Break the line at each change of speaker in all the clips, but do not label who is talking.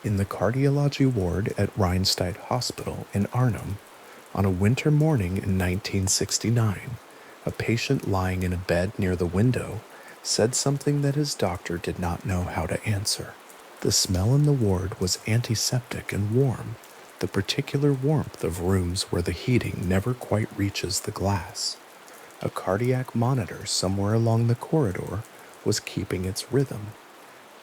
In the cardiology ward at Rhinstead Hospital in Arnhem, on a winter morning in 1969, a patient lying in a bed near the window said something that his doctor did not know how to answer. The smell in the ward was antiseptic and warm, the particular warmth of rooms where the heating never quite reaches the glass. A cardiac monitor somewhere along the corridor was keeping its rhythm.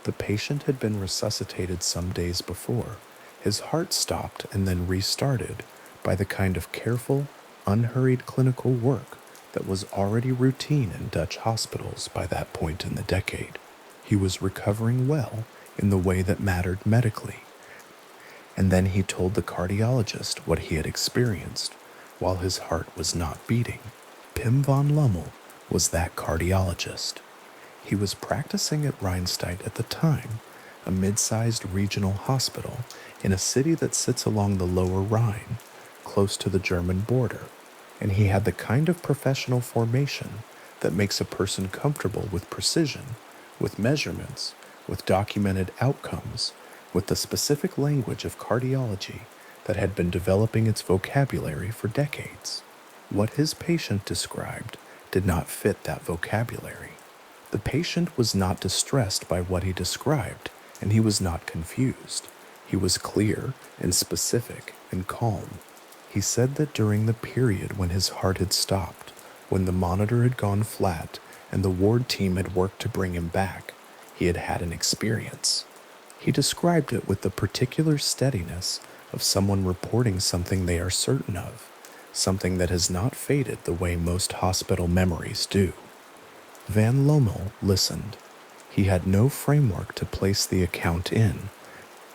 The patient had been resuscitated some days before. His heart stopped and then restarted by the kind of careful, unhurried clinical work that was already routine in Dutch hospitals by that point in the decade. He was recovering well in the way that mattered medically. And then he told the cardiologist what he had experienced while his heart was not beating. Pim van Lommel was that cardiologist. He was practicing at Rhinstead at the time, a mid-sized regional hospital in a city that sits along the lower Rhine, close to the German border, and he had the kind of professional formation that makes a person comfortable with precision, with measurements, with documented outcomes, with the specific language of cardiology that had been developing its vocabulary for decades. What his patient described did not fit that vocabulary. The patient was not distressed by what he described, and he was not confused. He was clear and specific and calm. He said that during the period when his heart had stopped, when the monitor had gone flat and the ward team had worked to bring him back, he had had an experience. He described it with the particular steadiness of someone reporting something they are certain of, something that has not faded the way most hospital memories do. Van Lommel listened. He had no framework to place the account in.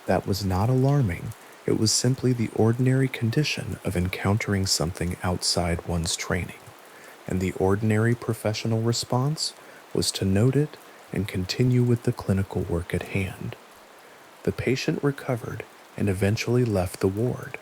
That was not alarming. It was simply the ordinary condition of encountering something outside one's training, and the ordinary professional response was to note it and continue with the clinical work at hand. The patient recovered and eventually left the ward,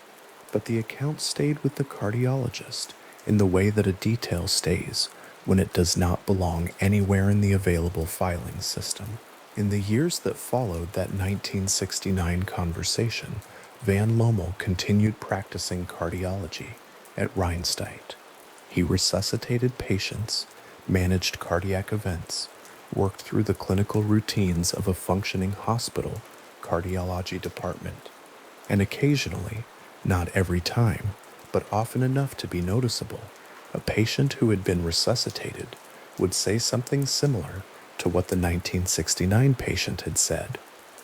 but the account stayed with the cardiologist in the way that a detail stays when it does not belong anywhere in the available filing system. In the years that followed that 1969 conversation, Van Lommel continued practicing cardiology at Rhinstead. He resuscitated patients, managed cardiac events, worked through the clinical routines of a functioning hospital cardiology department, and occasionally, not every time, but often enough to be noticeable, a patient who had been resuscitated would say something similar to what the 1969 patient had said,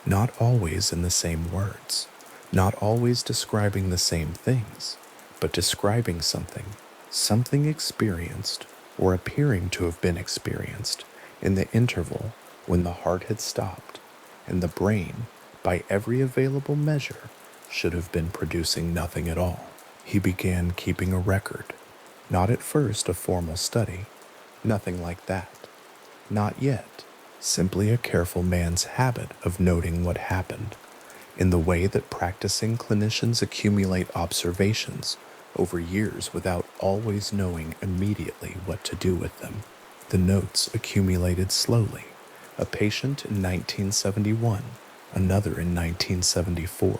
not always in the same words, not always describing the same things, but describing something experienced or appearing to have been experienced in the interval when the heart had stopped and the brain, by every available measure, should have been producing nothing at all. He began keeping a record. Not at first a formal study, nothing like that. Not yet, simply a careful man's habit of noting what happened, in the way that practicing clinicians accumulate observations over years without always knowing immediately what to do with them. The notes accumulated slowly. A patient in 1971, another in 1974.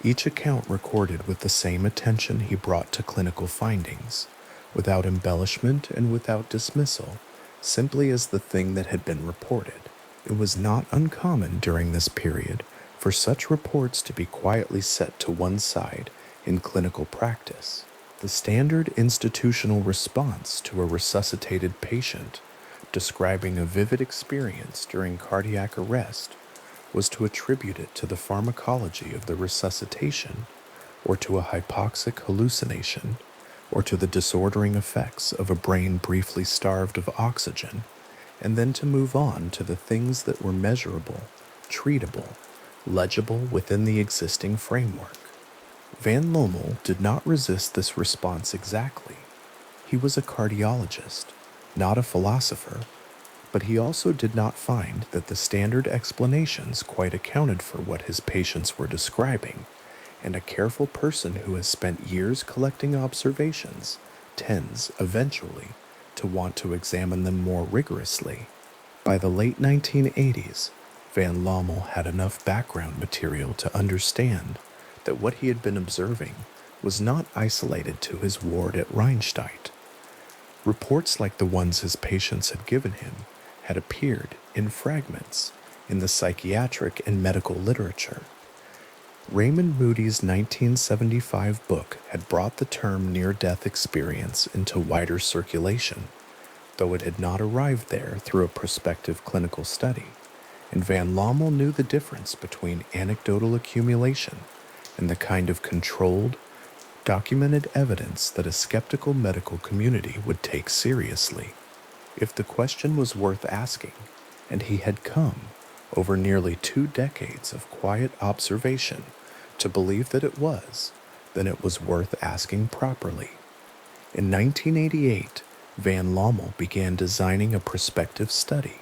Each account recorded with the same attention he brought to clinical findings, without embellishment and without dismissal, simply as the thing that had been reported. It was not uncommon during this period for such reports to be quietly set to one side in clinical practice. The standard institutional response to a resuscitated patient describing a vivid experience during cardiac arrest was to attribute it to the pharmacology of the resuscitation, or to a hypoxic hallucination, or to the disordering effects of a brain briefly starved of oxygen, and then to move on to the things that were measurable, treatable, legible within the existing framework. Van Lommel did not resist this response exactly. He was a cardiologist, not a philosopher, but he also did not find that the standard explanations quite accounted for what his patients were describing, and a careful person who has spent years collecting observations tends, eventually, to want to examine them more rigorously. By the late 1980s, Van Lommel had enough background material to understand that what he had been observing was not isolated to his ward at Rheinstein. Reports like the ones his patients had given him had appeared in fragments in the psychiatric and medical literature. Raymond Moody's 1975 book had brought the term near-death experience into wider circulation, though it had not arrived there through a prospective clinical study, and Van Lommel knew the difference between anecdotal accumulation and the kind of controlled, documented evidence that a skeptical medical community would take seriously. If the question was worth asking, and he had come, over nearly 2 decades of quiet observation, to believe that it was, then it was worth asking properly. In 1988, Van Lommel began designing a prospective study.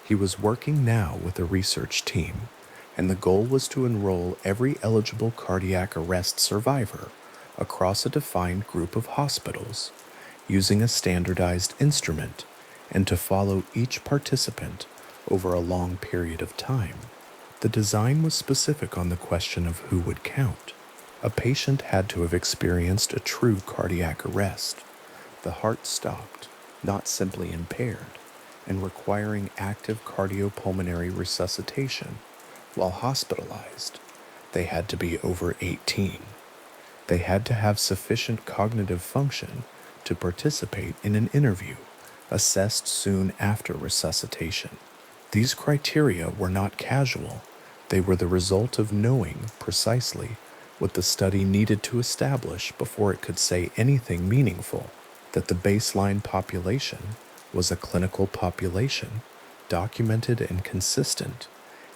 He was working now with a research team, and the goal was to enroll every eligible cardiac arrest survivor across a defined group of hospitals, using a standardized instrument, and to follow each participant over a long period of time. The design was specific on the question of who would count. A patient had to have experienced a true cardiac arrest, the heart stopped, not simply impaired, and requiring active cardiopulmonary resuscitation. While hospitalized, they had to be over 18. They had to have sufficient cognitive function to participate in an interview, assessed soon after resuscitation. These criteria were not casual. They were the result of knowing precisely what the study needed to establish before it could say anything meaningful, that the baseline population was a clinical population, documented and consistent,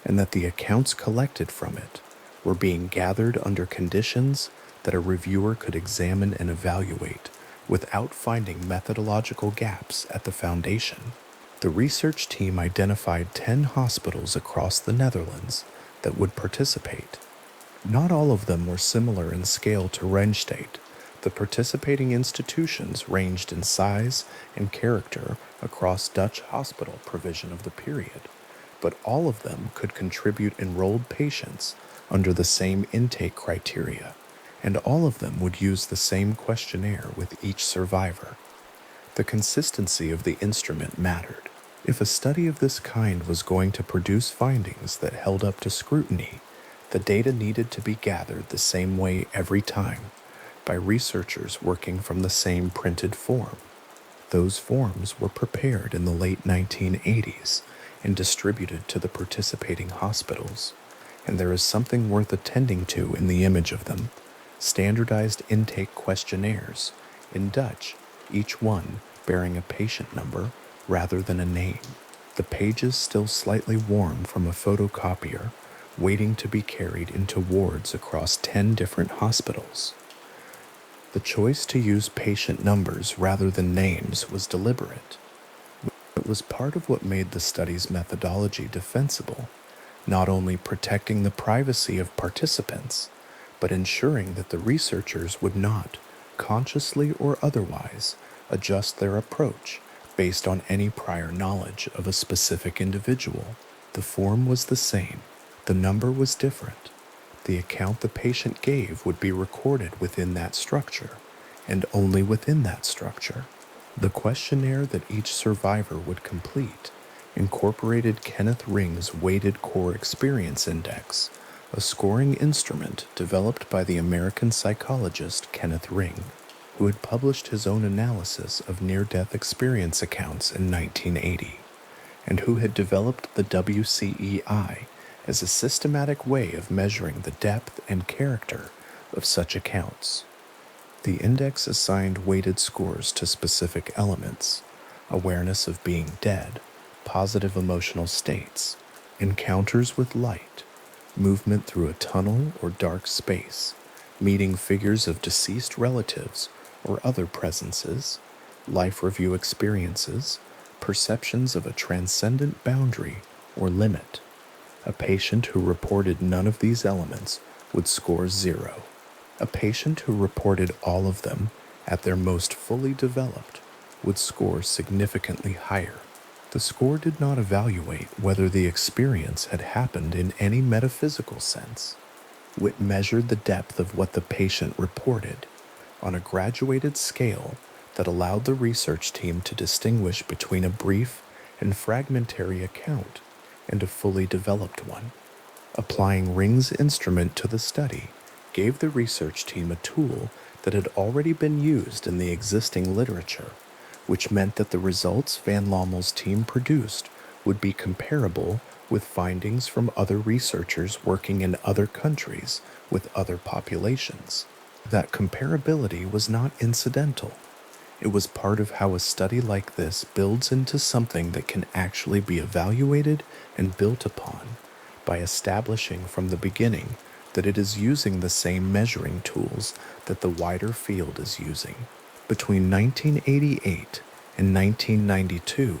and that the accounts collected from it were being gathered under conditions that a reviewer could examine and evaluate without finding methodological gaps at the foundation. The research team identified 10 hospitals across the Netherlands that would participate. Not all of them were similar in scale to Rheinstein. The participating institutions ranged in size and character across Dutch hospital provision of the period, but all of them could contribute enrolled patients under the same intake criteria, and all of them would use the same questionnaire with each survivor. The consistency of the instrument mattered. If a study of this kind was going to produce findings that held up to scrutiny, the data needed to be gathered the same way every time, by researchers working from the same printed form. Those forms were prepared in the late 1980s and distributed to the participating hospitals, and there is something worth attending to in the image of them: standardized intake questionnaires, in Dutch, each one bearing a patient number rather than a name. The pages still slightly warm from a photocopier, waiting to be carried into wards across 10 different hospitals. The choice to use patient numbers rather than names was deliberate. It was part of what made the study's methodology defensible, not only protecting the privacy of participants, but ensuring that the researchers would not, consciously or otherwise, adjust their approach based on any prior knowledge of a specific individual. The form was the same, the number was different. The account the patient gave would be recorded within that structure, and only within that structure. The questionnaire that each survivor would complete incorporated Kenneth Ring's Weighted Core Experience Index, a scoring instrument developed by the American psychologist Kenneth Ring, who had published his own analysis of near-death experience accounts in 1980, and who had developed the WCEI as a systematic way of measuring the depth and character of such accounts. The index assigned weighted scores to specific elements: awareness of being dead, positive emotional states, encounters with light, movement through a tunnel or dark space, meeting figures of deceased relatives or other presences, life review experiences, perceptions of a transcendent boundary or limit. A patient who reported none of these elements would score 0. A patient who reported all of them at their most fully developed would score significantly higher. The score did not evaluate whether the experience had happened in any metaphysical sense. It measured the depth of what the patient reported on a graduated scale that allowed the research team to distinguish between a brief and fragmentary account and a fully developed one. Applying Ring's instrument to the study gave the research team a tool that had already been used in the existing literature, which meant that the results van Lommel's team produced would be comparable with findings from other researchers working in other countries with other populations. That comparability was not incidental. It was part of how a study like this builds into something that can actually be evaluated and built upon by establishing from the beginning that it is using the same measuring tools that the wider field is using. Between 1988 and 1992,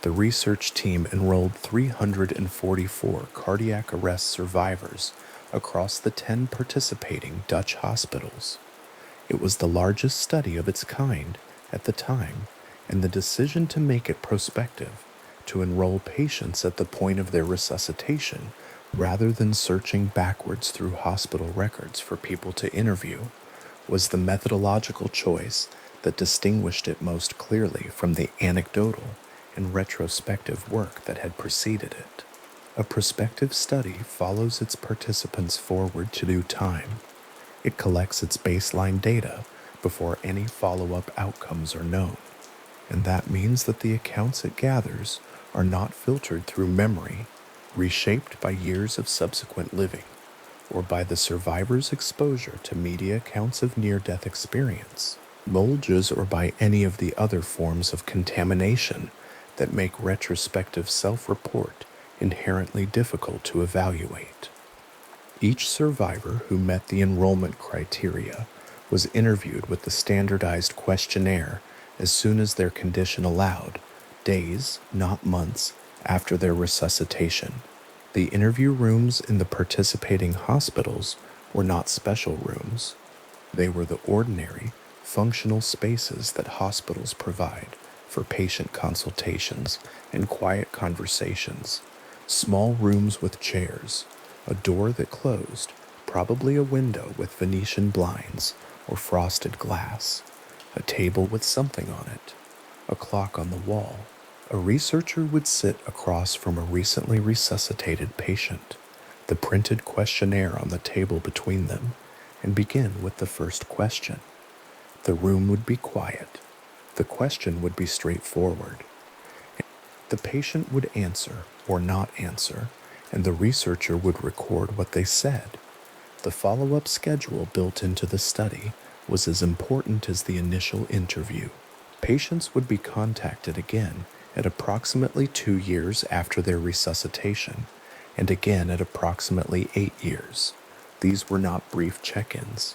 the research team enrolled 344 cardiac arrest survivors across the 10 participating Dutch hospitals. It was the largest study of its kind at the time, and the decision to make it prospective, to enroll patients at the point of their resuscitation rather than searching backwards through hospital records for people to interview, was the methodological choice that distinguished it most clearly from the anecdotal and retrospective work that had preceded it. A prospective study follows its participants forward to due time. It collects its baseline data before any follow-up outcomes are known, and that means that the accounts it gathers are not filtered through memory, reshaped by years of subsequent living, or by the survivor's exposure to media accounts of near-death experience, molges, or by any of the other forms of contamination that make retrospective self-report inherently difficult to evaluate. Each survivor who met the enrollment criteria was interviewed with the standardized questionnaire as soon as their condition allowed, days, not months, after their resuscitation. The interview rooms in the participating hospitals were not special rooms. They were the ordinary, functional spaces that hospitals provide for patient consultations and quiet conversations. Small rooms with chairs, a door that closed, probably a window with Venetian blinds or frosted glass, a table with something on it, a clock on the wall. A researcher would sit across from a recently resuscitated patient, the printed questionnaire on the table between them, and begin with the first question. The room would be quiet. The question would be straightforward. The patient would answer or not answer, and the researcher would record what they said. The follow-up schedule built into the study was as important as the initial interview. Patients would be contacted again at approximately 2 years after their resuscitation, and again at approximately 8 years. These were not brief check-ins.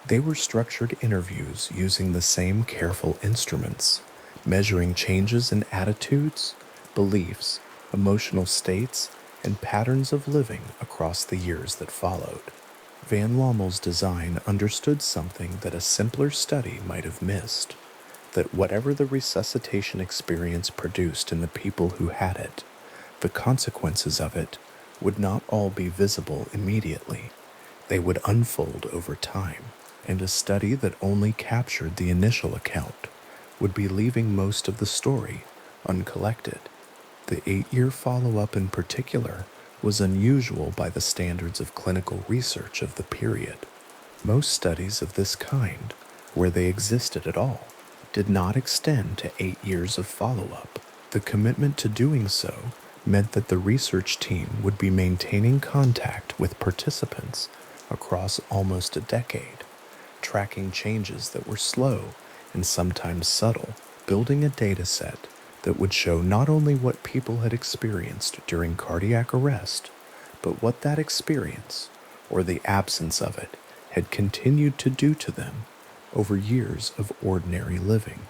They were structured interviews using the same careful instruments, measuring changes in attitudes, beliefs, emotional states, and patterns of living across the years that followed. Van Lommel's design understood something that a simpler study might have missed, that whatever the resuscitation experience produced in the people who had it, the consequences of it would not all be visible immediately. They would unfold over time, and a study that only captured the initial account would be leaving most of the story uncollected. The 8-year follow-up in particular was unusual by the standards of clinical research of the period. Most studies of this kind, where they existed at all, did not extend to 8 years of follow-up. The commitment to doing so meant that the research team would be maintaining contact with participants across almost a decade, tracking changes that were slow and sometimes subtle, building a data set that would show not only what people had experienced during cardiac arrest, but what that experience, or the absence of it, had continued to do to them over years of ordinary living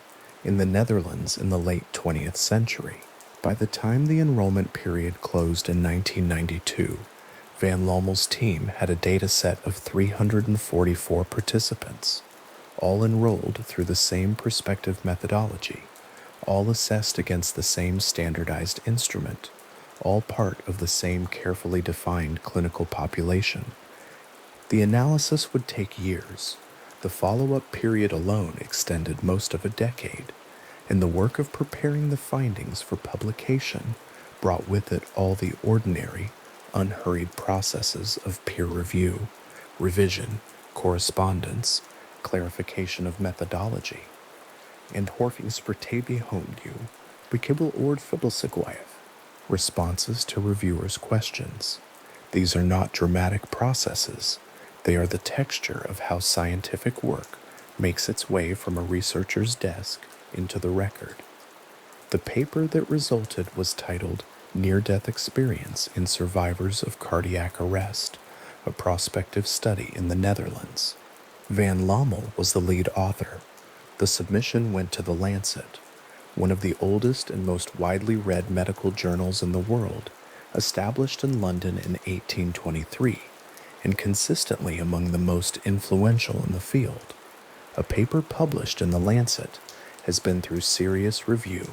in the Netherlands in the late 20th century. By the time the enrollment period closed in 1992, Van Lommel's team had a data set of 344 participants, all enrolled through the same prospective methodology, all assessed against the same standardized instrument, all part of the same carefully defined clinical population. The analysis would take years. The follow-up period alone extended most of a decade, and the work of preparing the findings for publication brought with it all the ordinary, unhurried processes of peer review, revision, correspondence, clarification of methodology. And Horfingsvertabe Homdu, Bekibbel Ord Fibbelsigwaev, responses to reviewers' questions. These are not dramatic processes. They are the texture of how scientific work makes its way from a researcher's desk into the record. The paper that resulted was titled Near-Death Experience in Survivors of Cardiac Arrest, a prospective study in the Netherlands. Van Lommel was the lead author. The submission went to the Lancet, one of the oldest and most widely read medical journals in the world, established in London in 1823, and consistently among the most influential in the field. A paper published in the Lancet has been through serious review.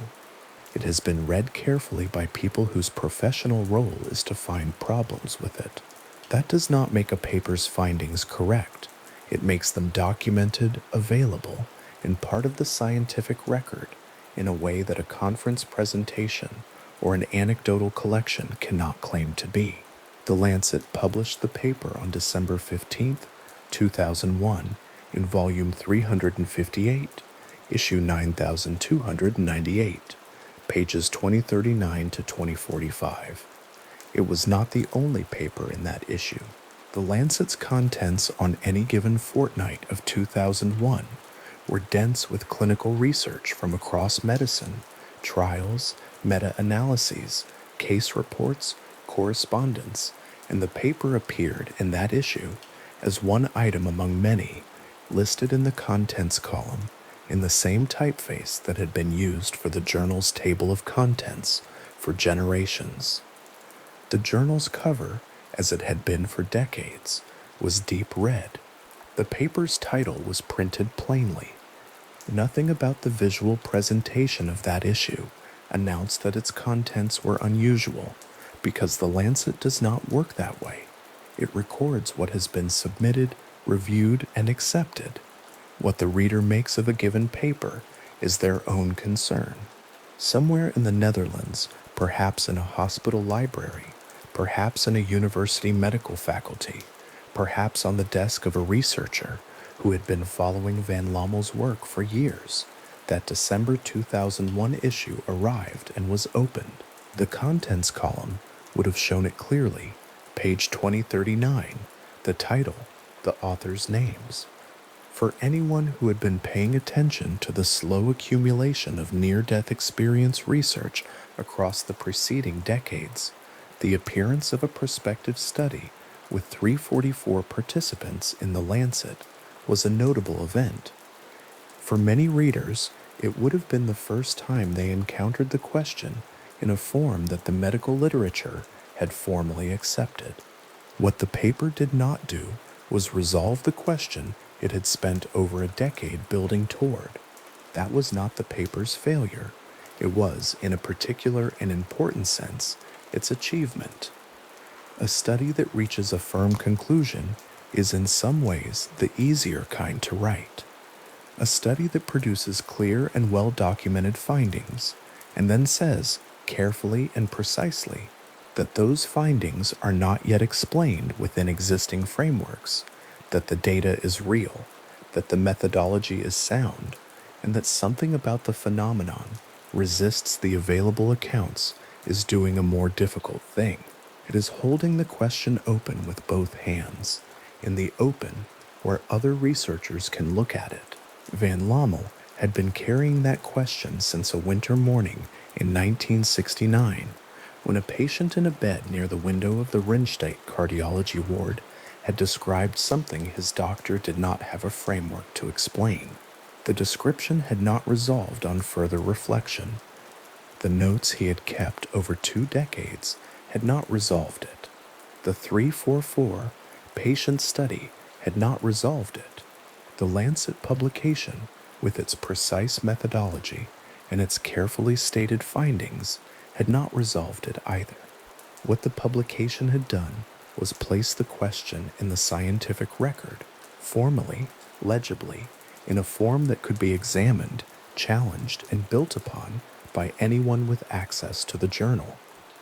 It has been read carefully by people whose professional role is to find problems with it. That does not make a paper's findings correct. It makes them documented, available, and part of the scientific record in a way that a conference presentation or an anecdotal collection cannot claim to be. The Lancet published the paper on December 15, 2001, in volume 358, issue 9298, pages 2039 to 2045. It was not the only paper in that issue. The Lancet's contents on any given fortnight of 2001 were dense with clinical research from across medicine, trials, meta-analyses, case reports, correspondence, and the paper appeared in that issue as one item among many listed in the contents column in the same typeface that had been used for the journal's table of contents for generations. The journal's cover, as it had been for decades, was deep red. The paper's title was printed plainly. Nothing about the visual presentation of that issue announced that its contents were unusual, because the Lancet does not work that way. It records what has been submitted, reviewed, and accepted. What the reader makes of a given paper is their own concern. Somewhere in the Netherlands, perhaps in a hospital library, perhaps in a university medical faculty, perhaps on the desk of a researcher who had been following Van Lommel's work for years, that December 2001 issue arrived and was opened. The contents column would have shown it clearly. Page 2039, the title, the author's names. For anyone who had been paying attention to the slow accumulation of near-death experience research across the preceding decades, the appearance of a prospective study with 344 participants in the Lancet was a notable event. For many readers, it would have been the first time they encountered the question in a form that the medical literature had formally accepted. What the paper did not do was resolve the question it had spent over a decade building toward. That was not the paper's failure. It was, in a particular and important sense, its achievement. A study that reaches a firm conclusion is in some ways the easier kind to write. A study that produces clear and well-documented findings, and then says, carefully and precisely, that those findings are not yet explained within existing frameworks, that the data is real, that the methodology is sound, and that something about the phenomenon resists the available accounts is doing a more difficult thing. It is holding the question open with both hands, in the open where other researchers can look at it. Van Lommel had been carrying that question since a winter morning in 1969, when a patient in a bed near the window of the Rinstedt cardiology ward had described something his doctor did not have a framework to explain. The description had not resolved on further reflection. The notes he had kept over 2 decades had not resolved it. The 344 patient study had not resolved it. The Lancet publication, with its precise methodology, and its carefully stated findings had not resolved it either. What the publication had done was place the question in the scientific record, formally, legibly, in a form that could be examined, challenged, and built upon by anyone with access to the journal.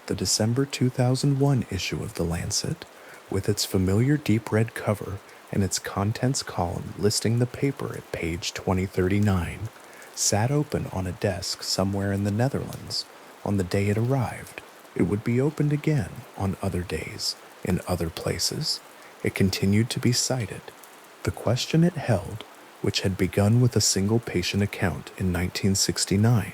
The December 2001 issue of the Lancet, with its familiar deep red cover and its contents column listing the paper at page 2039, sat open on a desk somewhere in the Netherlands on the day it arrived. It would be opened again on other days, in other places. It continued to be cited. The question it held, which had begun with a single patient account in 1969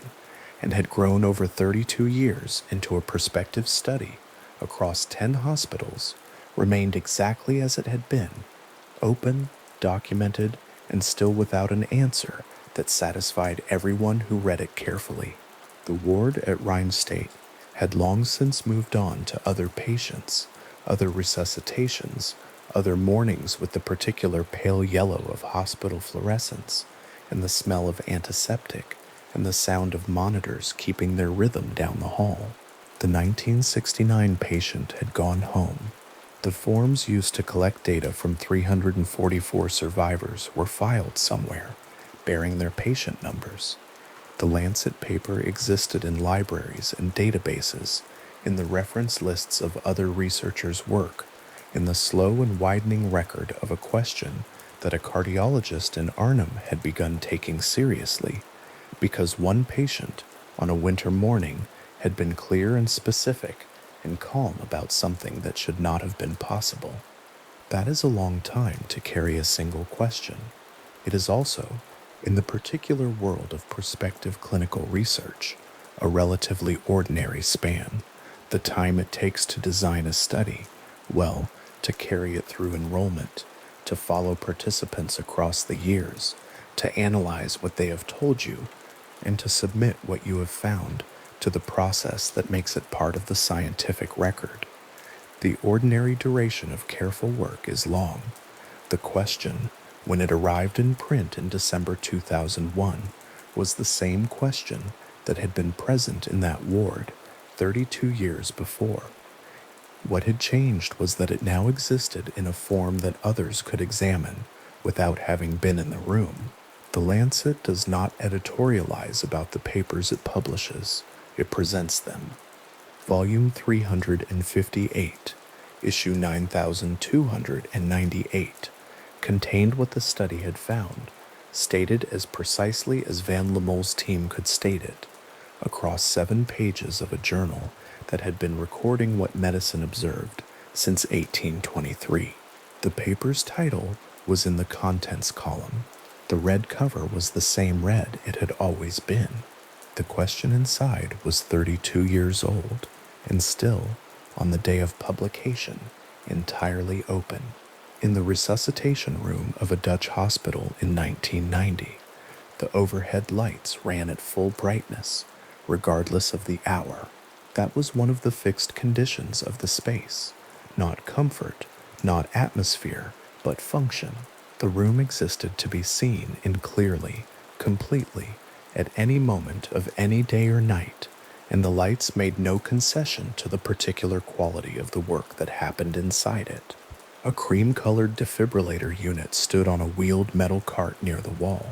and had grown over 32 years into a prospective study across 10 hospitals, remained exactly as it had been, open, documented, and still without an answer that satisfied everyone who read it carefully. The ward at Rhine State had long since moved on to other patients, other resuscitations, other mornings with the particular pale yellow of hospital fluorescence, and the smell of antiseptic, and the sound of monitors keeping their rhythm down the hall. The 1969 patient had gone home. The forms used to collect data from 344 survivors were filed somewhere, bearing their patient numbers. The Lancet paper existed in libraries and databases, in the reference lists of other researchers' work, in the slow and widening record of a question that a cardiologist in Arnhem had begun taking seriously, because one patient, on a winter morning, had been clear and specific and calm about something that should not have been possible. That is a long time to carry a single question. It is also, in the particular world of prospective clinical research, a relatively ordinary span. The time it takes to design a study, well, to carry it through enrollment, to follow participants across the years, to analyze what they have told you, and to submit what you have found to the process that makes it part of the scientific record. The ordinary duration of careful work is long. The question, when it arrived in print in December 2001, was the same question that had been present in that ward 32 years before. What had changed was that it now existed in a form that others could examine without having been in the room. The Lancet does not editorialize about the papers it publishes. It presents them. Volume 358, issue 9298, contained what the study had found, stated as precisely as van Lommel's team could state it, across 7 pages of a journal that had been recording what medicine observed since 1823. The paper's title was in the contents column. The red cover was the same red it had always been. The question inside was 32 years old, and still, on the day of publication, entirely open. In the resuscitation room of a Dutch hospital in 1990, the overhead lights ran at full brightness, regardless of the hour. That was one of the fixed conditions of the space. Not comfort, not atmosphere, but function. The room existed to be seen in clearly, completely, at any moment of any day or night, and the lights made no concession to the particular quality of the work that happened inside it. A cream-colored defibrillator unit stood on a wheeled metal cart near the wall.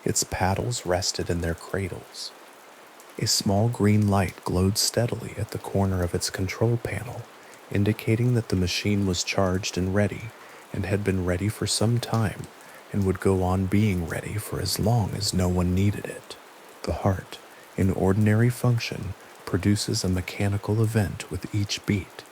Its paddles rested in their cradles. A small green light glowed steadily at the corner of its control panel, indicating that the machine was charged and ready, and had been ready for some time, and would go on being ready for as long as no one needed it. The heart, in ordinary function, produces a mechanical event with each beat,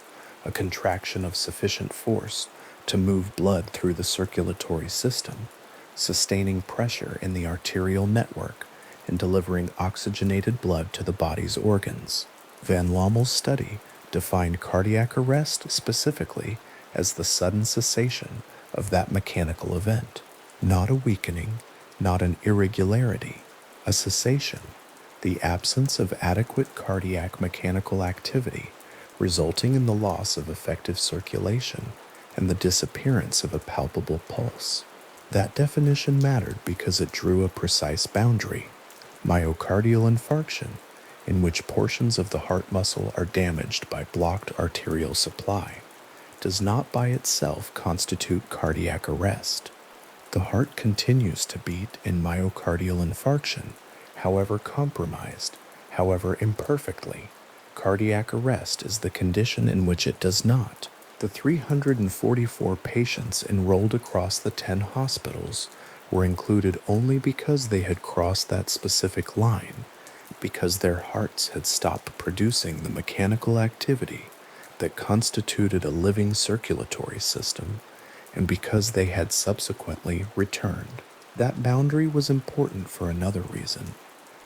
a contraction of sufficient force to move blood through the circulatory system, sustaining pressure in the arterial network and delivering oxygenated blood to the body's organs. Van Lommel's study defined cardiac arrest specifically as the sudden cessation of that mechanical event, not a weakening, not an irregularity, a cessation, the absence of adequate cardiac mechanical activity, resulting in the loss of effective circulation and the disappearance of a palpable pulse. That definition mattered because it drew a precise boundary. Myocardial infarction, in which portions of the heart muscle are damaged by blocked arterial supply, does not by itself constitute cardiac arrest. The heart continues to beat in myocardial infarction, however compromised, however imperfectly. Cardiac arrest is the condition in which it does not. The 344 patients enrolled across the 10 hospitals were included only because they had crossed that specific line, because their hearts had stopped producing the mechanical activity that constituted a living circulatory system, and because they had subsequently returned. That boundary was important for another reason.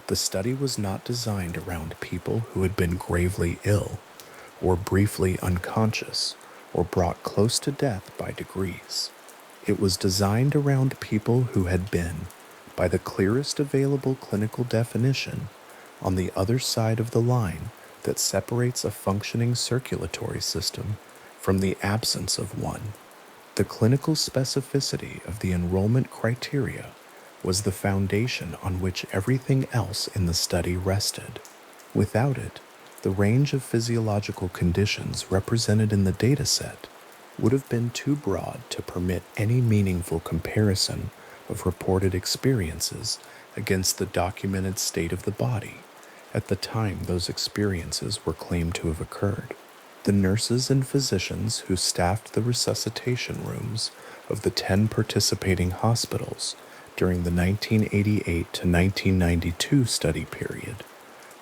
The study was not designed around people who had been gravely ill, or briefly unconscious, or brought close to death by degrees. It was designed around people who had been, by the clearest available clinical definition, on the other side of the line that separates a functioning circulatory system from the absence of one. The clinical specificity of the enrollment criteria was the foundation on which everything else in the study rested. Without it, the range of physiological conditions represented in the dataset would have been too broad to permit any meaningful comparison of reported experiences against the documented state of the body at the time those experiences were claimed to have occurred. The nurses and physicians who staffed the resuscitation rooms of the 10 participating hospitals during the 1988 to 1992 study period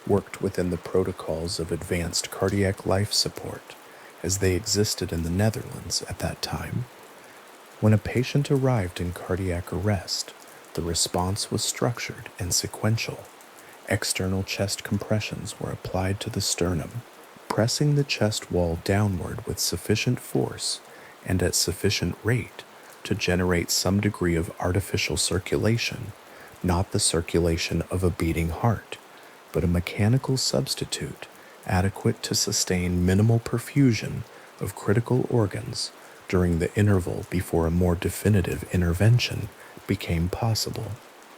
worked within the protocols of advanced cardiac life support as they existed in the Netherlands at that time. When a patient arrived in cardiac arrest, the response was structured and sequential. External chest compressions were applied to the sternum, pressing the chest wall downward with sufficient force and at sufficient rate to generate some degree of artificial circulation, not the circulation of a beating heart, but a mechanical substitute adequate to sustain minimal perfusion of critical organs during the interval before a more definitive intervention became possible.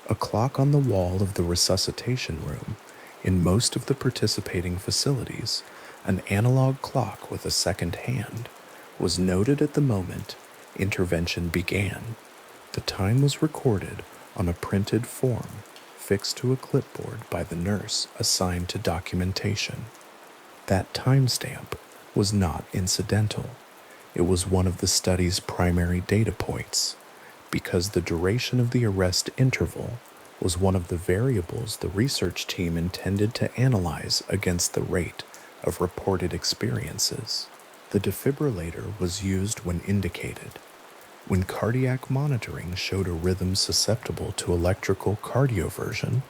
A clock on the wall of the resuscitation room, in most of the participating facilities, an analog clock with a second hand, was noted at the moment intervention began. The time was recorded on a printed form fixed to a clipboard by the nurse assigned to documentation. That timestamp was not incidental. It was one of the study's primary data points, because the duration of the arrest interval was one of the variables the research team intended to analyze against the rate of reported experiences. The defibrillator was used when indicated. When cardiac monitoring showed a rhythm susceptible to electrical cardioversion,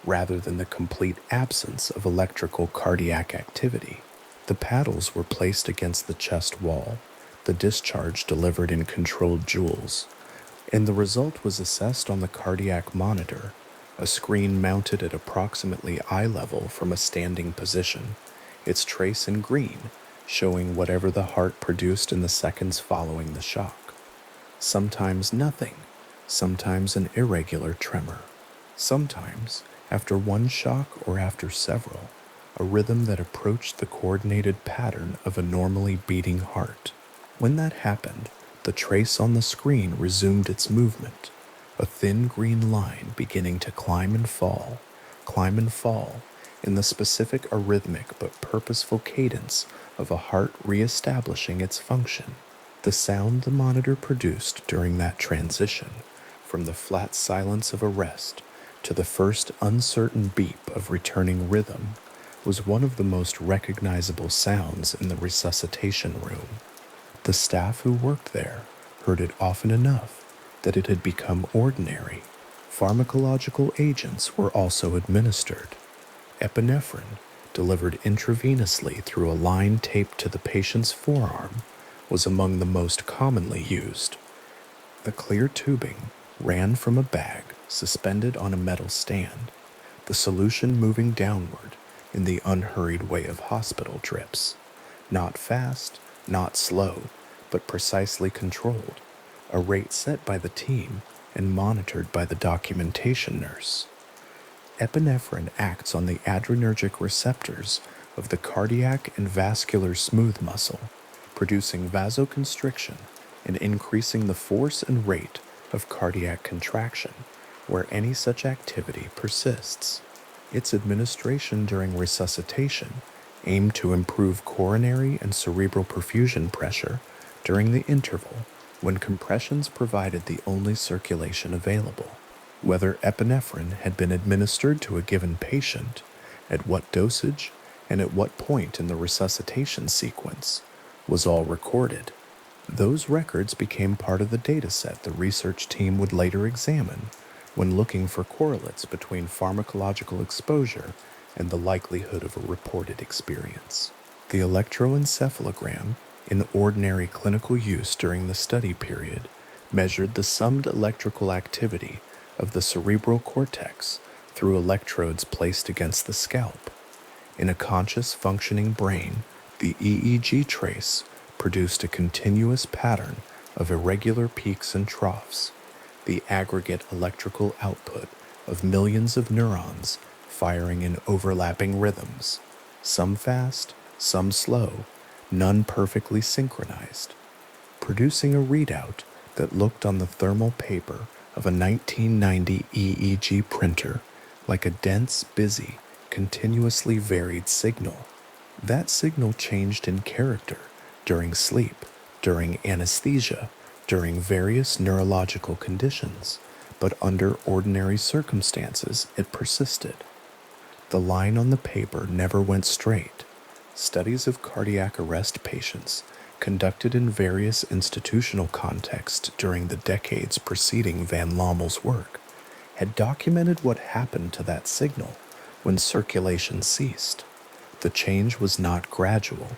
rather than the complete absence of electrical cardiac activity, the paddles were placed against the chest wall, the discharge delivered in controlled joules, and the result was assessed on the cardiac monitor, a screen mounted at approximately eye level from a standing position, its trace in green showing whatever the heart produced in the seconds following the shock. Sometimes nothing, sometimes an irregular tremor, sometimes, after one shock or after several, a rhythm that approached the coordinated pattern of a normally beating heart. When that happened, the trace on the screen resumed its movement, a thin green line beginning to climb and fall, in the specific arrhythmic but purposeful cadence of a heart re-establishing its function. The sound the monitor produced during that transition from the flat silence of arrest to the first uncertain beep of returning rhythm was one of the most recognizable sounds in the resuscitation room. The staff who worked there heard it often enough that it had become ordinary. Pharmacological agents were also administered. Epinephrine, delivered intravenously through a line taped to the patient's forearm, was among the most commonly used. The clear tubing ran from a bag suspended on a metal stand, the solution moving downward in the unhurried way of hospital drips, not fast, not slow, but precisely controlled, a rate set by the team and monitored by the documentation nurse. Epinephrine acts on the adrenergic receptors of the cardiac and vascular smooth muscle, producing vasoconstriction and increasing the force and rate of cardiac contraction where any such activity persists. Its administration during resuscitation aimed to improve coronary and cerebral perfusion pressure during the interval when compressions provided the only circulation available. Whether epinephrine had been administered to a given patient, at what dosage, and at what point in the resuscitation sequence was all recorded. Those records became part of the dataset the research team would later examine when looking for correlates between pharmacological exposure and the likelihood of a reported experience. The electroencephalogram, in ordinary clinical use during the study period, measured the summed electrical activity of the cerebral cortex through electrodes placed against the scalp. In a conscious functioning brain, the EEG trace produced a continuous pattern of irregular peaks and troughs, the aggregate electrical output of millions of neurons firing in overlapping rhythms, some fast, some slow, none perfectly synchronized, producing a readout that looked on the thermal paper of a 1990 EEG printer like a dense, busy, continuously varied signal. That signal changed in character during sleep, during anesthesia, during various neurological conditions, but under ordinary circumstances it persisted. The line on the paper never went straight. Studies of cardiac arrest patients conducted in various institutional contexts during the decades preceding van Lommel's work had documented what happened to that signal when circulation ceased. The change was not gradual.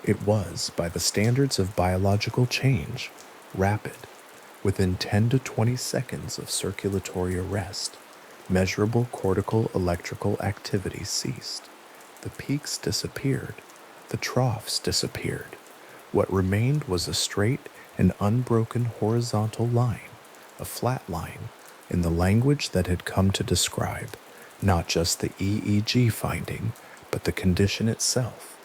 It was, by the standards of biological change, rapid. Within 10 to 20 seconds of circulatory arrest, measurable cortical electrical activity ceased. The peaks disappeared. The troughs disappeared. What remained was a straight and unbroken horizontal line, a flat line, in the language that had come to describe not just the EEG finding, but the condition itself,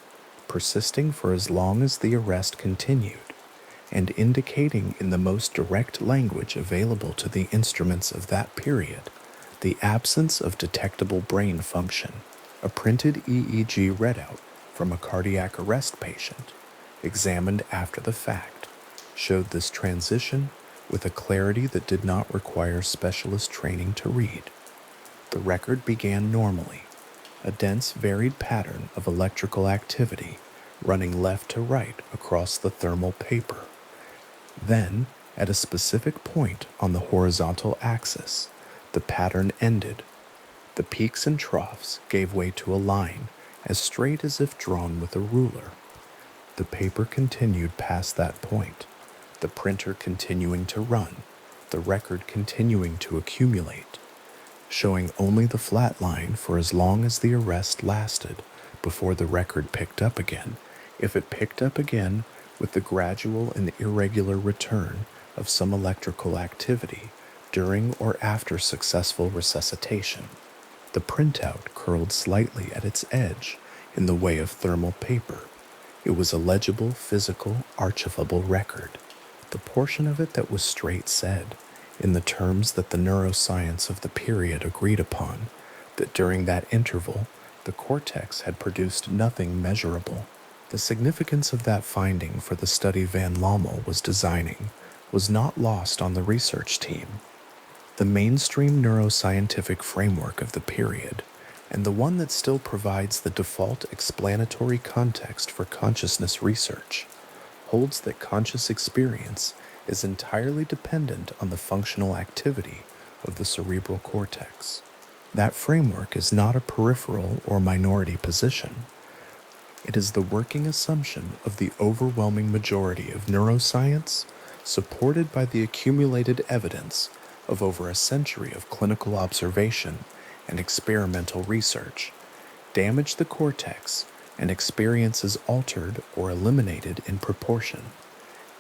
persisting for as long as the arrest continued, and indicating in the most direct language available to the instruments of that period the absence of detectable brain function. A printed EEG readout from a cardiac arrest patient, examined after the fact, showed this transition with a clarity that did not require specialist training to read. The record began normally, a dense, varied pattern of electrical activity running left to right across the thermal paper. Then, at a specific point on the horizontal axis, the pattern ended. The peaks and troughs gave way to a line as straight as if drawn with a ruler. The paper continued past that point, the printer continuing to run, the record continuing to accumulate, showing only the flat line for as long as the arrest lasted before the record picked up again, if it picked up again with the gradual and irregular return of some electrical activity during or after successful resuscitation. The printout curled slightly at its edge in the way of thermal paper. It was a legible, physical, archivable record. The portion of it that was straight said, in the terms that the neuroscience of the period agreed upon, that during that interval, the cortex had produced nothing measurable. The significance of that finding for the study van Lommel was designing was not lost on the research team. The mainstream neuroscientific framework of the period, and the one that still provides the default explanatory context for consciousness research, holds that conscious experience is entirely dependent on the functional activity of the cerebral cortex. That framework is not a peripheral or minority position. It is the working assumption of the overwhelming majority of neuroscience, supported by the accumulated evidence of over a century of clinical observation and experimental research. Damage the cortex, and experience is altered or eliminated in proportion.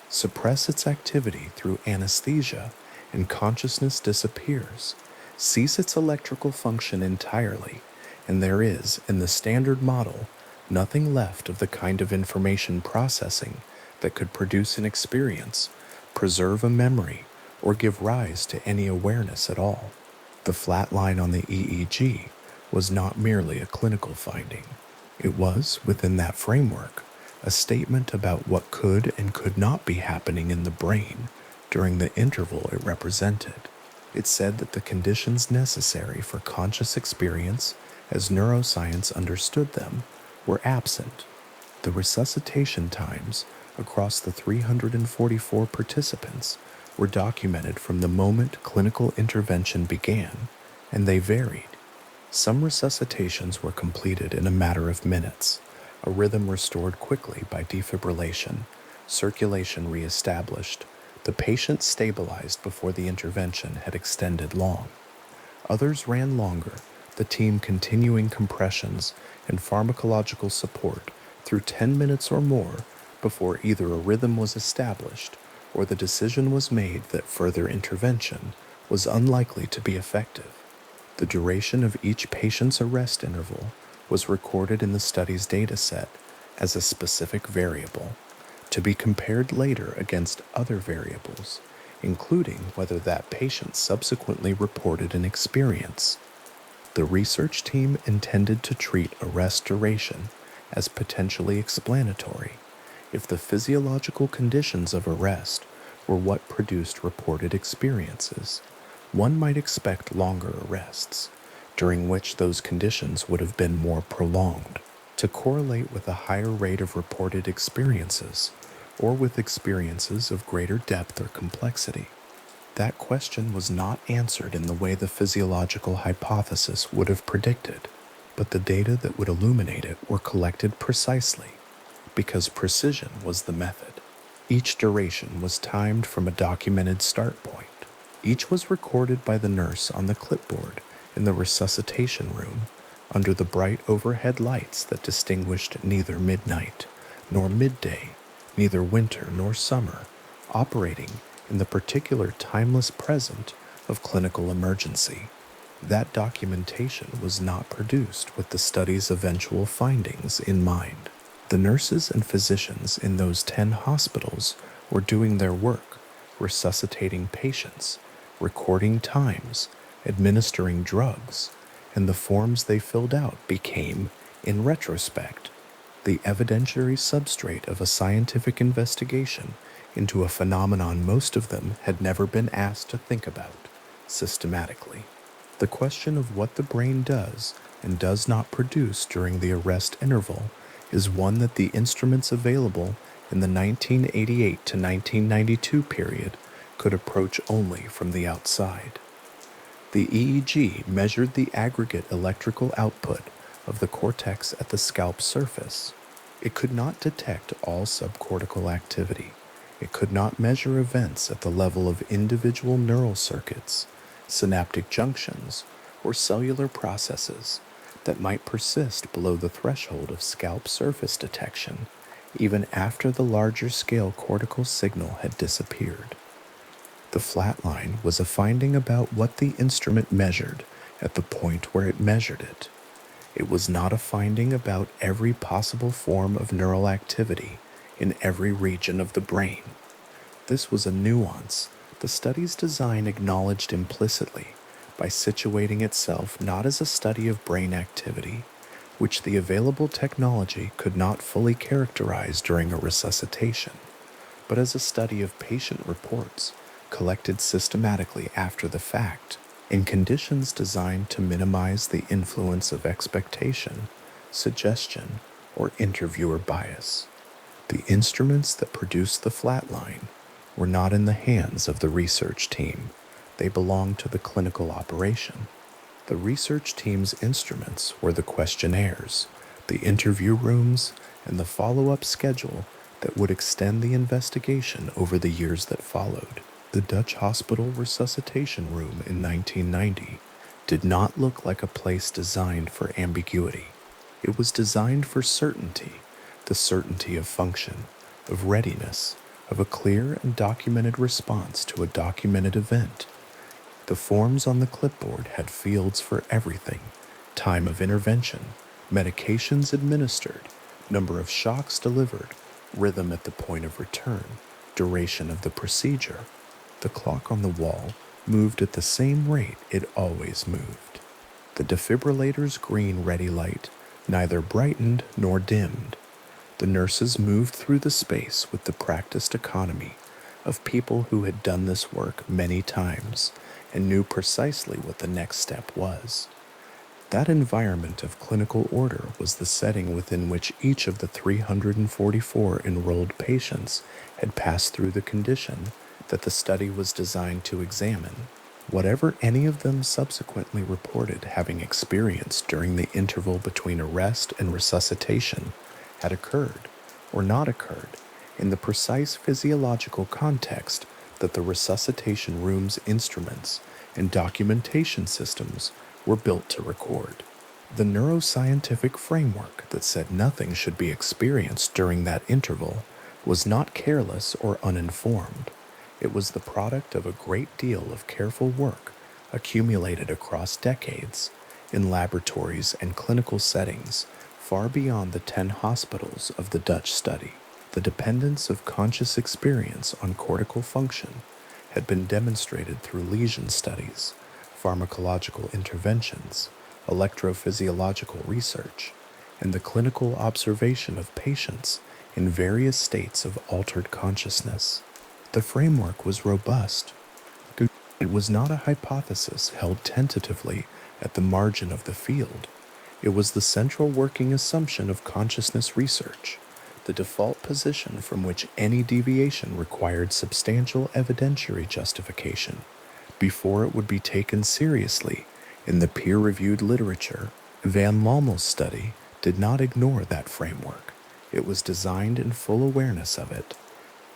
Suppress its activity through anesthesia, and consciousness disappears, cease its electrical function entirely, and there is, in the standard model, nothing left of the kind of information processing that could produce an experience, preserve a memory, or give rise to any awareness at all. The flat line on the EEG was not merely a clinical finding. It was, within that framework, a statement about what could and could not be happening in the brain during the interval it represented. It said that the conditions necessary for conscious experience, as neuroscience understood them, were absent. The resuscitation times across the 344 participants were documented from the moment clinical intervention began, and they varied. Some resuscitations were completed in a matter of minutes, a rhythm restored quickly by defibrillation, circulation reestablished, the patient stabilized before the intervention had extended long. Others ran longer, the team continuing compressions and pharmacological support through 10 minutes or more before either a rhythm was established or the decision was made that further intervention was unlikely to be effective. The duration of each patient's arrest interval was recorded in the study's dataset as a specific variable, to be compared later against other variables, including whether that patient subsequently reported an experience. The research team intended to treat arrest duration as potentially explanatory if the physiological conditions of arrest were what produced reported experiences. One might expect longer arrests, during which those conditions would have been more prolonged, to correlate with a higher rate of reported experiences, or with experiences of greater depth or complexity. That question was not answered in the way the physiological hypothesis would have predicted, but the data that would illuminate it were collected precisely, because precision was the method. Each duration was timed from a documented start point. Each was recorded by the nurse on the clipboard in the resuscitation room under the bright overhead lights that distinguished neither midnight nor midday, neither winter nor summer, operating in the particular timeless present of clinical emergency. That documentation was not produced with the study's eventual findings in mind. The nurses and physicians in those 10 hospitals were doing their work, resuscitating patients, recording times, administering drugs, and the forms they filled out became, in retrospect, the evidentiary substrate of a scientific investigation into a phenomenon most of them had never been asked to think about systematically. The question of what the brain does and does not produce during the arrest interval is one that the instruments available in the 1988 to 1992 period could approach only from the outside. The EEG measured the aggregate electrical output of the cortex at the scalp surface. It could not detect all subcortical activity. It could not measure events at the level of individual neural circuits, synaptic junctions, or cellular processes that might persist below the threshold of scalp surface detection, even after the larger scale cortical signal had disappeared. The flatline was a finding about what the instrument measured at the point where it measured it. It was not a finding about every possible form of neural activity in every region of the brain. This was a nuance the study's design acknowledged implicitly by situating itself not as a study of brain activity, which the available technology could not fully characterize during a resuscitation, but as a study of patient reports collected systematically after the fact, in conditions designed to minimize the influence of expectation, suggestion, or interviewer bias. The instruments that produced the flatline were not in the hands of the research team. They belonged to the clinical operation. The research team's instruments were the questionnaires, the interview rooms, and the follow-up schedule that would extend the investigation over the years that followed. The Dutch hospital resuscitation room in 1990 did not look like a place designed for ambiguity. It was designed for certainty, the certainty of function, of readiness, of a clear and documented response to a documented event. The forms on the clipboard had fields for everything: time of intervention, medications administered, number of shocks delivered, rhythm at the point of return, duration of the procedure. The clock on the wall moved at the same rate it always moved. The defibrillator's green ready light neither brightened nor dimmed. The nurses moved through the space with the practiced economy of people who had done this work many times and knew precisely what the next step was. That environment of clinical order was the setting within which each of the 344 enrolled patients had passed through the condition that the study was designed to examine. Whatever any of them subsequently reported having experienced during the interval between arrest and resuscitation had occurred, or not occurred, in the precise physiological context that the resuscitation room's instruments and documentation systems were built to record. The neuroscientific framework that said nothing should be experienced during that interval was not careless or uninformed. It was the product of a great deal of careful work accumulated across decades in laboratories and clinical settings far beyond the 10 hospitals of the Dutch study. The dependence of conscious experience on cortical function had been demonstrated through lesion studies, pharmacological interventions, electrophysiological research, and the clinical observation of patients in various states of altered consciousness. The framework was robust. It was not a hypothesis held tentatively at the margin of the field. It was the central working assumption of consciousness research, the default position from which any deviation required substantial evidentiary justification before it would be taken seriously in the peer-reviewed literature. Van Lommel's study did not ignore that framework. It was designed in full awareness of it.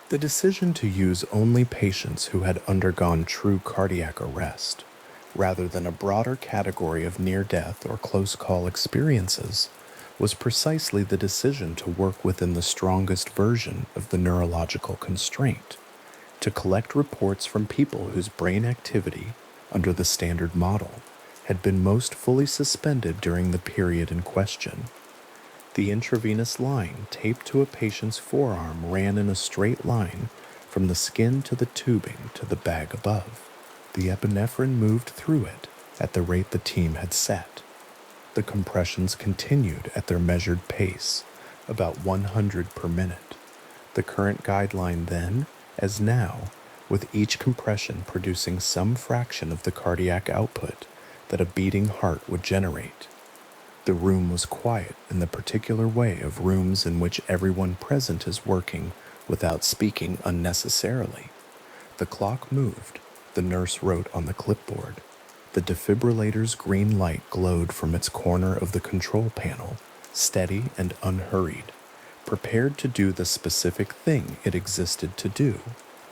The decision to use only patients who had undergone true cardiac arrest, rather than a broader category of near-death or close-call experiences, was precisely the decision to work within the strongest version of the neurological constraint, to collect reports from people whose brain activity, under the standard model, had been most fully suspended during the period in question. The intravenous line taped to a patient's forearm ran in a straight line from the skin to the tubing to the bag above. The epinephrine moved through it at the rate the team had set. The compressions continued at their measured pace, about 100 per minute. The current guideline then, as now, with each compression producing some fraction of the cardiac output that a beating heart would generate. The room was quiet in the particular way of rooms in which everyone present is working without speaking unnecessarily. The clock moved. The nurse wrote on the clipboard. The defibrillator's green light glowed from its corner of the control panel, steady and unhurried, prepared to do the specific thing it existed to do.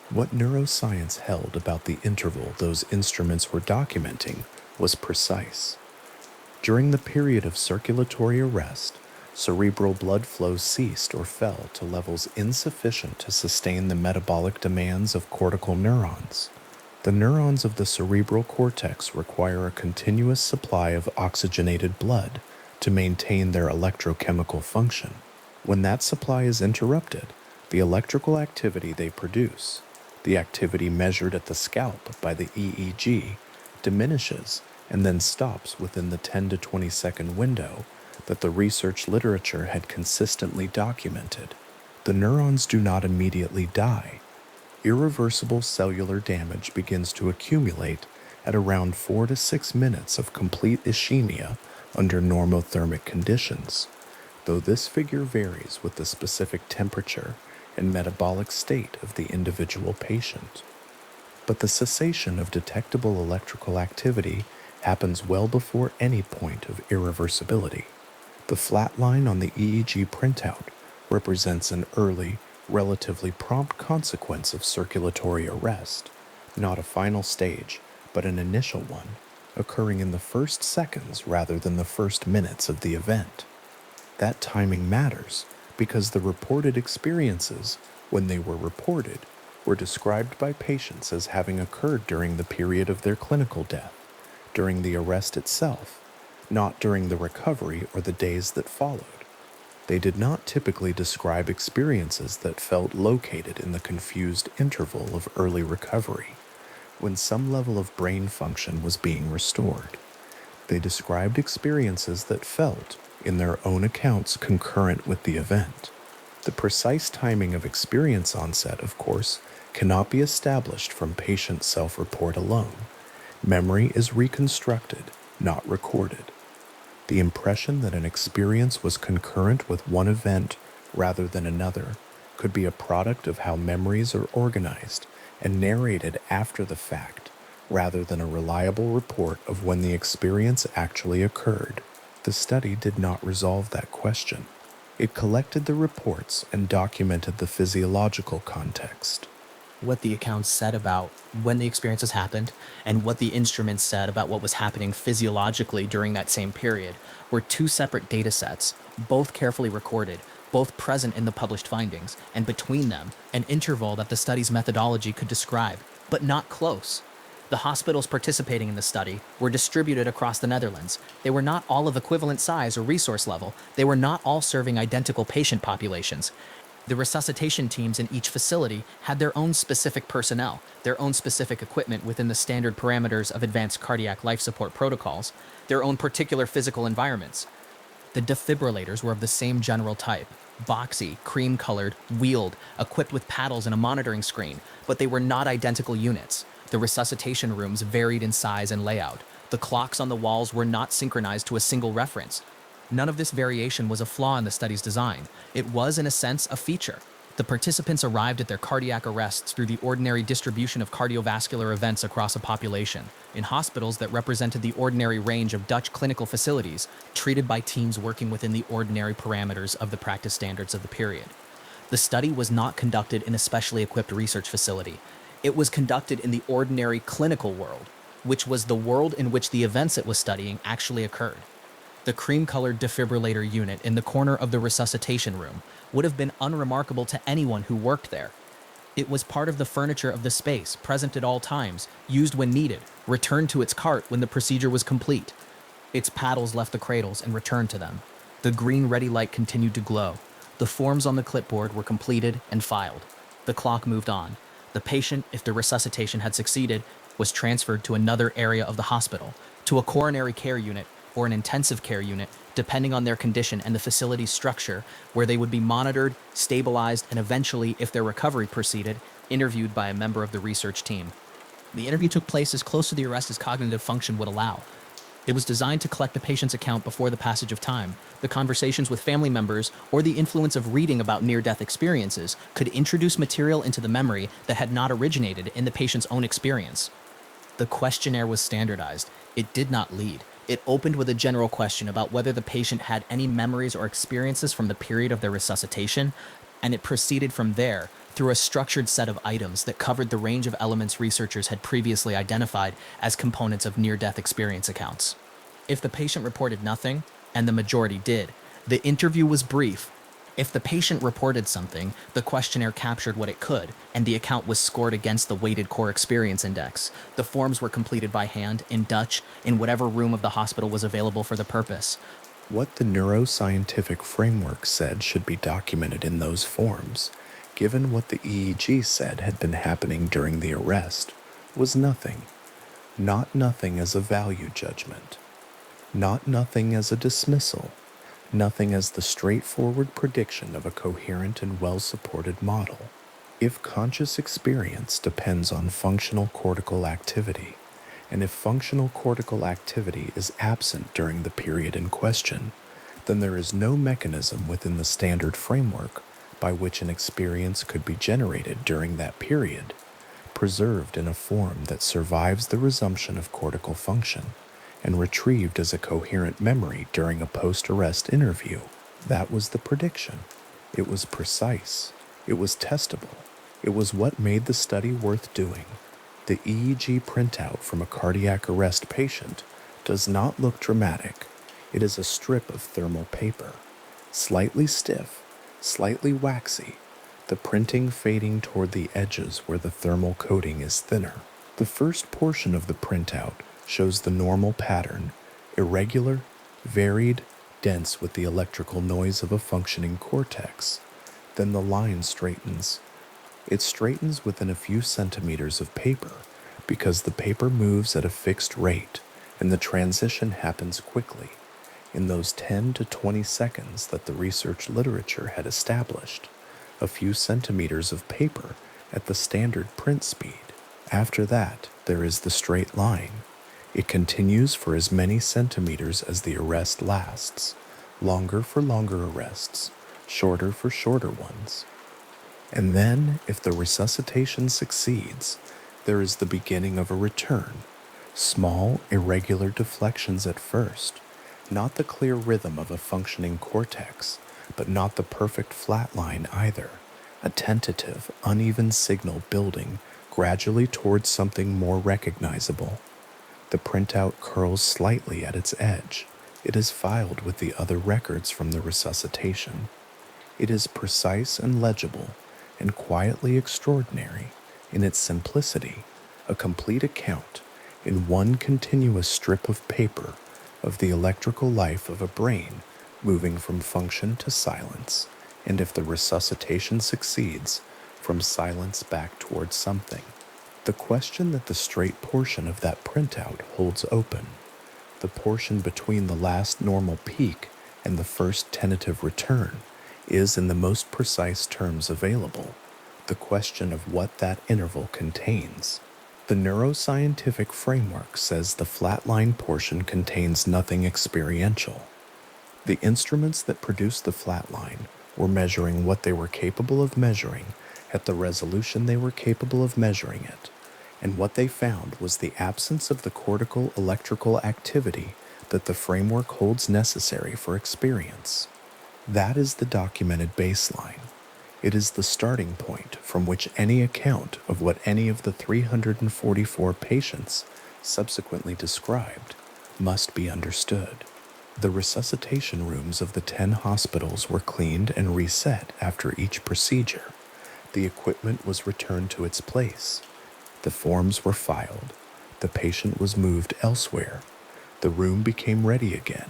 What neuroscience held about the interval those instruments were documenting was precise. During the period of circulatory arrest, cerebral blood flow ceased or fell to levels insufficient to sustain the metabolic demands of cortical neurons. The neurons of the cerebral cortex require a continuous supply of oxygenated blood to maintain their electrochemical function. When that supply is interrupted, the electrical activity they produce, the activity measured at the scalp by the EEG, diminishes and then stops within the 10 to 20 second window that the research literature had consistently documented. The neurons do not immediately die. Irreversible cellular damage begins to accumulate at around 4 to 6 minutes of complete ischemia under normothermic conditions, though this figure varies with the specific temperature and metabolic state of the individual patient. But the cessation of detectable electrical activity happens well before any point of irreversibility. The flat line on the EEG printout represents an early, relatively prompt consequence of circulatory arrest, not a final stage, but an initial one, occurring in the first seconds rather than the first minutes of the event. That timing matters because the reported experiences, when they were reported, were described by patients as having occurred during the period of their clinical death, during the arrest itself, not during the recovery or the days that followed. They did not typically describe experiences that felt located in the confused interval of early recovery, when some level of brain function was being restored. They described experiences that felt, in their own accounts, concurrent with the event. The precise timing of experience onset, of course, cannot be established from patient self-report alone. Memory is reconstructed, not recorded. The impression that an experience was concurrent with one event rather than another could be a product of how memories are organized and narrated after the fact, rather than a reliable report of when the experience actually occurred. The study did not resolve that question. It collected the reports and documented the physiological context.
What the accounts said about when the experiences happened and what the instruments said about what was happening physiologically during that same period were two separate data sets, both carefully recorded, both present in the published findings, and between them, an interval that the study's methodology could describe, but not close. The hospitals participating in the study were distributed across the Netherlands. They were not all of equivalent size or resource level. They were not all serving identical patient populations. The resuscitation teams in each facility had their own specific personnel, their own specific equipment within the standard parameters of advanced cardiac life support protocols, their own particular physical environments. The defibrillators were of the same general type, boxy, cream-colored, wheeled, equipped with paddles and a monitoring screen, but they were not identical units. The resuscitation rooms varied in size and layout. The clocks on the walls were not synchronized to a single reference. None of this variation was a flaw in the study's design. It was, in a sense, a feature. The participants arrived at their cardiac arrests through the ordinary distribution of cardiovascular events across a population, in hospitals that represented the ordinary range of Dutch clinical facilities, treated by teams working within the ordinary parameters of the practice standards of the period. The study was not conducted in a specially equipped research facility. It was conducted in the ordinary clinical world, which was the world in which the events it was studying actually occurred. The cream-colored defibrillator unit in the corner of the resuscitation room would have been unremarkable to anyone who worked there. It was part of the furniture of the space, present at all times, used when needed, returned to its cart when the procedure was complete. Its paddles left the cradles and returned to them. The green ready light continued to glow. The forms on the clipboard were completed and filed. The clock moved on. The patient, if the resuscitation had succeeded, was transferred to another area of the hospital, to a coronary care unit or an intensive care unit, depending on their condition and the facility's structure, where they would be monitored, stabilized, and eventually, if their recovery proceeded, interviewed by a member of the research team. The interview took place as close to the arrest as cognitive function would allow. It was designed to collect the patient's account before the passage of time. The conversations with family members or the influence of reading about near-death experiences could introduce material into the memory that had not originated in the patient's own experience. The questionnaire was standardized. It did not lead. It opened with a general question about whether the patient had any memories or experiences from the period of their resuscitation, and it proceeded from there through a structured set of items that covered the range of elements researchers had previously identified as components of near-death experience accounts. If the patient reported nothing, and the majority did, the interview was brief. If the patient reported something, the questionnaire captured what it could, and the account was scored against the weighted core experience index. The forms were completed by hand, in Dutch, in whatever room of the hospital was available for the purpose.
What the neuroscientific framework said should be documented in those forms, given what the EEG said had been happening during the arrest, was nothing. Not nothing as a value judgment. Not nothing as a dismissal. Nothing as the straightforward prediction of a coherent and well-supported model. If conscious experience depends on functional cortical activity, and if functional cortical activity is absent during the period in question, then there is no mechanism within the standard framework by which an experience could be generated during that period, preserved in a form that survives the resumption of cortical function, and retrieved as a coherent memory during a post-arrest interview. That was the prediction. It was precise. It was testable. It was what made the study worth doing. The EEG printout from a cardiac arrest patient does not look dramatic. It is a strip of thermal paper, slightly stiff, slightly waxy, the printing fading toward the edges where the thermal coating is thinner. The first portion of the printout shows the normal pattern, irregular, varied, dense with the electrical noise of a functioning cortex. Then the line straightens. It straightens within a few centimeters of paper because the paper moves at a fixed rate and the transition happens quickly in those 10 to 20 seconds that the research literature had established, a few centimeters of paper at the standard print speed. After that, there is the straight line. It continues for as many centimeters as the arrest lasts, longer for longer arrests, shorter for shorter ones. And then, if the resuscitation succeeds, there is the beginning of a return. Small, irregular deflections at first, not the clear rhythm of a functioning cortex, but not the perfect flat line either. A tentative, uneven signal building gradually towards something more recognizable. The printout curls slightly at its edge. It is filed with the other records from the resuscitation. It is precise and legible, and quietly extraordinary in its simplicity, a complete account in one continuous strip of paper of the electrical life of a brain moving from function to silence, and if the resuscitation succeeds, from silence back towards something. The question that the straight portion of that printout holds open, the portion between the last normal peak and the first tentative return, is in the most precise terms available, the question of what that interval contains. The neuroscientific framework says the flatline portion contains nothing experiential. The instruments that produced the flatline were measuring what they were capable of measuring at the resolution they were capable of measuring it, and what they found was the absence of the cortical electrical activity that the framework holds necessary for experience. That is the documented baseline. It is the starting point from which any account of what any of the 344 patients subsequently described must be understood. The resuscitation rooms of the 10 hospitals were cleaned and reset after each procedure. The equipment was returned to its place. The forms were filed. The patient was moved elsewhere. The room became ready again.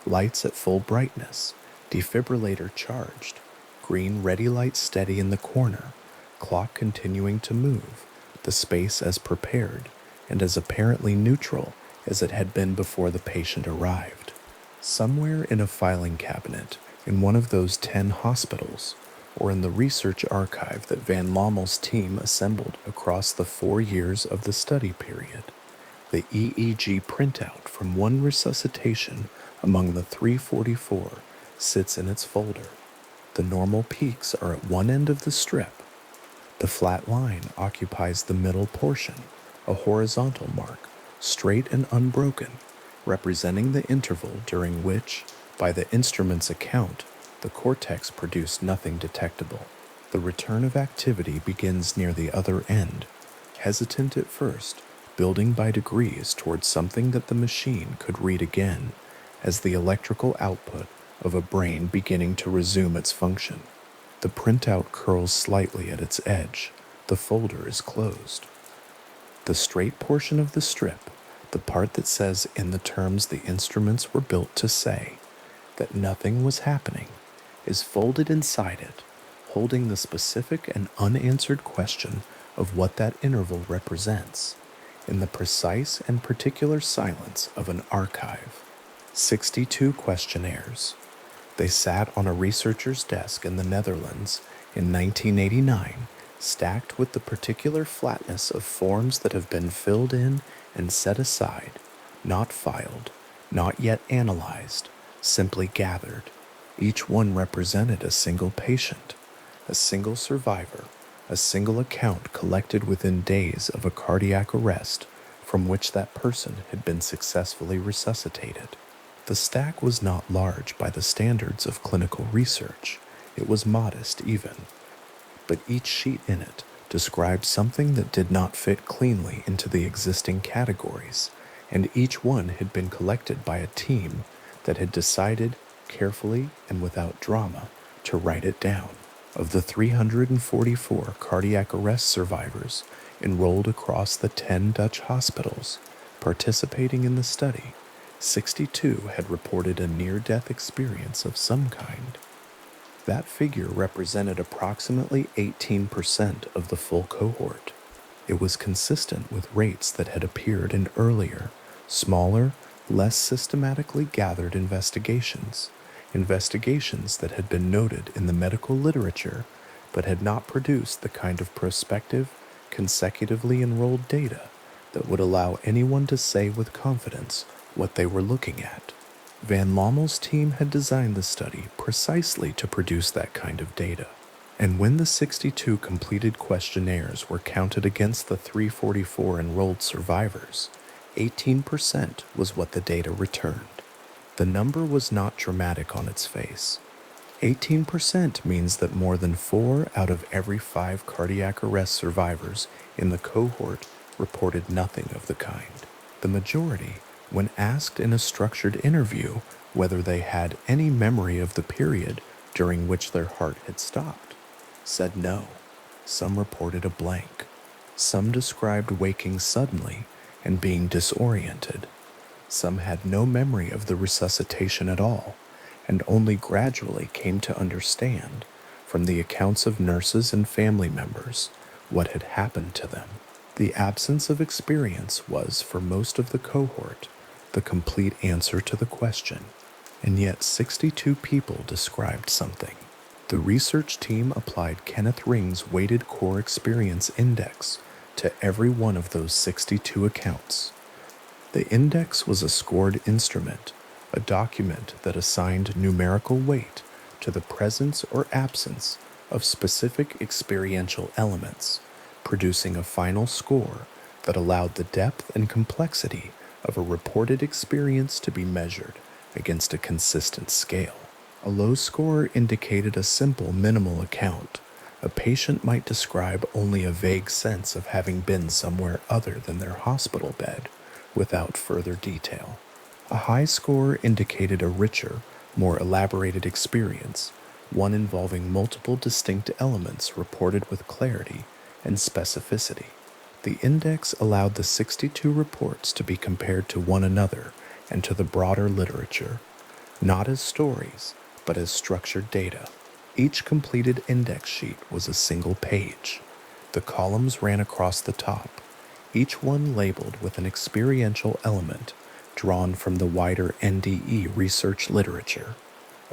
Lights at full brightness. Defibrillator charged. Green ready light steady in the corner. Clock continuing to move. The space as prepared and as apparently neutral as it had been before the patient arrived. Somewhere in a filing cabinet in one of those 10 hospitals, or in the research archive that Van Lommel's team assembled across the 4 years of the study period, the EEG printout from one resuscitation among the 344 sits in its folder. The normal peaks are at one end of the strip. The flat line occupies the middle portion, a horizontal mark, straight and unbroken, representing the interval during which, by the instrument's account, the cortex produced nothing detectable. The return of activity begins near the other end, hesitant at first, building by degrees towards something that the machine could read again as the electrical output of a brain beginning to resume its function. The printout curls slightly at its edge. The folder is closed. The straight portion of the strip, the part that says in the terms the instruments were built to say, that nothing was happening, is folded inside it, holding the specific and unanswered question of what that interval represents, in the precise and particular silence of an archive. 62 questionnaires. They sat on a researcher's desk in the Netherlands in 1989, stacked with the particular flatness of forms that have been filled in and set aside, not filed, not yet analyzed, simply gathered. Each one represented a single patient, a single survivor, a single account collected within days of a cardiac arrest from which that person had been successfully resuscitated. The stack was not large by the standards of clinical research. It was modest even. But each sheet in it described something that did not fit cleanly into the existing categories, and each one had been collected by a team that had decided, carefully and without drama, to write it down. Of the 344 cardiac arrest survivors enrolled across the 10 Dutch hospitals participating in the study, 62 had reported a near-death experience of some kind. That figure represented approximately 18% of the full cohort. It was consistent with rates that had appeared in earlier, smaller, less systematically gathered investigations that had been noted in the medical literature but had not produced the kind of prospective, consecutively enrolled data that would allow anyone to say with confidence what they were looking at. Van Lommel's team had designed the study precisely to produce that kind of data. And when the 62 completed questionnaires were counted against the 344 enrolled survivors, 18% was what the data returned. The number was not dramatic on its face. 18% means that more than 4 out of every 5 cardiac arrest survivors in the cohort reported nothing of the kind. The majority, when asked in a structured interview whether they had any memory of the period during which their heart had stopped, said no. Some reported a blank. Some described waking suddenly and being disoriented. Some had no memory of the resuscitation at all, and only gradually came to understand, from the accounts of nurses and family members, what had happened to them. The absence of experience was, for most of the cohort, the complete answer to the question, and yet 62 people described something. The research team applied Kenneth Ring's Weighted Core Experience Index to every one of those 62 accounts. The index was a scored instrument, a document that assigned numerical weight to the presence or absence of specific experiential elements, producing a final score that allowed the depth and complexity of a reported experience to be measured against a consistent scale. A low score indicated a simple minimal account. A patient might describe only a vague sense of having been somewhere other than their hospital bed, without further detail. A high score indicated a richer, more elaborated experience, one involving multiple distinct elements reported with clarity and specificity. The index allowed the 62 reports to be compared to one another and to the broader literature, not as stories, but as structured data. Each completed index sheet was a single page. The columns ran across the top, each one labeled with an experiential element drawn from the wider NDE research literature.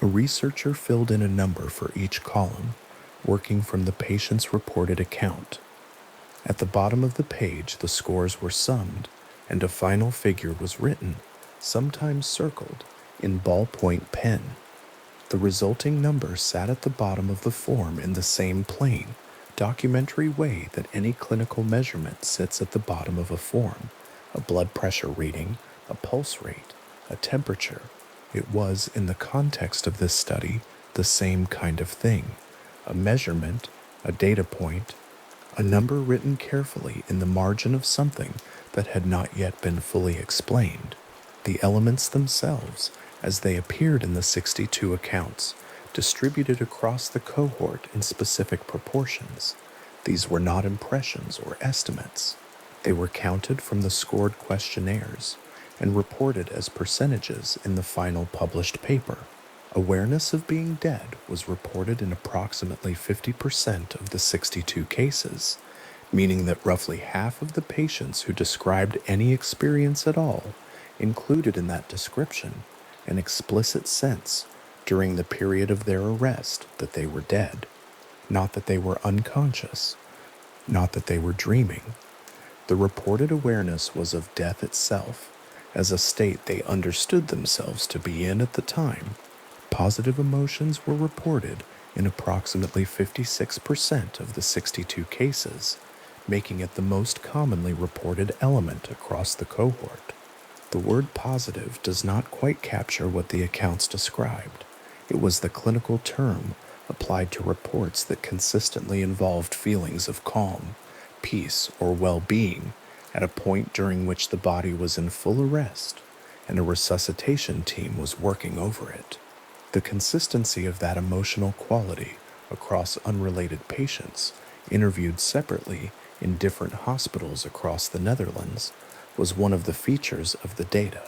A researcher filled in a number for each column, working from the patient's reported account. At the bottom of the page, the scores were summed, and a final figure was written, sometimes circled, in ballpoint pen. The resulting number sat at the bottom of the form in the same plain, documentary way that any clinical measurement sits at the bottom of a form: a blood pressure reading, a pulse rate, a temperature. It was, in the context of this study, the same kind of thing: a measurement, a data point, a number written carefully in the margin of something that had not yet been fully explained. The elements themselves, as they appeared in the 62 accounts, distributed across the cohort in specific proportions. These were not impressions or estimates. They were counted from the scored questionnaires and reported as percentages in the final published paper. Awareness of being dead was reported in approximately 50% of the 62 cases, meaning that roughly half of the patients who described any experience at all included in that description an explicit sense during the period of their arrest that they were dead, not that they were unconscious, not that they were dreaming. The reported awareness was of death itself, as a state they understood themselves to be in at the time. Positive emotions were reported in approximately 56% of the 62 cases, making it the most commonly reported element across the cohort. The word positive does not quite capture what the accounts described. It was the clinical term applied to reports that consistently involved feelings of calm, peace, or well-being at a point during which the body was in full arrest and a resuscitation team was working over it. The consistency of that emotional quality across unrelated patients interviewed separately in different hospitals across the Netherlands was one of the features of the data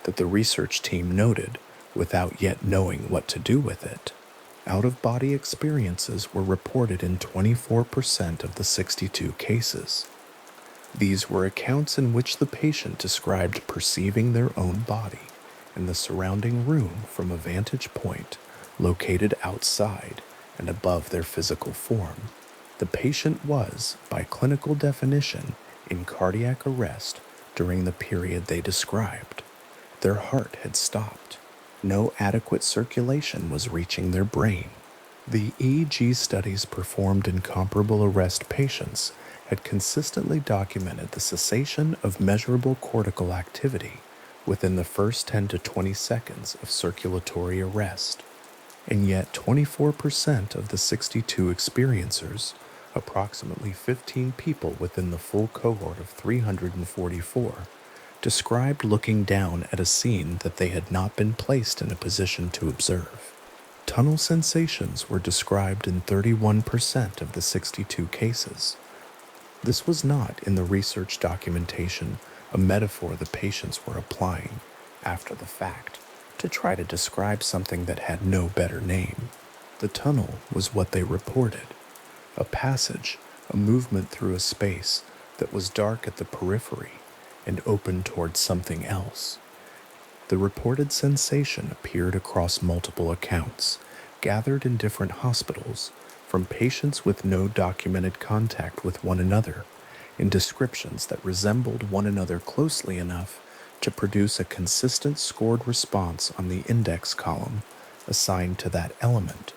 that the research team noted without yet knowing what to do with it. Out-of-body experiences were reported in 24% of the 62 cases. These were accounts in which the patient described perceiving their own body and the surrounding room from a vantage point located outside and above their physical form. The patient was, by clinical definition, in cardiac arrest during the period they described. Their heart had stopped. No adequate circulation was reaching their brain. The EEG studies performed in comparable arrest patients had consistently documented the cessation of measurable cortical activity within the first 10 to 20 seconds of circulatory arrest. And yet 24% of the 62 experiencers, approximately 15 people within the full cohort of 344, described looking down at a scene that they had not been placed in a position to observe. Tunnel sensations were described in 31% of the 62 cases. This was not, in the research documentation, a metaphor the patients were applying, after the fact, to try to describe something that had no better name. The tunnel was what they reported, a passage, a movement through a space that was dark at the periphery and open towards something else. The reported sensation appeared across multiple accounts, gathered in different hospitals, from patients with no documented contact with one another, in descriptions that resembled one another closely enough to produce a consistent scored response on the index column assigned to that element.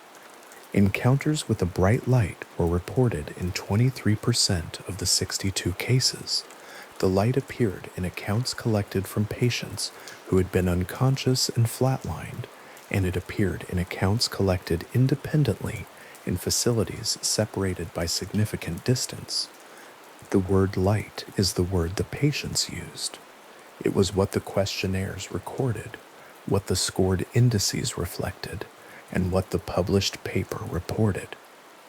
Encounters with a bright light were reported in 23% of the 62 cases. The light appeared in accounts collected from patients who had been unconscious and flatlined, and it appeared in accounts collected independently in facilities separated by significant distance. The word light is the word the patients used. It was what the questionnaires recorded, what the scored indices reflected, and what the published paper reported.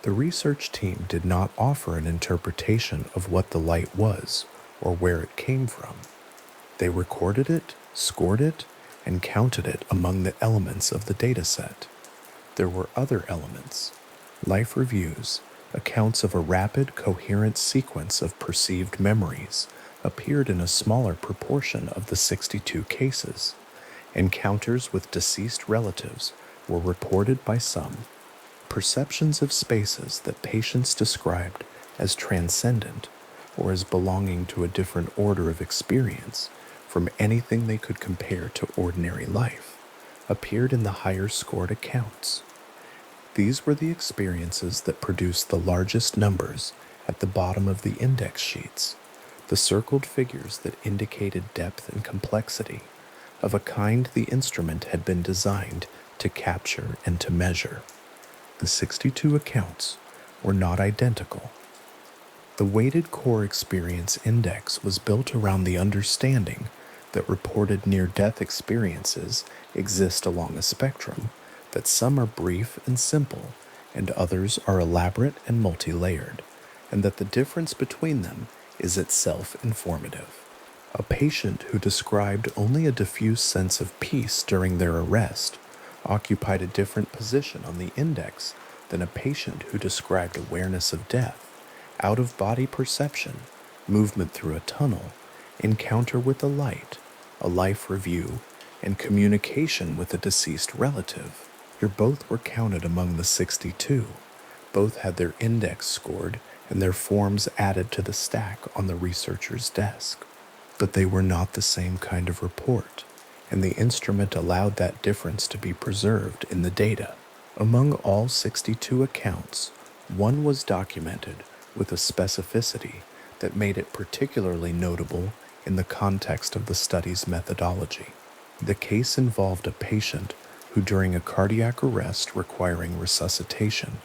The research team did not offer an interpretation of what the light was or where it came from. They recorded it, scored it, and counted it among the elements of the dataset. There were other elements, life reviews, accounts of a rapid, coherent sequence of perceived memories appeared in a smaller proportion of the 62 cases. Encounters with deceased relatives were reported by some. Perceptions of spaces that patients described as transcendent or as belonging to a different order of experience from anything they could compare to ordinary life appeared in the higher scored accounts. These were the experiences that produced the largest numbers at the bottom of the index sheets, the circled figures that indicated depth and complexity, of a kind the instrument had been designed to capture and to measure. The 62 accounts were not identical. The weighted core experience index was built around the understanding that reported near-death experiences exist along a spectrum, that some are brief and simple, and others are elaborate and multi-layered, and that the difference between them is itself informative. A patient who described only a diffuse sense of peace during their arrest occupied a different position on the index than a patient who described awareness of death, out-of-body perception, movement through a tunnel, encounter with the light, a life review, and communication with a deceased relative. Here both were counted among the 62. Both had their index scored and their forms added to the stack on the researcher's desk. But they were not the same kind of report, and the instrument allowed that difference to be preserved in the data. Among all 62 accounts, one was documented with a specificity that made it particularly notable in the context of the study's methodology. The case involved a patient who, during a cardiac arrest requiring resuscitation,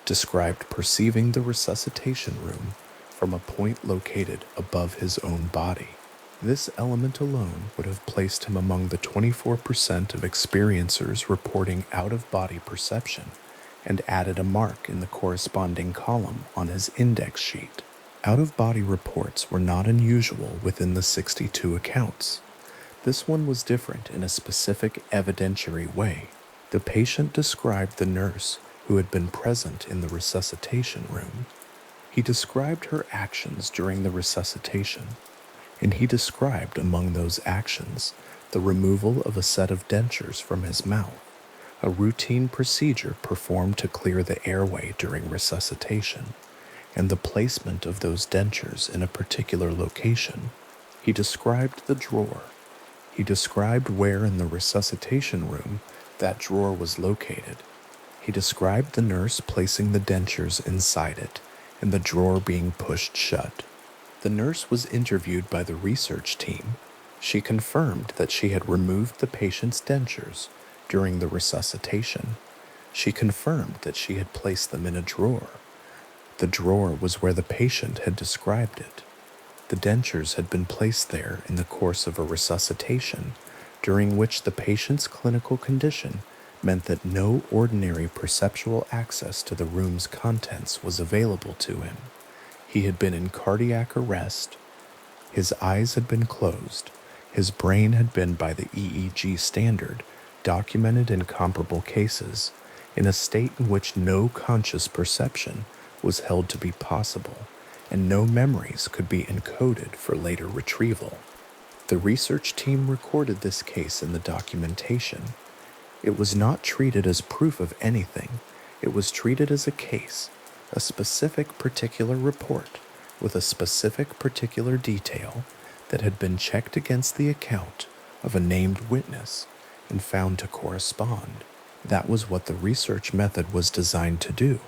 described perceiving the resuscitation room from a point located above his own body. This element alone would have placed him among the 24% of experiencers reporting out-of-body perception and added a mark in the corresponding column on his index sheet. Out-of-body reports were not unusual within the 62 accounts. This one was different in a specific evidentiary way. The patient described the nurse who had been present in the resuscitation room. He described her actions during the resuscitation, and he described among those actions the removal of a set of dentures from his mouth, a routine procedure performed to clear the airway during resuscitation, and the placement of those dentures in a particular location. He described the drawer. He described where in the resuscitation room that drawer was located. He described the nurse placing the dentures inside it and the drawer being pushed shut. The nurse was interviewed by the research team. She confirmed that she had removed the patient's dentures during the resuscitation. She confirmed that she had placed them in a drawer. The drawer was where the patient had described it. The dentures had been placed there in the course of a resuscitation, during which the patient's clinical condition meant that no ordinary perceptual access to the room's contents was available to him. He had been in cardiac arrest. His eyes had been closed. His brain had been, by the EEG standard, documented in comparable cases, in a state in which no conscious perception was held to be possible, and no memories could be encoded for later retrieval. The research team recorded this case in the documentation. It was not treated as proof of anything. It was treated as a case, a specific particular report with a specific particular detail that had been checked against the account of a named witness and found to correspond. That was what the research method was designed to do: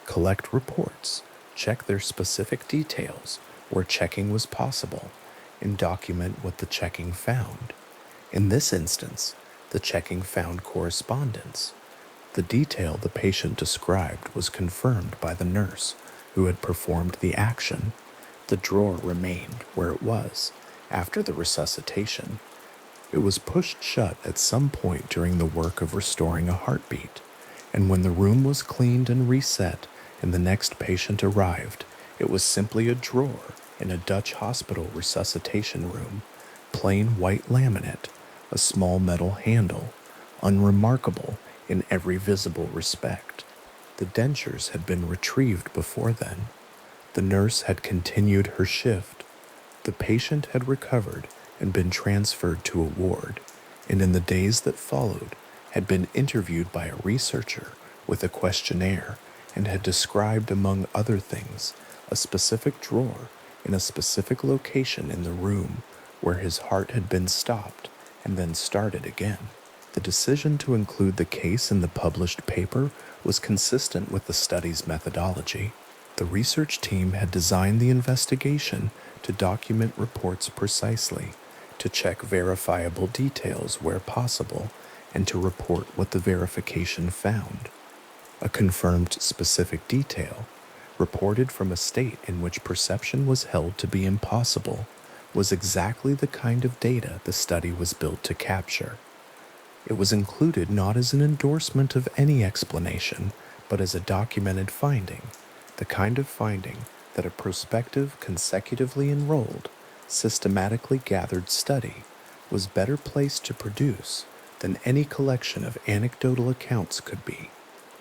collect reports, check their specific details where checking was possible, and document what the checking found. In this instance, the checking found correspondence. The detail the patient described was confirmed by the nurse who had performed the action. The drawer remained where it was after the resuscitation. It was pushed shut at some point during the work of restoring a heartbeat, and when the room was cleaned and reset and the next patient arrived, it was simply a drawer in a Dutch hospital resuscitation room, plain white laminate, a small metal handle, unremarkable in every visible respect. The dentures had been retrieved before then. The nurse had continued her shift. The patient had recovered and been transferred to a ward, and in the days that followed had been interviewed by a researcher with a questionnaire and had described, among other things, a specific drawer in a specific location in the room where his heart had been stopped and then started again. The decision to include the case in the published paper was consistent with the study's methodology. The research team had designed the investigation to document reports precisely, to check verifiable details where possible, and to report what the verification found. A confirmed specific detail, reported from a state in which perception was held to be impossible, was exactly the kind of data the study was built to capture. It was included not as an endorsement of any explanation, but as a documented finding, the kind of finding that a prospective, consecutively enrolled, systematically gathered study was better placed to produce than any collection of anecdotal accounts could be.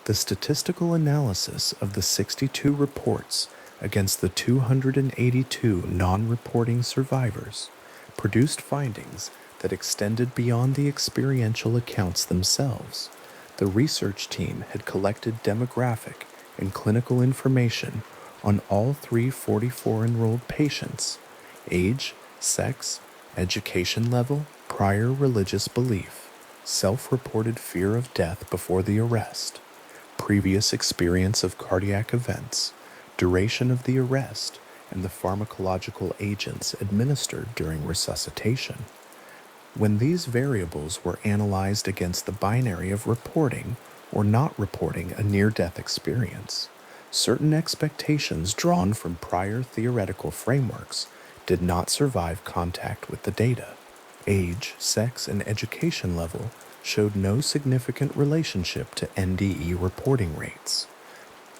The statistical analysis of the 62 reports against the 282 non-reporting survivors produced findings that extended beyond the experiential accounts themselves. The research team had collected demographic and clinical information on all 344 enrolled patients: age, sex, education level, prior religious belief, self-reported fear of death before the arrest, previous experience of cardiac events, duration of the arrest, and the pharmacological agents administered during resuscitation. When these variables were analyzed against the binary of reporting or not reporting a near-death experience, certain expectations drawn from prior theoretical frameworks did not survive contact with the data. Age, sex, and education level showed no significant relationship to NDE reporting rates.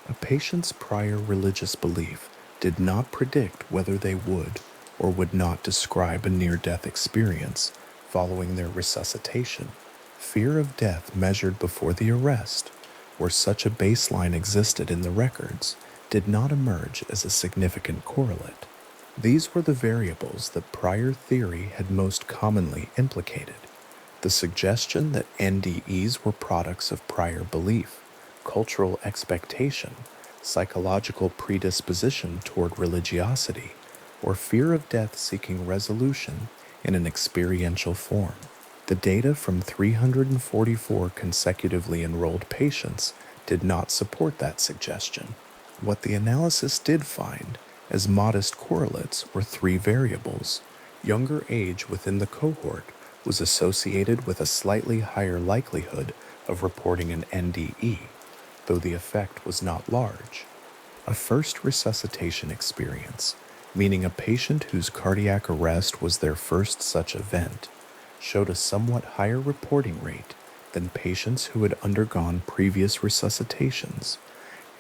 A patient's prior religious belief did not predict whether they would or would not describe a near-death experience following their resuscitation. Fear of death measured before the arrest, where such a baseline existed in the records, did not emerge as a significant correlate. These were the variables that prior theory had most commonly implicated. The suggestion that NDEs were products of prior belief, cultural expectation, psychological predisposition toward religiosity, or fear of death seeking resolution in an experiential form. The data from 344 consecutively enrolled patients did not support that suggestion. What the analysis did find as modest correlates were three variables. Younger age within the cohort was associated with a slightly higher likelihood of reporting an NDE, though the effect was not large. A first resuscitation experience, meaning a patient whose cardiac arrest was their first such event, showed a somewhat higher reporting rate than patients who had undergone previous resuscitations,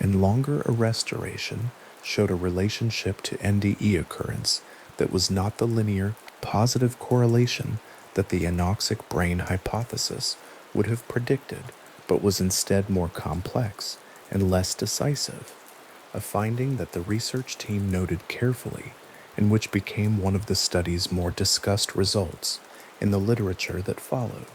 and longer arrest duration showed a relationship to NDE occurrence that was not the linear, positive correlation that the anoxic brain hypothesis would have predicted, but was instead more complex and less decisive, a finding that the research team noted carefully and which became one of the study's more discussed results in the literature that followed.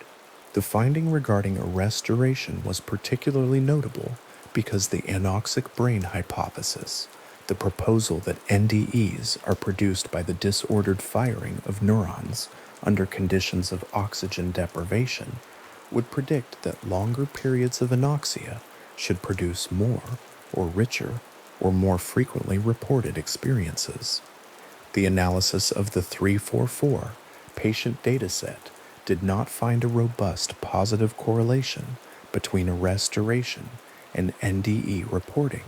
The finding regarding arrest duration was particularly notable because the anoxic brain hypothesis, the proposal that NDEs are produced by the disordered firing of neurons under conditions of oxygen deprivation, would predict that longer periods of anoxia should produce more or richer or more frequently reported experiences. The analysis of the 344 patient dataset did not find a robust positive correlation between arrest duration and NDE reporting.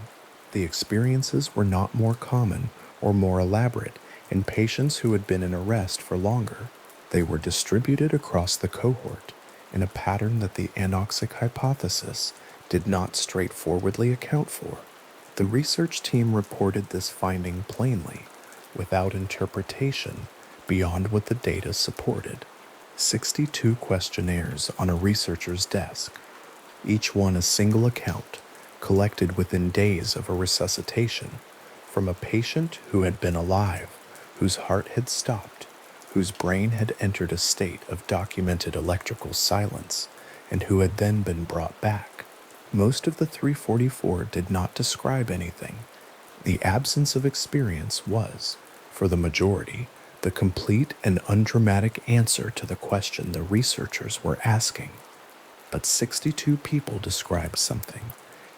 The experiences were not more common or more elaborate in patients who had been in arrest for longer. They were distributed across the cohort in a pattern that the anoxic hypothesis did not straightforwardly account for. The research team reported this finding plainly, without interpretation beyond what the data supported. 62 questionnaires on a researcher's desk, each one a single account, collected within days of a resuscitation, from a patient who had been alive, whose heart had stopped, whose brain had entered a state of documented electrical silence, and who had then been brought back. Most of the 344 did not describe anything. The absence of experience was, for the majority, the complete and undramatic answer to the question the researchers were asking. But 62 people described something,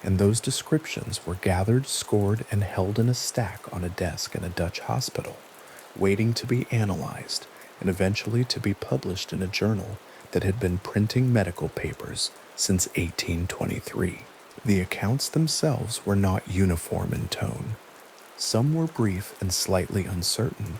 and those descriptions were gathered, scored, and held in a stack on a desk in a Dutch hospital, waiting to be analyzed and eventually to be published in a journal that had been printing medical papers since 1823. The accounts themselves were not uniform in tone. Some were brief and slightly uncertain,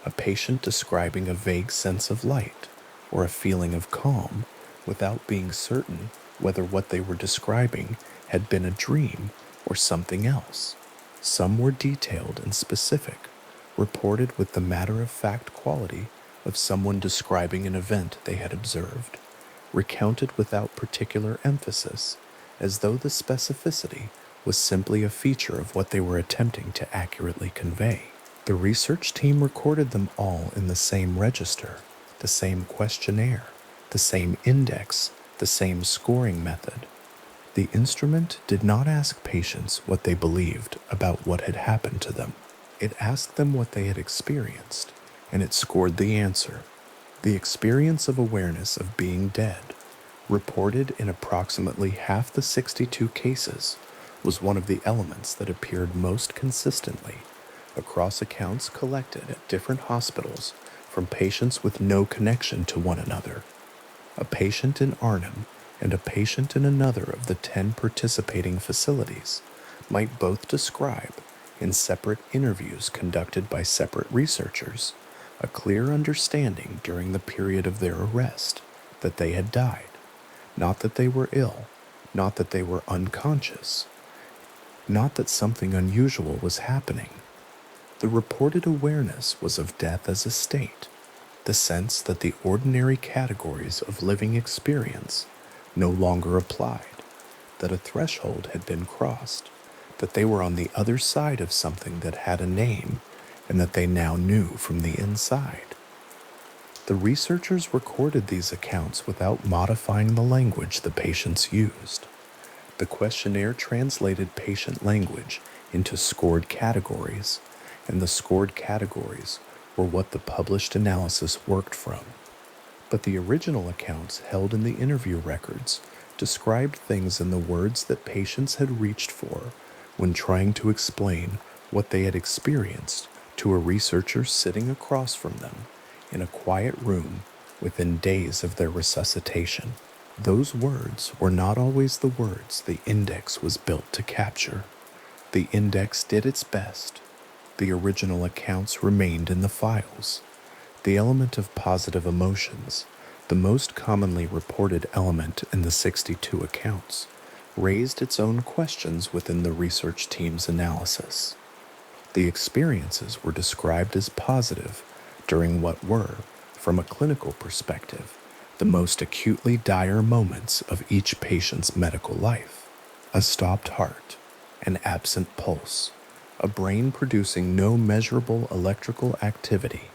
a patient describing a vague sense of light or a feeling of calm without being certain whether what they were describing had been a dream or something else. Some were detailed and specific, reported with the matter-of-fact quality of someone describing an event they had observed, recounted without particular emphasis, as though the specificity was simply a feature of what they were attempting to accurately convey. The research team recorded them all in the same register, the same questionnaire, the same index, the same scoring method. The instrument did not ask patients what they believed about what had happened to them. It asked them what they had experienced, and it scored the answer. The experience of awareness of being dead, reported in approximately half the 62 cases, was one of the elements that appeared most consistently across accounts collected at different hospitals from patients with no connection to one another. A patient in Arnhem and a patient in another of the 10 participating facilities might both describe, in separate interviews conducted by separate researchers, a clear understanding during the period of their arrest that they had died. Not that they were ill, not that they were unconscious, not that something unusual was happening. The reported awareness was of death as a state, the sense that the ordinary categories of living experience no longer applied, that a threshold had been crossed, that they were on the other side of something that had a name, and that they now knew from the inside. The researchers recorded these accounts without modifying the language the patients used. The questionnaire translated patient language into scored categories, and the scored categories were what the published analysis worked from. But the original accounts held in the interview records described things in the words that patients had reached for when trying to explain what they had experienced to a researcher sitting across from them in a quiet room within days of their resuscitation. Those words were not always the words the index was built to capture. The index did its best. The original accounts remained in the files. The element of positive emotions, the most commonly reported element in the 62 accounts, raised its own questions within the research team's analysis. The experiences were described as positive during what were, from a clinical perspective, the most acutely dire moments of each patient's medical life. A stopped heart, an absent pulse, a brain producing no measurable electrical activity,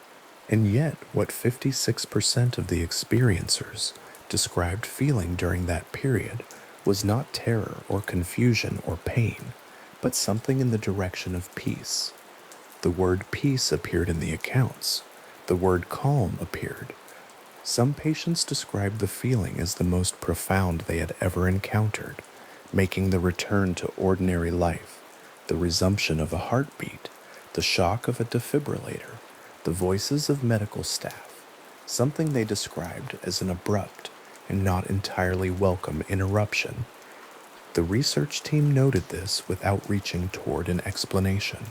and yet what 56% of the experiencers described feeling during that period was not terror or confusion or pain, but something in the direction of peace. The word peace appeared in the accounts. The word calm appeared. Some patients described the feeling as the most profound they had ever encountered, making the return to ordinary life, the resumption of a heartbeat, the shock of a defibrillator, the voices of medical staff, something they described as an abrupt and not entirely welcome interruption. The research team noted this without reaching toward an explanation.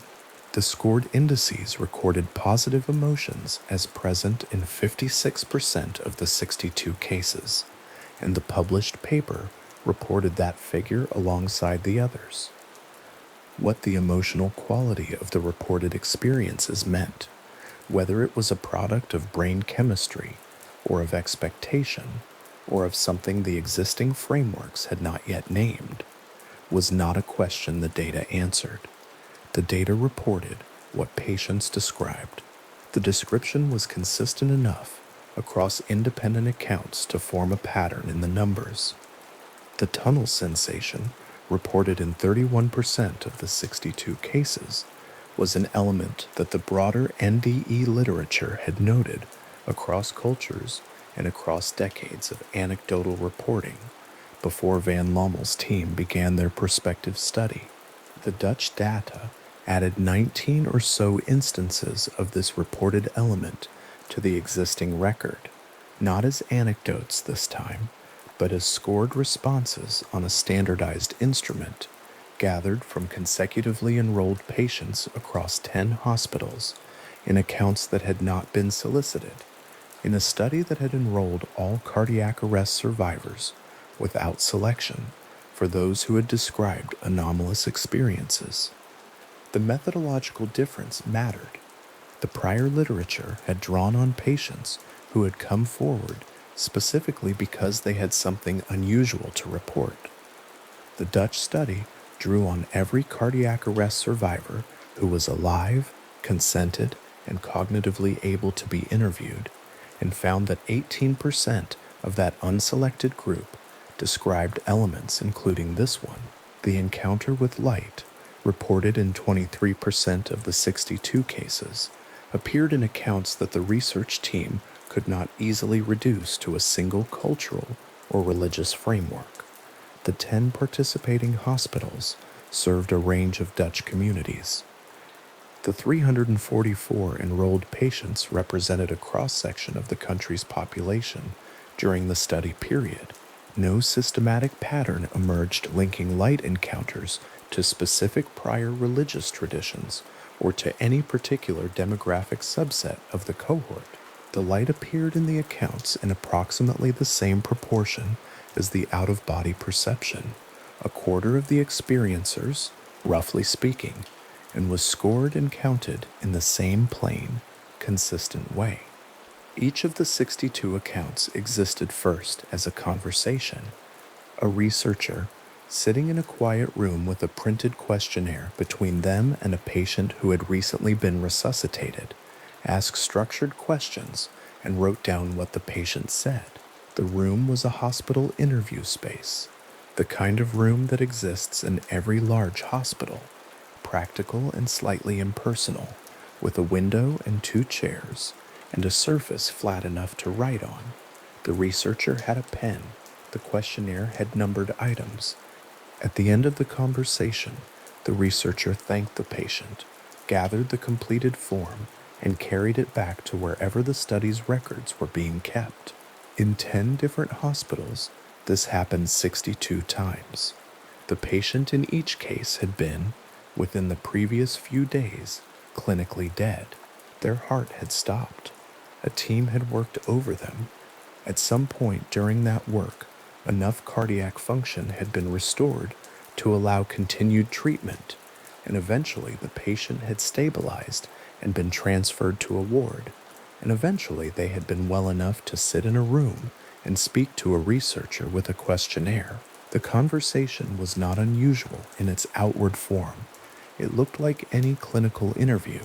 The scored indices recorded positive emotions as present in 56% of the 62 cases, and the published paper reported that figure alongside the others. What the emotional quality of the reported experiences meant, whether it was a product of brain chemistry, or of expectation, or of something the existing frameworks had not yet named, was not a question the data answered. The data reported what patients described. The description was consistent enough across independent accounts to form a pattern in the numbers. The tunnel sensation, reported in 31% of the 62 cases, was an element that the broader NDE literature had noted across cultures and across decades of anecdotal reporting before van Lommel's team began their prospective study. The Dutch data added 19 or so instances of this reported element to the existing record, not as anecdotes this time, but as scored responses on a standardized instrument gathered from consecutively enrolled patients across 10 hospitals in accounts that had not been solicited, in a study that had enrolled all cardiac arrest survivors without selection for those who had described anomalous experiences. The methodological difference mattered. The prior literature had drawn on patients who had come forward specifically because they had something unusual to report. The Dutch study drew on every cardiac arrest survivor who was alive, consented, and cognitively able to be interviewed, and found that 18% of that unselected group described elements including this one. The encounter with light, reported in 23% of the 62 cases, appeared in accounts that the research team could not easily reduce to a single cultural or religious framework. The 10 participating hospitals served a range of Dutch communities. The 344 enrolled patients represented a cross-section of the country's population during the study period. No systematic pattern emerged linking light encounters to specific prior religious traditions or to any particular demographic subset of the cohort. The light appeared in the accounts in approximately the same proportion as the out-of-body perception, a quarter of the experiencers, roughly speaking, and was scored and counted in the same plain, consistent way. Each of the 62 accounts existed first as a conversation. A researcher, sitting in a quiet room with a printed questionnaire between them and a patient who had recently been resuscitated, asked structured questions and wrote down what the patient said. The room was a hospital interview space, the kind of room that exists in every large hospital, practical and slightly impersonal, with a window and 2 chairs, and a surface flat enough to write on. The researcher had a pen. The questionnaire had numbered items. At the end of the conversation, the researcher thanked the patient, gathered the completed form, and carried it back to wherever the study's records were being kept. In 10 different hospitals, this happened 62 times. The patient in each case had been, within the previous few days, clinically dead. Their heart had stopped. A team had worked over them. At some point during that work, enough cardiac function had been restored to allow continued treatment, and eventually the patient had stabilized and been transferred to a ward, and eventually they had been well enough to sit in a room and speak to a researcher with a questionnaire. The conversation was not unusual in its outward form. It looked like any clinical interview,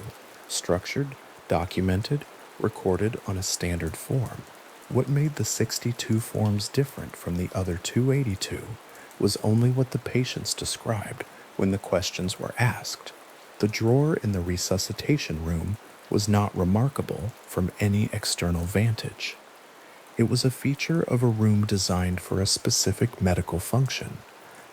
structured, documented, recorded on a standard form. What made the 62 forms different from the other 282 was only what the patients described when the questions were asked. The drawer in the resuscitation room was not remarkable from any external vantage. It was a feature of a room designed for a specific medical function,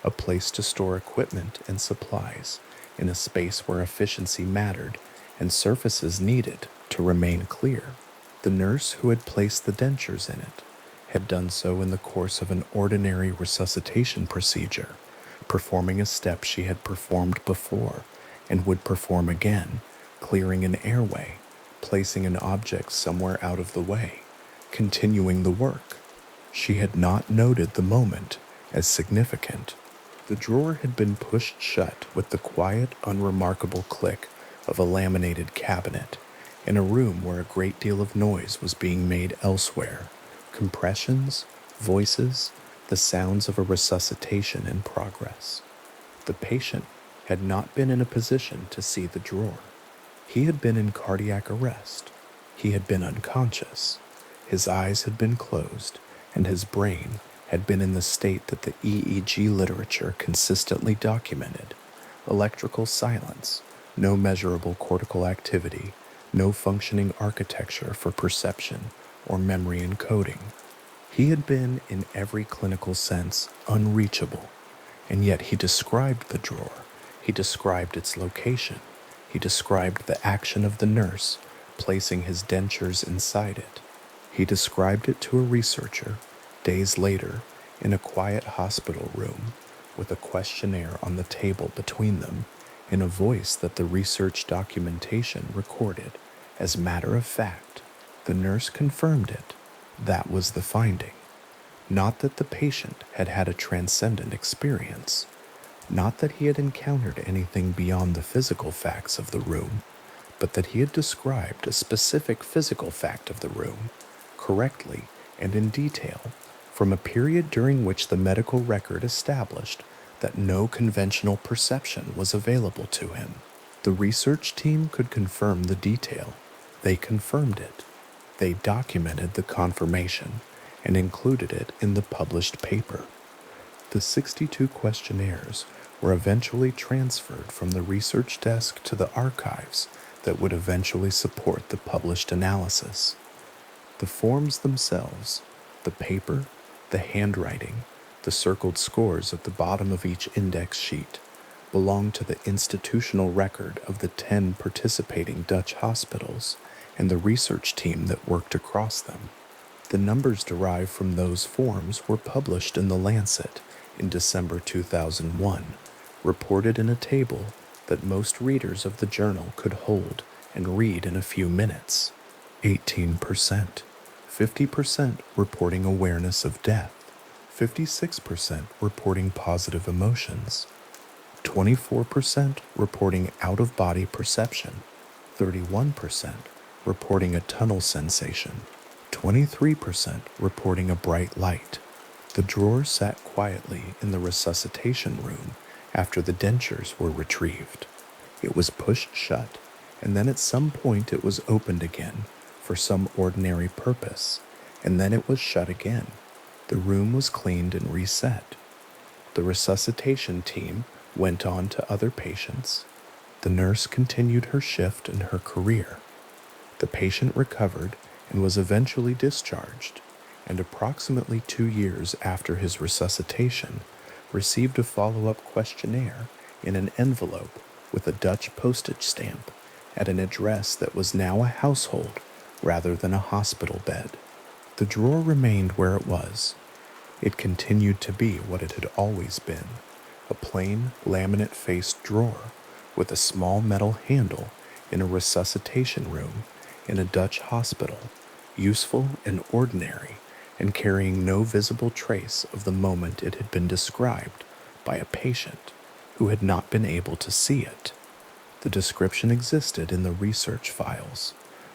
a place to store equipment and supplies in a space where efficiency mattered and surfaces needed to remain clear. The nurse who had placed the dentures in it had done so in the course of an ordinary resuscitation procedure, performing a step she had performed before and would perform again, clearing an airway, placing an object somewhere out of the way, continuing the work. She had not noted the moment as significant. The drawer had been pushed shut with the quiet, unremarkable click of a laminated cabinet in a room where a great deal of noise was being made elsewhere. Compressions, voices, the sounds of a resuscitation in progress. The patient had not been in a position to see the drawer. He had been in cardiac arrest. He had been unconscious. His eyes had been closed, and his brain had been in the state that the EEG literature consistently documented: electrical silence, no measurable cortical activity, no functioning architecture for perception or memory encoding. He had been, in every clinical sense, unreachable, and yet he described the drawer. He described its location. He described the action of the nurse placing his dentures inside it. He described it to a researcher days later in a quiet hospital room with a questionnaire on the table between them in a voice that the research documentation recorded as matter of fact. The nurse confirmed it. That was the finding. Not that the patient had had a transcendent experience. Not that he had encountered anything beyond the physical facts of the room, but that he had described a specific physical fact of the room, correctly and in detail, from a period during which the medical record established that no conventional perception was available to him. The research team could confirm the detail. They confirmed it. They documented the confirmation and included it in the published paper. The 62 questionnaires were eventually transferred from the research desk to the archives that would eventually support the published analysis. The forms themselves, the paper, the handwriting, the circled scores at the bottom of each index sheet, belong to the institutional record of the 10 participating Dutch hospitals and the research team that worked across them. The numbers derived from those forms were published in the Lancet in December 2001, reported in a table that most readers of the journal could hold and read in a few minutes. 18%, 50% reporting awareness of death, 56% reporting positive emotions, 24% reporting out-of-body perception, 31% reporting a tunnel sensation, 23% reporting a bright light. The drawer sat quietly in the resuscitation room after the dentures were retrieved. It was pushed shut, and then at some point it was opened again for some ordinary purpose, and then it was shut again. The room was cleaned and reset. The resuscitation team went on to other patients. The nurse continued her shift and her career. The patient recovered and was eventually discharged, and approximately 2 years after his resuscitation, received a follow-up questionnaire in an envelope with a Dutch postage stamp at an address that was now a household rather than a hospital bed. The drawer remained where it was. It continued to be what it had always been, a plain laminate-faced drawer with a small metal handle in a resuscitation room in a Dutch hospital, useful and ordinary, and carrying no visible trace of the moment it had been described by a patient who had not been able to see it. The description existed in the research files.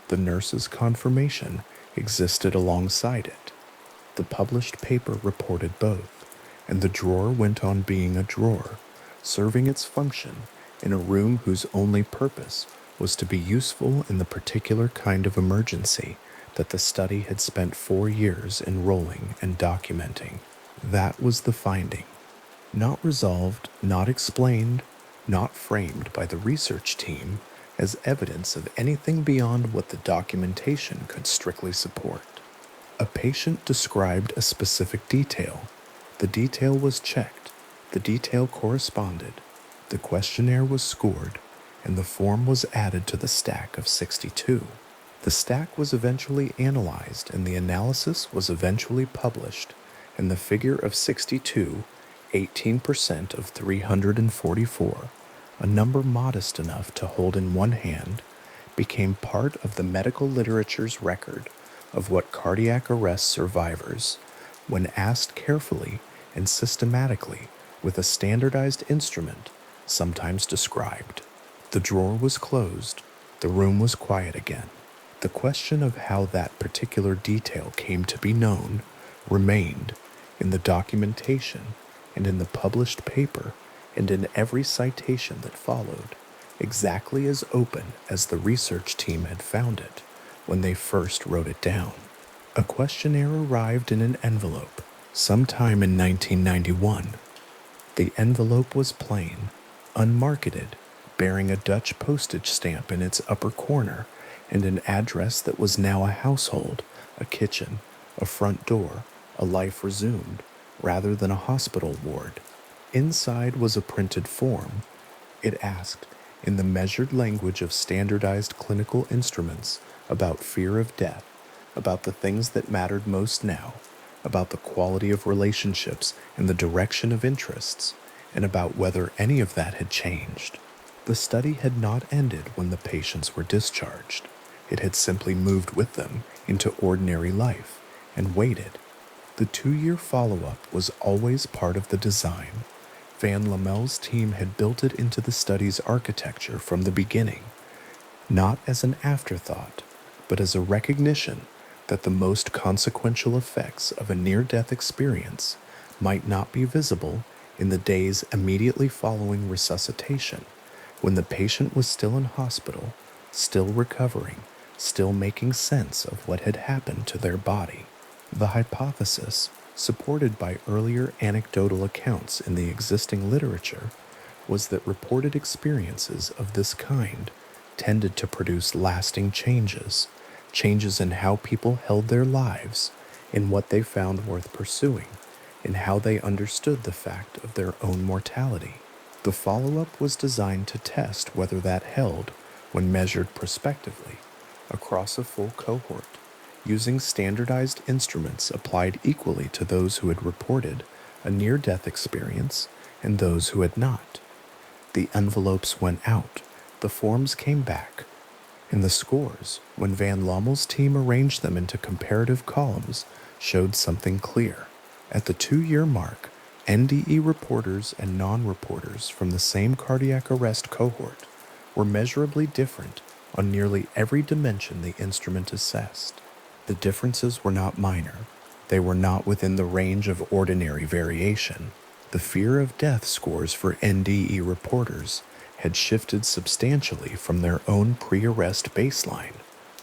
The nurse's confirmation existed alongside it. The published paper reported both, and the drawer went on being a drawer, serving its function in a room whose only purpose was to be useful in the particular kind of emergency that the study had spent 4 years enrolling and documenting. That was the finding. Not resolved, not explained, not framed by the research team as evidence of anything beyond what the documentation could strictly support. A patient described a specific detail. The detail was checked. The detail corresponded. The questionnaire was scored, and the form was added to the stack of 62. The stack was eventually analyzed, and the analysis was eventually published, and the figure of 62, 18% of 344, a number modest enough to hold in one hand, became part of the medical literature's record of what cardiac arrest survivors, when asked carefully and systematically with a standardized instrument, sometimes described. The drawer was closed. The room was quiet again. The question of how that particular detail came to be known remained in the documentation and in the published paper and in every citation that followed, exactly as open as the research team had found it when they first wrote it down. A questionnaire arrived in an envelope sometime in 1991. The envelope was plain, unmarketed, bearing a Dutch postage stamp in its upper corner and an address that was now a household, a kitchen, a front door, a life resumed, rather than a hospital ward. Inside was a printed form. It asked, in the measured language of standardized clinical instruments, about fear of death, about the things that mattered most now, about the quality of relationships and the direction of interests, and about whether any of that had changed. The study had not ended when the patients were discharged. It had simply moved with them into ordinary life and waited. The 2-year follow-up was always part of the design. Van Lommel's team had built it into the study's architecture from the beginning, not as an afterthought, but as a recognition that the most consequential effects of a near-death experience might not be visible in the days immediately following resuscitation, when the patient was still in hospital, still recovering, still making sense of what had happened to their body. The hypothesis, supported by earlier anecdotal accounts in the existing literature, was that reported experiences of this kind tended to produce lasting changes in how people held their lives, in what they found worth pursuing, in how they understood the fact of their own mortality. The follow-up was designed to test whether that held when measured prospectively across a full cohort, using standardized instruments applied equally to those who had reported a near-death experience and those who had not. The envelopes went out, the forms came back, and the scores, when Van Lommel's team arranged them into comparative columns, showed something clear. At the 2-year mark, NDE reporters and non-reporters from the same cardiac arrest cohort were measurably different on nearly every dimension the instrument assessed. The differences were not minor. They were not within the range of ordinary variation. The fear of death scores for NDE reporters had shifted substantially from their own pre-arrest baseline,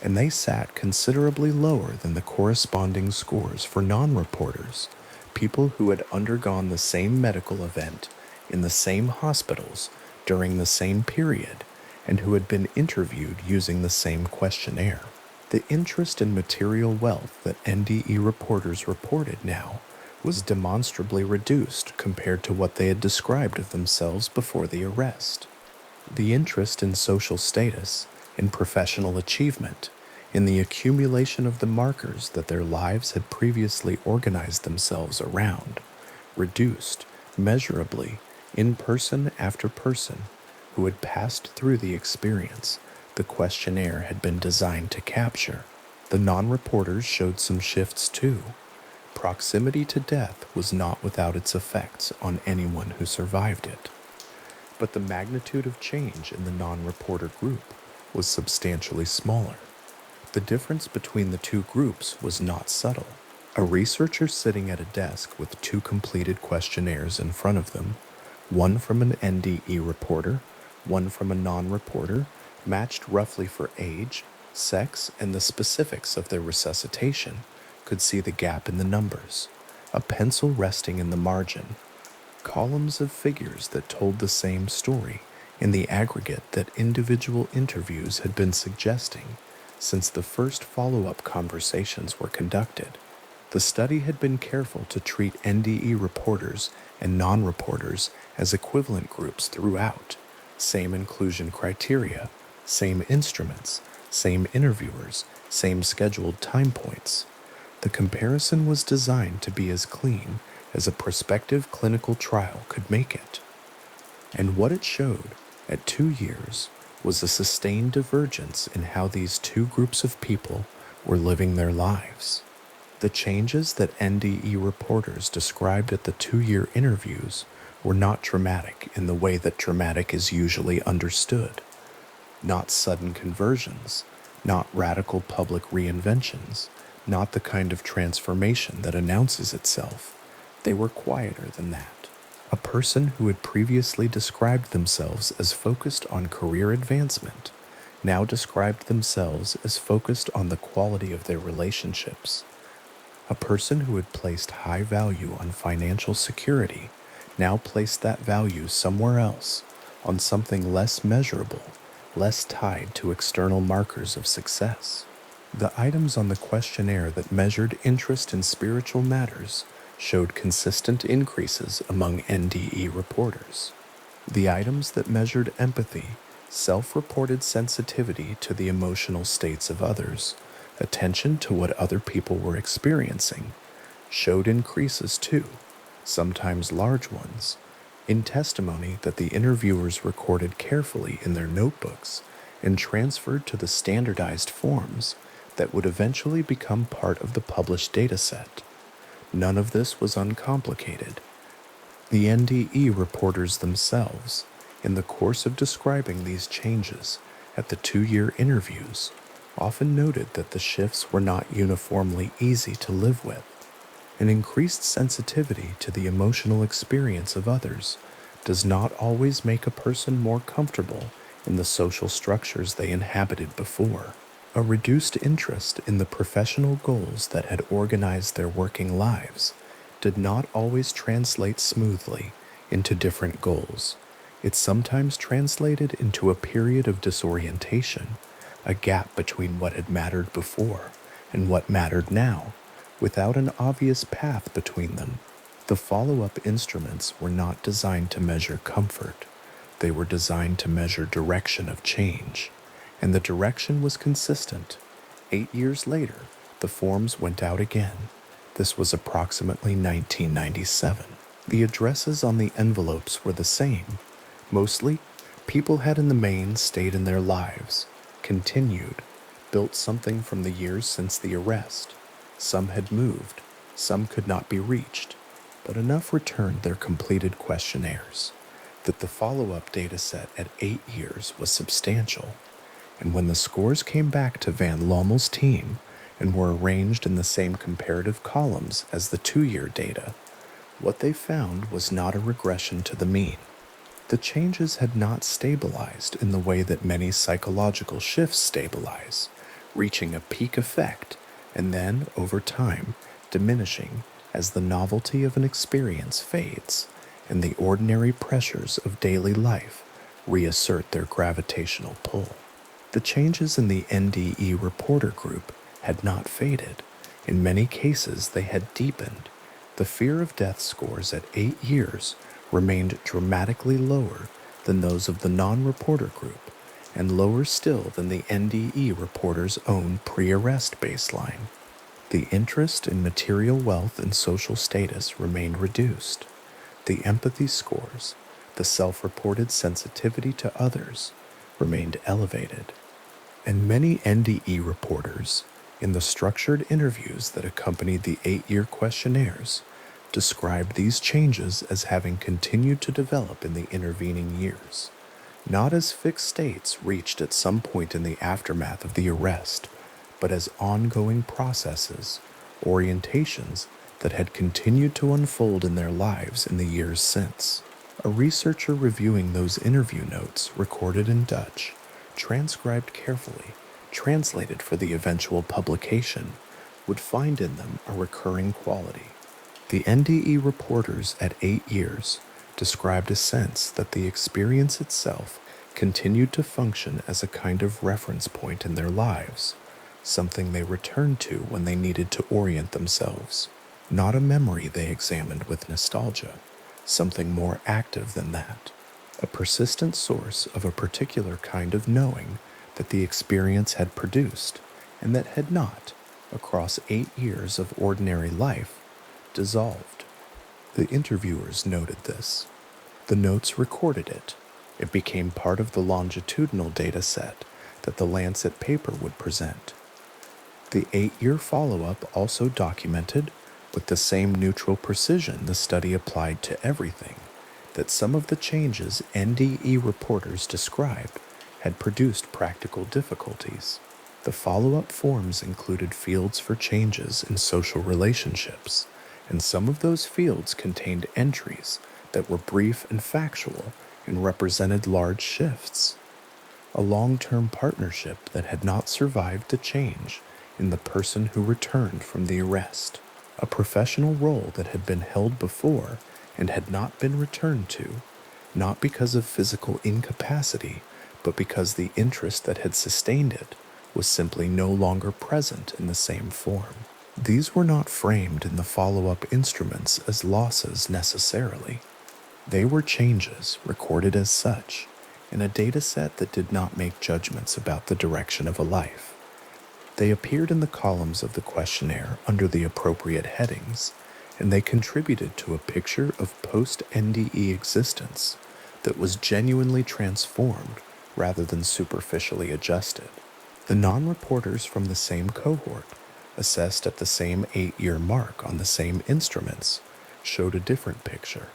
and they sat considerably lower than the corresponding scores for non-reporters, people who had undergone the same medical event in the same hospitals during the same period and who had been interviewed using the same questionnaire. The interest in material wealth that NDE reporters reported now was demonstrably reduced compared to what they had described of themselves before the arrest. The interest in social status, in professional achievement, in the accumulation of the markers that their lives had previously organized themselves around, reduced measurably in person after person who had passed through the experience the questionnaire had been designed to capture. The non-reporters showed some shifts too. Proximity to death was not without its effects on anyone who survived it. But the magnitude of change in the non-reporter group was substantially smaller. The difference between the two groups was not subtle. A researcher sitting at a desk with 2 completed questionnaires in front of them, one from an NDE reporter, one from a non-reporter, matched roughly for age, sex, and the specifics of their resuscitation, could see the gap in the numbers, a pencil resting in the margin, columns of figures that told the same story in the aggregate that individual interviews had been suggesting since the first follow-up conversations were conducted. The study had been careful to treat NDE reporters and non-reporters as equivalent groups throughout, same inclusion criteria, same instruments, same interviewers, same scheduled time points. The comparison was designed to be as clean as a prospective clinical trial could make it. And what it showed at 2 years was a sustained divergence in how these two groups of people were living their lives. The changes that NDE reporters described at the 2-year interviews were not dramatic in the way that dramatic is usually understood. Not sudden conversions, not radical public reinventions, not the kind of transformation that announces itself. They were quieter than that. A person who had previously described themselves as focused on career advancement now described themselves as focused on the quality of their relationships. A person who had placed high value on financial security now placed that value somewhere else, on something less measurable, less tied to external markers of success. The items on the questionnaire that measured interest in spiritual matters showed consistent increases among NDE reporters. The items that measured empathy, self-reported sensitivity to the emotional states of others, attention to what other people were experiencing, showed increases too, sometimes large ones, in testimony that the interviewers recorded carefully in their notebooks and transferred to the standardized forms that would eventually become part of the published dataset. None of this was uncomplicated. The NDE reporters themselves, in the course of describing these changes at the 2-year interviews, often noted that the shifts were not uniformly easy to live with. An increased sensitivity to the emotional experience of others does not always make a person more comfortable in the social structures they inhabited before. A reduced interest in the professional goals that had organized their working lives did not always translate smoothly into different goals. It sometimes translated into a period of disorientation, a gap between what had mattered before and what mattered now, without an obvious path between them. The follow-up instruments were not designed to measure comfort. They were designed to measure direction of change, and the direction was consistent. 8 years later, the forms went out again. This was approximately 1997. The addresses on the envelopes were the same. Mostly, people had in the main stayed in their lives, continued, built something from the years since the arrest. Some had moved, some could not be reached, but enough returned their completed questionnaires that the follow-up data set at 8 years was substantial. And when the scores came back to Van Lommel's team and were arranged in the same comparative columns as the 2-year data, what they found was not a regression to the mean. The changes had not stabilized in the way that many psychological shifts stabilize, reaching a peak effect and then, over time, diminishing as the novelty of an experience fades and the ordinary pressures of daily life reassert their gravitational pull. The changes in the NDE reporter group had not faded. In many cases, they had deepened. The fear of death scores at 8 years remained dramatically lower than those of the non-reporter group, and lower still than the NDE reporter's own pre-arrest baseline. The interest in material wealth and social status remained reduced. The empathy scores, the self-reported sensitivity to others, remained elevated. And many NDE reporters, in the structured interviews that accompanied the 8-year questionnaires, described these changes as having continued to develop in the intervening years, not as fixed states reached at some point in the aftermath of the arrest, but as ongoing processes, orientations that had continued to unfold in their lives in the years since. A researcher reviewing those interview notes recorded in Dutch, transcribed carefully, translated for the eventual publication, would find in them a recurring quality. The NDE reporters at 8 years described a sense that the experience itself continued to function as a kind of reference point in their lives, something they returned to when they needed to orient themselves, not a memory they examined with nostalgia, something more active than that, a persistent source of a particular kind of knowing that the experience had produced and that had not, across 8 years of ordinary life, dissolved. The interviewers noted this. The notes recorded it. It became part of the longitudinal data set that the Lancet paper would present. The 8-year follow-up also documented, with the same neutral precision the study applied to everything, that some of the changes NDE reporters described had produced practical difficulties. The follow-up forms included fields for changes in social relationships, and some of those fields contained entries that were brief and factual and represented large shifts. A long-term partnership that had not survived the change in the person who returned from the arrest. A professional role that had been held before and had not been returned to, not because of physical incapacity, but because the interest that had sustained it was simply no longer present in the same form. These were not framed in the follow-up instruments as losses necessarily. They were changes recorded as such in a data set that did not make judgments about the direction of a life. They appeared in the columns of the questionnaire under the appropriate headings, and they contributed to a picture of post-NDE existence that was genuinely transformed rather than superficially adjusted. The non-reporters from the same cohort, assessed at the same 8-year mark on the same instruments, showed a different picture.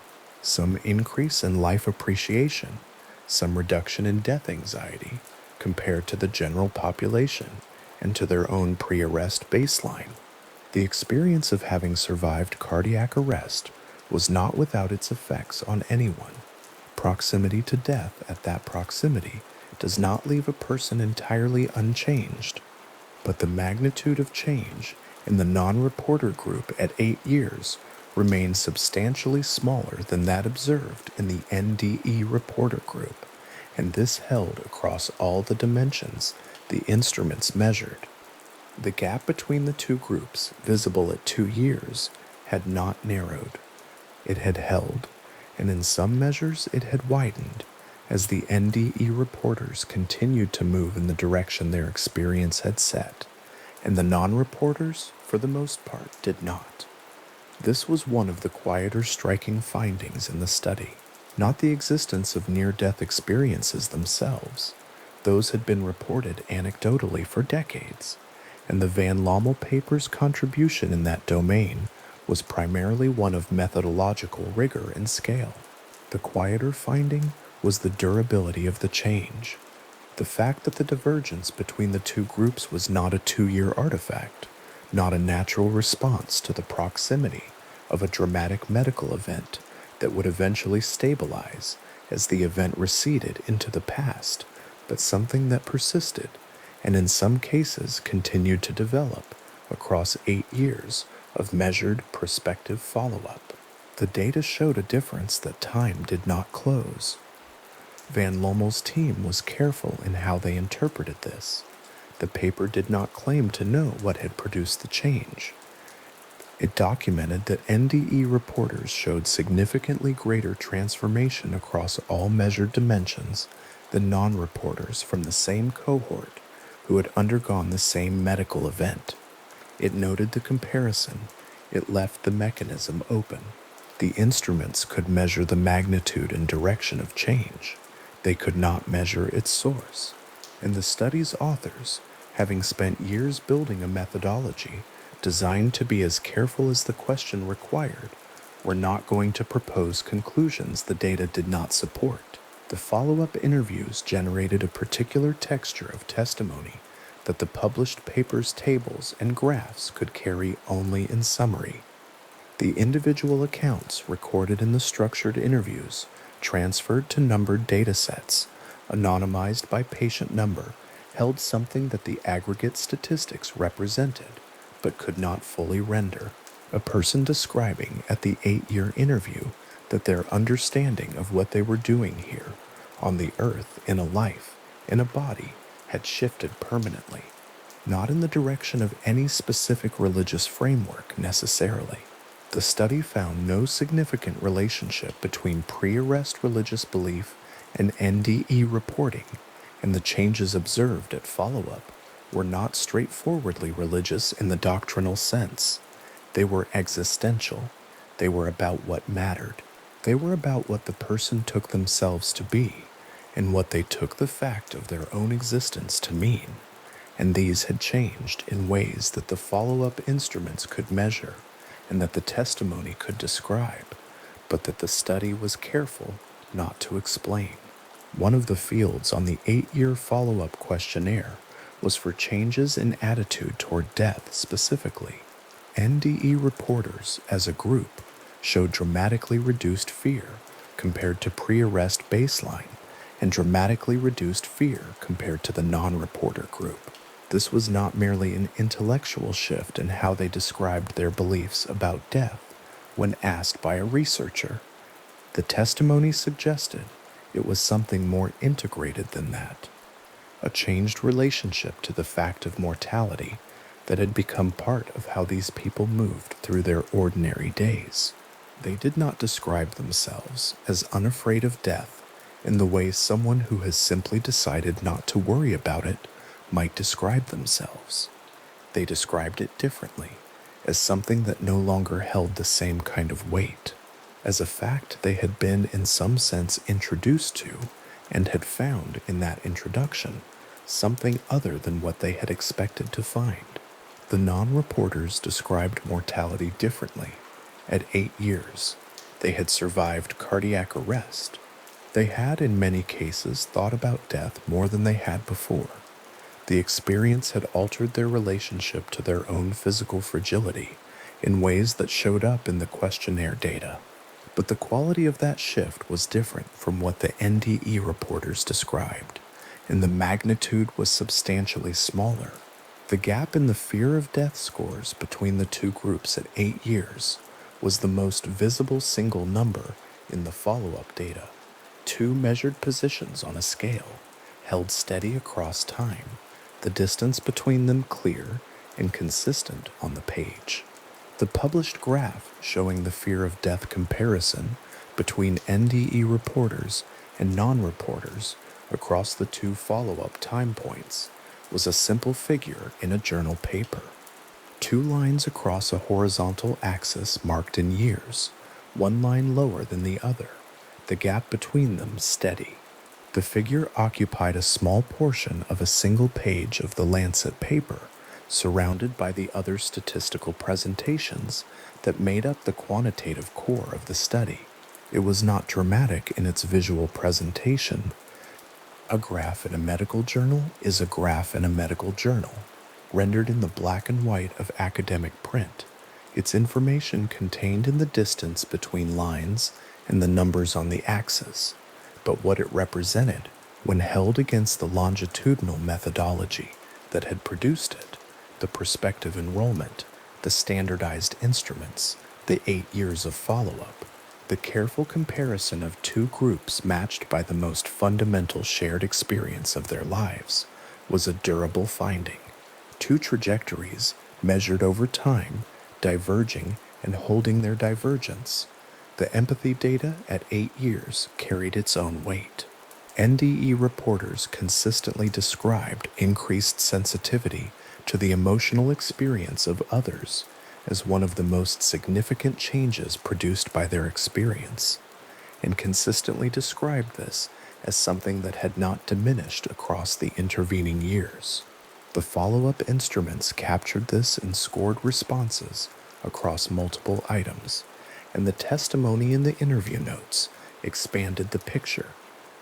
Some increase in life appreciation, some reduction in death anxiety compared to the general population and to their own pre-arrest baseline. The experience of having survived cardiac arrest was not without its effects on anyone. Proximity to death at that proximity does not leave a person entirely unchanged, but the magnitude of change in the non-reporter group at 8 years remained substantially smaller than that observed in the NDE reporter group, and this held across all the dimensions the instruments measured. The gap between the two groups, visible at 2 years, had not narrowed. It had held, and in some measures it had widened, as the NDE reporters continued to move in the direction their experience had set, and the non-reporters, for the most part, did not. This was one of the quieter striking findings in the study, not the existence of near-death experiences themselves. Those had been reported anecdotally for decades, and the Van Lommel paper's contribution in that domain was primarily one of methodological rigor and scale. The quieter finding was the durability of the change. The fact that the divergence between the two groups was not a 2-year artifact, not a natural response to the proximity of a dramatic medical event that would eventually stabilize as the event receded into the past, but something that persisted and in some cases continued to develop across 8 years of measured prospective follow-up. The data showed a difference that time did not close. Van Lommel's team was careful in how they interpreted this. The paper did not claim to know what had produced the change. It documented that NDE reporters showed significantly greater transformation across all measured dimensions than non-reporters from the same cohort who had undergone the same medical event. It noted the comparison. It left the mechanism open. The instruments could measure the magnitude and direction of change. They could not measure its source. And the study's authors, having spent years building a methodology designed to be as careful as the question required, were not going to propose conclusions the data did not support. The follow-up interviews generated a particular texture of testimony that the published paper's tables and graphs could carry only in summary. The individual accounts recorded in the structured interviews transferred to numbered datasets, anonymized by patient number, held something that the aggregate statistics represented, but could not fully render. A person describing at the 8-year interview that their understanding of what they were doing here, on the earth, in a life, in a body, had shifted permanently, not in the direction of any specific religious framework necessarily. The study found no significant relationship between pre-arrest religious belief and NDE reporting, and the changes observed at follow-up were not straightforwardly religious in the doctrinal sense. They were existential. They were about what mattered. They were about what the person took themselves to be, and what they took the fact of their own existence to mean. And these had changed in ways that the follow-up instruments could measure, and that the testimony could describe, but that the study was careful not to explain. One of the fields on the 8-year follow-up questionnaire was for changes in attitude toward death specifically. NDE reporters, as a group, showed dramatically reduced fear compared to pre-arrest baseline, and dramatically reduced fear compared to the non-reporter group. This was not merely an intellectual shift in how they described their beliefs about death when asked by a researcher. The testimony suggested it was something more integrated than that, a changed relationship to the fact of mortality that had become part of how these people moved through their ordinary days. They did not describe themselves as unafraid of death in the way someone who has simply decided not to worry about it might describe themselves. They described it differently, as something that no longer held the same kind of weight, as a fact they had been in some sense introduced to and had found in that introduction something other than what they had expected to find. The non-reporters described mortality differently. At 8 years, they had survived cardiac arrest. They had, in many cases, thought about death more than they had before. The experience had altered their relationship to their own physical fragility in ways that showed up in the questionnaire data. But the quality of that shift was different from what the NDE reporters described, and the magnitude was substantially smaller. The gap in the fear of death scores between the two groups at 8 years was the most visible single number in the follow-up data. 2 measured positions on a scale, held steady across time, the distance between them clear and consistent on the page. The published graph showing the fear of death comparison between NDE reporters and non-reporters across the 2 follow-up time points was a simple figure in a journal paper. 2 lines across a horizontal axis marked in years, one line lower than the other, the gap between them steady. The figure occupied a small portion of a single page of the Lancet paper, surrounded by the other statistical presentations that made up the quantitative core of the study. It was not dramatic in its visual presentation. A graph in a medical journal is a graph in a medical journal, rendered in the black and white of academic print, its information contained in the distance between lines and the numbers on the axis, but what it represented when held against the longitudinal methodology that had produced it, the prospective enrollment, the standardized instruments, the 8 years of follow-up, the careful comparison of two groups matched by the most fundamental shared experience of their lives, was a durable finding. Two trajectories measured over time, diverging and holding their divergence. The empathy data at 8 years carried its own weight. NDE reporters consistently described increased sensitivity to the emotional experience of others as one of the most significant changes produced by their experience, and consistently described this as something that had not diminished across the intervening years. The follow-up instruments captured this and scored responses across multiple items, and the testimony in the interview notes expanded the picture,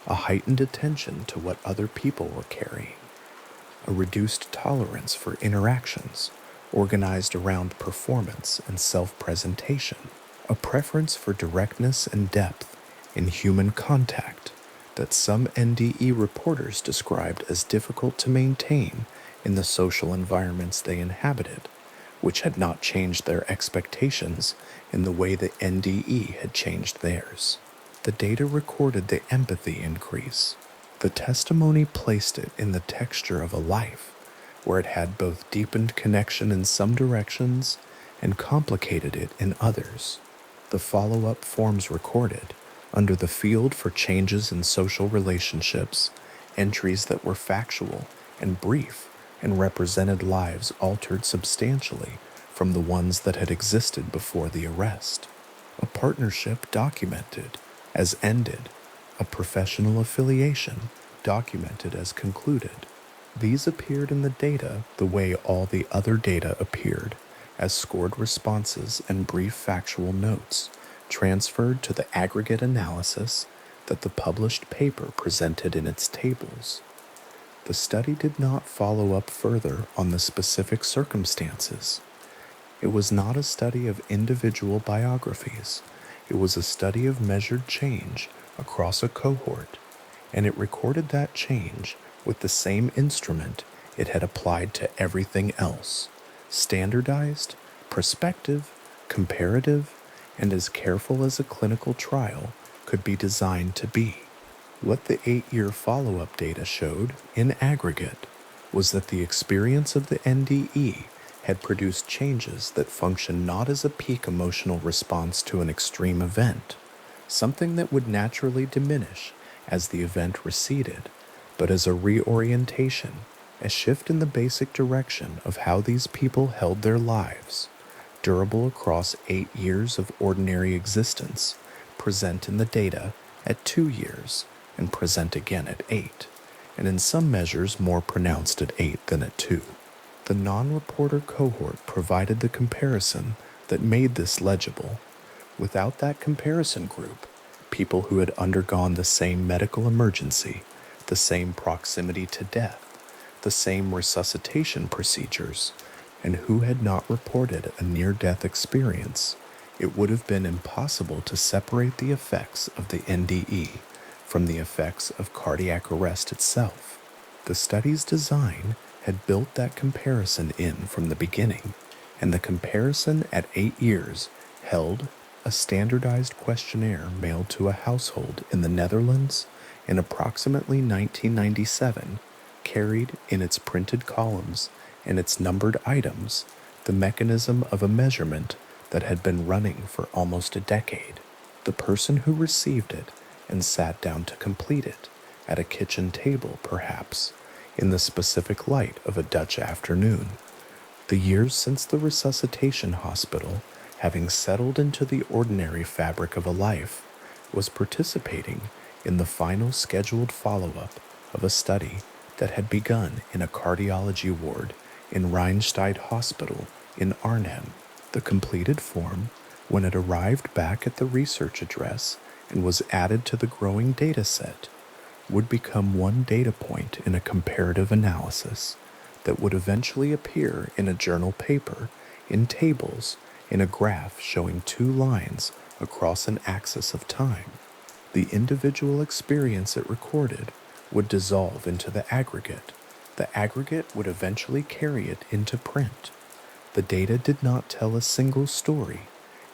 a heightened attention to what other people were carrying, a reduced tolerance for interactions organized around performance and self-presentation, a preference for directness and depth in human contact that some NDE reporters described as difficult to maintain in the social environments they inhabited, which had not changed their expectations in the way the NDE had changed theirs. The data recorded the empathy increase. The testimony placed it in the texture of a life, where it had both deepened connection in some directions and complicated it in others. The follow-up forms recorded, under the field for changes in social relationships, entries that were factual and brief and represented lives altered substantially from the ones that had existed before the arrest. A partnership documented as ended, a professional affiliation documented as concluded. These appeared in the data the way all the other data appeared, as scored responses and brief factual notes transferred to the aggregate analysis that the published paper presented in its tables. The study did not follow up further on the specific circumstances. It was not a study of individual biographies. It was a study of measured change across a cohort, and it recorded that change with the same instrument it had applied to everything else, standardized, prospective, comparative, and as careful as a clinical trial could be designed to be. What the 8-year follow-up data showed, in aggregate, was that the experience of the NDE had produced changes that function not as a peak emotional response to an extreme event, something that would naturally diminish as the event receded, but as a reorientation, a shift in the basic direction of how these people held their lives, durable across 8 years of ordinary existence, present in the data at 2 years, and present again at 8, and in some measures more pronounced at 8 than at 2. The non-reporter cohort provided the comparison that made this legible. Without that comparison group, people who had undergone the same medical emergency, the same proximity to death, the same resuscitation procedures, and who had not reported a near-death experience, it would have been impossible to separate the effects of the NDE from the effects of cardiac arrest itself. The study's design had built that comparison in from the beginning, and the comparison at 8 years held a standardized questionnaire mailed to a household in the Netherlands in approximately 1997 carried in its printed columns and its numbered items the mechanism of a measurement that had been running for almost a decade. The person who received it and sat down to complete it, at a kitchen table perhaps, in the specific light of a Dutch afternoon. The years since the resuscitation hospital, having settled into the ordinary fabric of a life, was participating in the final scheduled follow-up of a study that had begun in a cardiology ward in Rheinstein Hospital in Arnhem. The completed form, when it arrived back at the research address and was added to the growing data set, would become one data point in a comparative analysis that would eventually appear in a journal paper, in tables, in a graph showing two lines across an axis of time. The individual experience it recorded would dissolve into the aggregate. The aggregate would eventually carry it into print. The data did not tell a single story.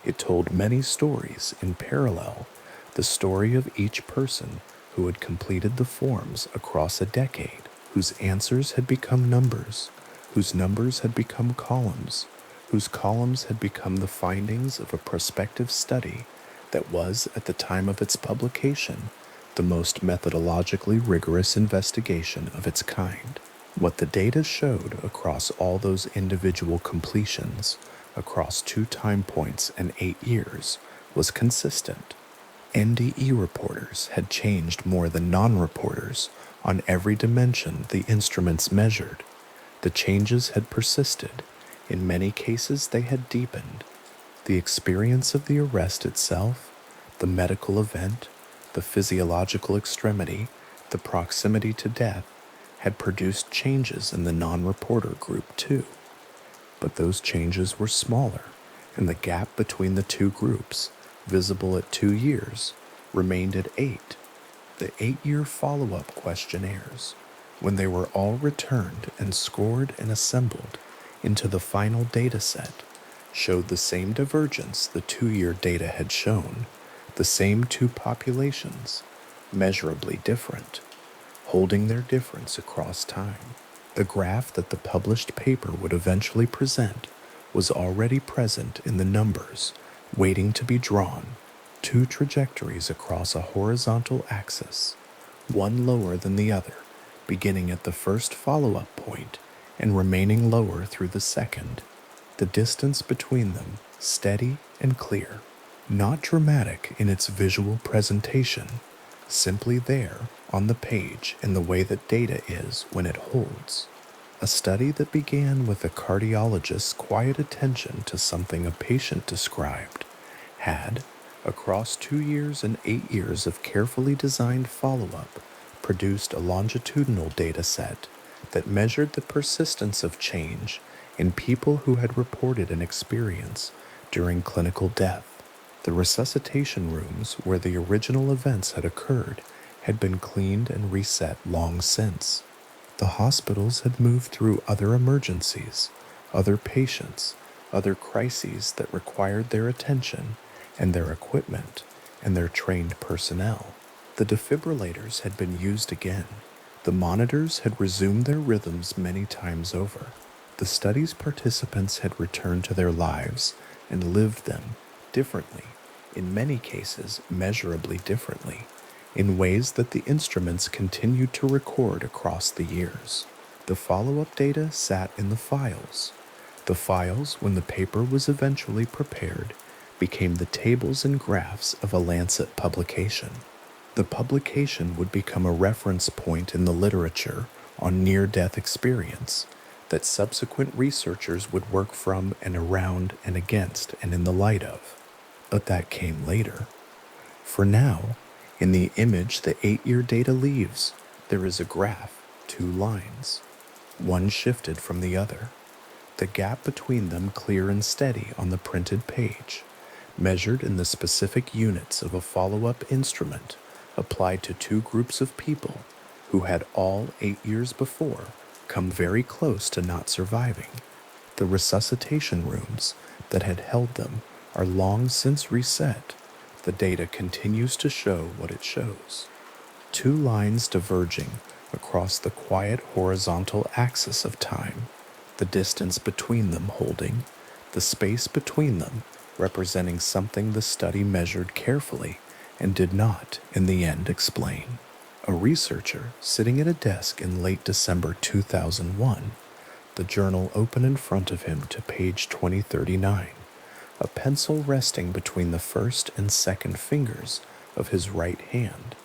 It told many stories in parallel, the story of each person who had completed the forms across a decade, whose answers had become numbers, whose numbers had become columns, whose columns had become the findings of a prospective study that was, at the time of its publication, the most methodologically rigorous investigation of its kind. What the data showed across all those individual completions, across 2 time points and 8 years, was consistent. NDE reporters had changed more than non-reporters on every dimension the instruments measured. The changes had persisted. In many cases, they had deepened. The experience of the arrest itself, the medical event, the physiological extremity, the proximity to death, had produced changes in the non-reporter group too. But those changes were smaller, and the gap between the two groups, visible at 2 years, remained at 8. The 8-year follow-up questionnaires, when they were all returned and scored and assembled into the final data set, showed the same divergence the 2-year data had shown, the same two populations, measurably different, holding their difference across time. The graph that the published paper would eventually present was already present in the numbers, waiting to be drawn, 2 trajectories across a horizontal axis, one lower than the other, beginning at the first follow-up point and remaining lower through the second, the distance between them steady and clear, not dramatic in its visual presentation, simply there on the page in the way that data is when it holds. A study that began with a cardiologist's quiet attention to something a patient described had, across 2 years and 8 years of carefully designed follow-up, produced a longitudinal data set that measured the persistence of change in people who had reported an experience during clinical death. The resuscitation rooms where the original events had occurred had been cleaned and reset long since. The hospitals had moved through other emergencies, other patients, other crises that required their attention and their equipment and their trained personnel. The defibrillators had been used again. The monitors had resumed their rhythms many times over. The study's participants had returned to their lives and lived them differently, in many cases measurably differently, in ways that the instruments continued to record across the years. The follow-up data sat in the files. The files, when the paper was eventually prepared, became the tables and graphs of a Lancet publication. The publication would become a reference point in the literature on near-death experience that subsequent researchers would work from and around and against and in the light of. But that came later. For now, in the image the 8-year data leaves, there is a graph, 2 lines, one shifted from the other, the gap between them clear and steady on the printed page, measured in the specific units of a follow-up instrument applied to 2 groups of people who had all 8 years before come very close to not surviving. The resuscitation rooms that had held them are long since reset. The data continues to show what it shows. 2 lines diverging across the quiet horizontal axis of time, the distance between them holding, the space between them representing something the study measured carefully and did not, in the end, explain. A researcher sitting at a desk in late December 2001, the journal open in front of him to page 2039, a pencil resting between the first and second fingers of his right hand.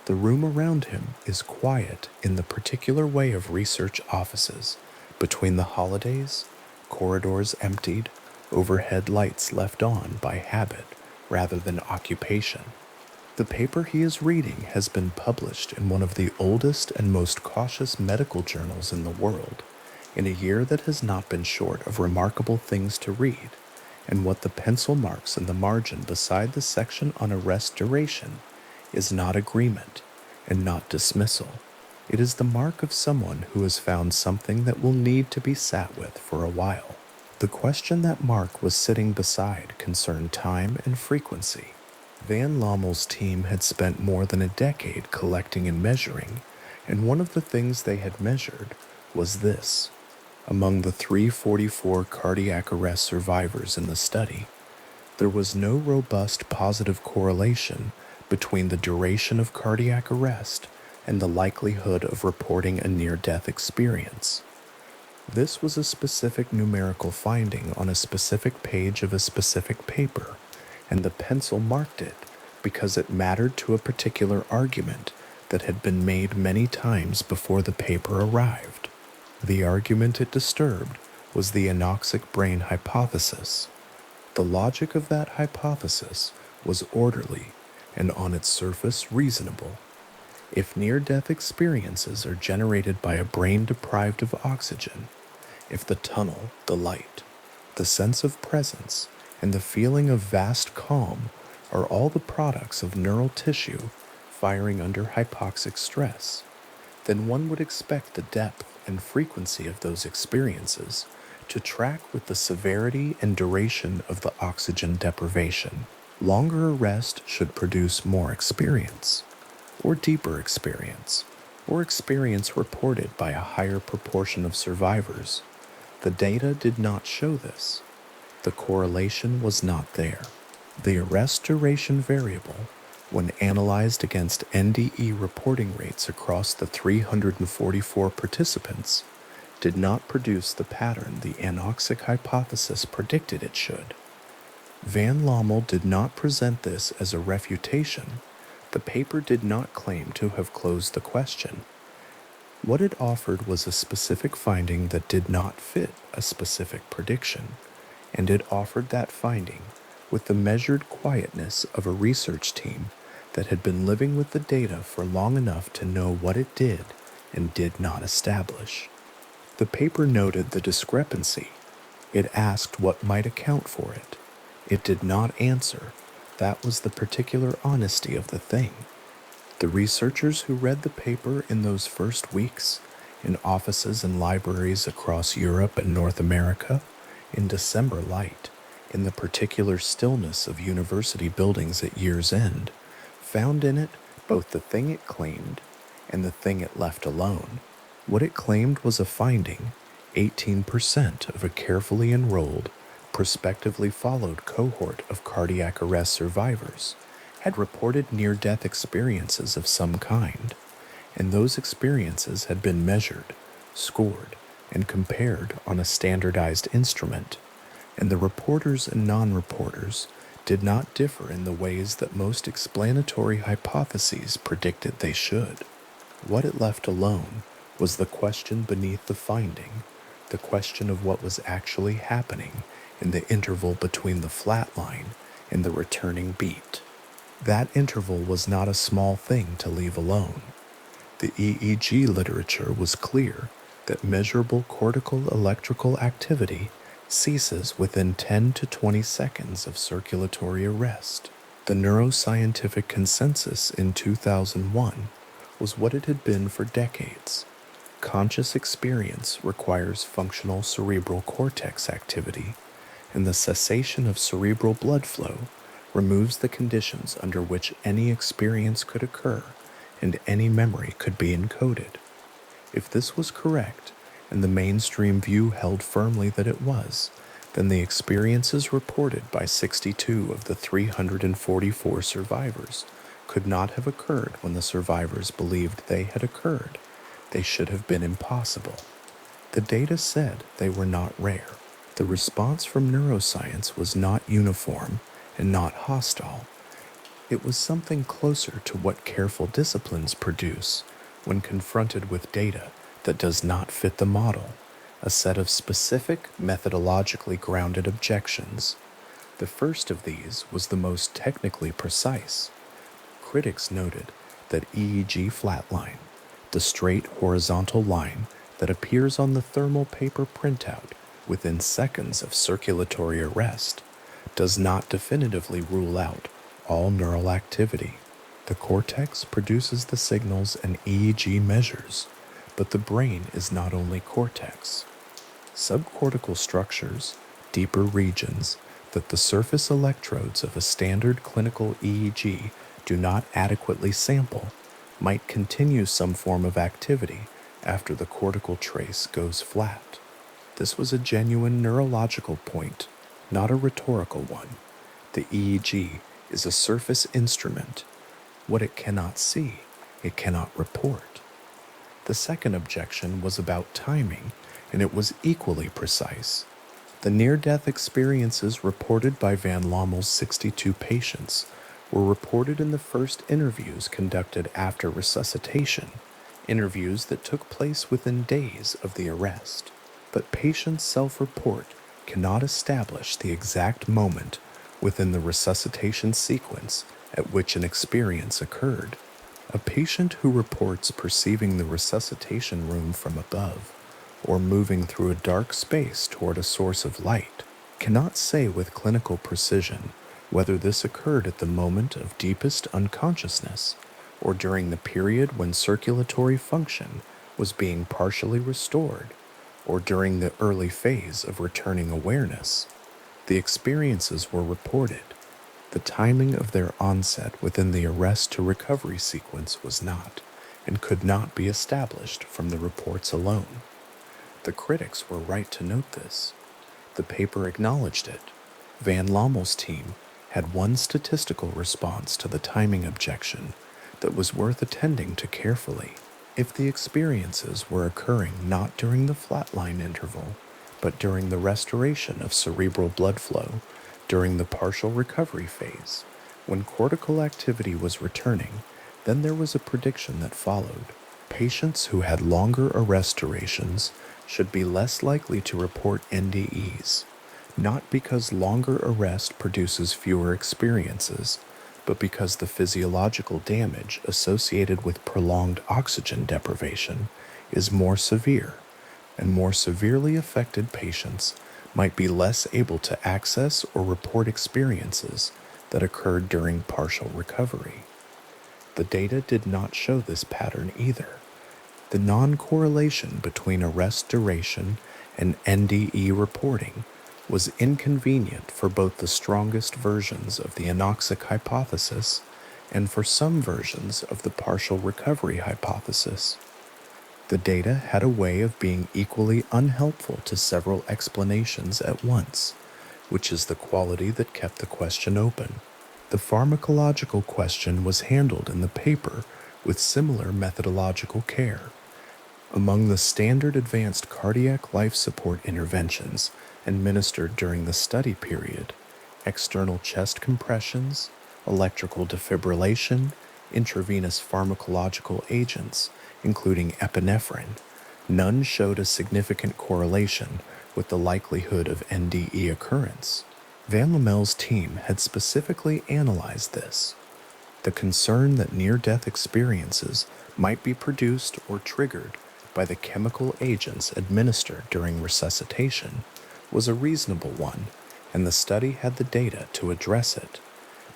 The room around him is quiet in the particular way of research offices Between the holidays, corridors emptied, overhead lights left on by habit rather than occupation. The paper he is reading has been published in one of the oldest and most cautious medical journals in the world, in a year that has not been short of remarkable things to read, and what the pencil marks in the margin beside the section on arrest duration is not agreement and not dismissal. It is the mark of someone who has found something that will need to be sat with for a while. The question that Mark was sitting beside concerned time and frequency. Van Lommel's team had spent more than a decade collecting and measuring, and one of the things they had measured was this. Among the 344 cardiac arrest survivors in the study, there was no robust positive correlation between the duration of cardiac arrest and the likelihood of reporting a near-death experience. This was a specific numerical finding on a specific page of a specific paper, and the pencil marked it because it mattered to a particular argument that had been made many times before the paper arrived. The argument it disturbed was the anoxic brain hypothesis. The logic of that hypothesis was orderly and on its surface reasonable. If near-death experiences are generated by a brain deprived of oxygen, if the tunnel, the light, the sense of presence, and the feeling of vast calm are all the products of neural tissue firing under hypoxic stress, then one would expect the depth and frequency of those experiences to track with the severity and duration of the oxygen deprivation. Longer arrest should produce more experience, or deeper experience, or experience reported by a higher proportion of survivors. The data did not show this. The correlation was not there. The arrest duration variable, when analyzed against NDE reporting rates across the 344 participants, did not produce the pattern the anoxic hypothesis predicted it should. Van Lommel did not present this as a refutation. The paper did not claim to have closed the question. What it offered was a specific finding that did not fit a specific prediction, and it offered that finding with the measured quietness of a research team that had been living with the data for long enough to know what it did and did not establish. The paper noted the discrepancy. It asked what might account for it. It did not answer. That was the particular honesty of the thing. The researchers who read the paper in those first weeks, in offices and libraries across Europe and North America, in December light, in the particular stillness of university buildings at year's end, found in it both the thing it claimed and the thing it left alone. What it claimed was a finding: 18% of a carefully enrolled, prospectively followed cohort of cardiac arrest survivors had reported near-death experiences of some kind, and those experiences had been measured, scored, and compared on a standardized instrument, and the reporters and non-reporters did not differ in the ways that most explanatory hypotheses predicted they should. What it left alone was the question beneath the finding, the question of what was actually happening in the interval between the flatline and the returning beat. That interval was not a small thing to leave alone. The EEG literature was clear that measurable cortical electrical activity ceases within 10 to 20 seconds of circulatory arrest. The neuroscientific consensus in 2001 was what it had been for decades. Conscious experience requires functional cerebral cortex activity, and the cessation of cerebral blood flow removes the conditions under which any experience could occur and any memory could be encoded. If this was correct, and the mainstream view held firmly that it was, then the experiences reported by 62 of the 344 survivors could not have occurred when the survivors believed they had occurred. They should have been impossible. The data said they were not rare. The response from neuroscience was not uniform and not hostile. It was something closer to what careful disciplines produce when confronted with data that does not fit the model, a set of specific, methodologically grounded objections. The first of these was the most technically precise. Critics noted that EEG flatline, the straight horizontal line that appears on the thermal paper printout within seconds of circulatory arrest, does not definitively rule out all neural activity. The cortex produces the signals an EEG measures, but the brain is not only cortex. Subcortical structures, deeper regions that the surface electrodes of a standard clinical EEG do not adequately sample, might continue some form of activity after the cortical trace goes flat. This was a genuine neurological point, not a rhetorical one. The EEG is a surface instrument. What it cannot see, it cannot report. The second objection was about timing, and it was equally precise. The near-death experiences reported by van Lommel's 62 patients were reported in the first interviews conducted after resuscitation, interviews that took place within days of the arrest. But patients' self-report cannot establish the exact moment within the resuscitation sequence at which an experience occurred. A patient who reports perceiving the resuscitation room from above, or moving through a dark space toward a source of light, cannot say with clinical precision whether this occurred at the moment of deepest unconsciousness or during the period when circulatory function was being partially restored, or during the early phase of returning awareness. The experiences were reported. The timing of their onset within the arrest to recovery sequence was not, and could not be established from the reports alone. The critics were right to note this. The paper acknowledged it. Van Lommel's team had one statistical response to the timing objection that was worth attending to carefully. If the experiences were occurring not during the flatline interval, but during the restoration of cerebral blood flow, during the partial recovery phase, when cortical activity was returning, then there was a prediction that followed. Patients who had longer arrest durations should be less likely to report NDEs, not because longer arrest produces fewer experiences, but because the physiological damage associated with prolonged oxygen deprivation is more severe, and more severely affected patients might be less able to access or report experiences that occurred during partial recovery. The data did not show this pattern either. The non-correlation between arrest duration and NDE reporting was inconvenient for both the strongest versions of the anoxic hypothesis and for some versions of the partial recovery hypothesis. The data had a way of being equally unhelpful to several explanations at once, which is the quality that kept the question open. The pharmacological question was handled in the paper with similar methodological care. Among the standard advanced cardiac life support interventions administered during the study period, external chest compressions, electrical defibrillation, intravenous pharmacological agents, including epinephrine, none showed a significant correlation with the likelihood of NDE occurrence. Van Lommel's team had specifically analyzed this. The concern that near-death experiences might be produced or triggered by the chemical agents administered during resuscitation was a reasonable one, and the study had the data to address it,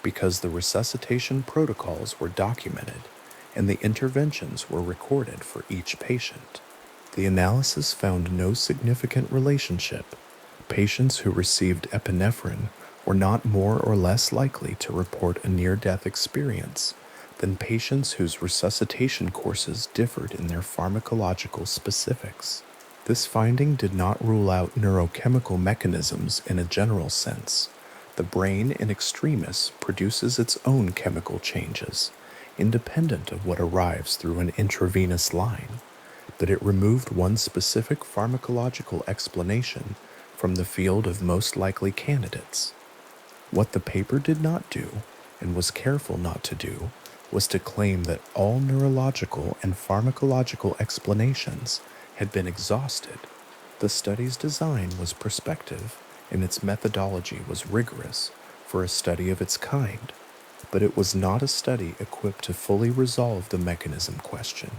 because the resuscitation protocols were documented and the interventions were recorded for each patient. The analysis found no significant relationship. Patients who received epinephrine were not more or less likely to report a near-death experience than patients whose resuscitation courses differed in their pharmacological specifics. This finding did not rule out neurochemical mechanisms in a general sense. The brain in extremis produces its own chemical changes, independent of what arrives through an intravenous line, but it removed one specific pharmacological explanation from the field of most likely candidates. What the paper did not do, and was careful not to do, was to claim that all neurological and pharmacological explanations had been exhausted. The study's design was prospective, and its methodology was rigorous for a study of its kind, but it was not a study equipped to fully resolve the mechanism question.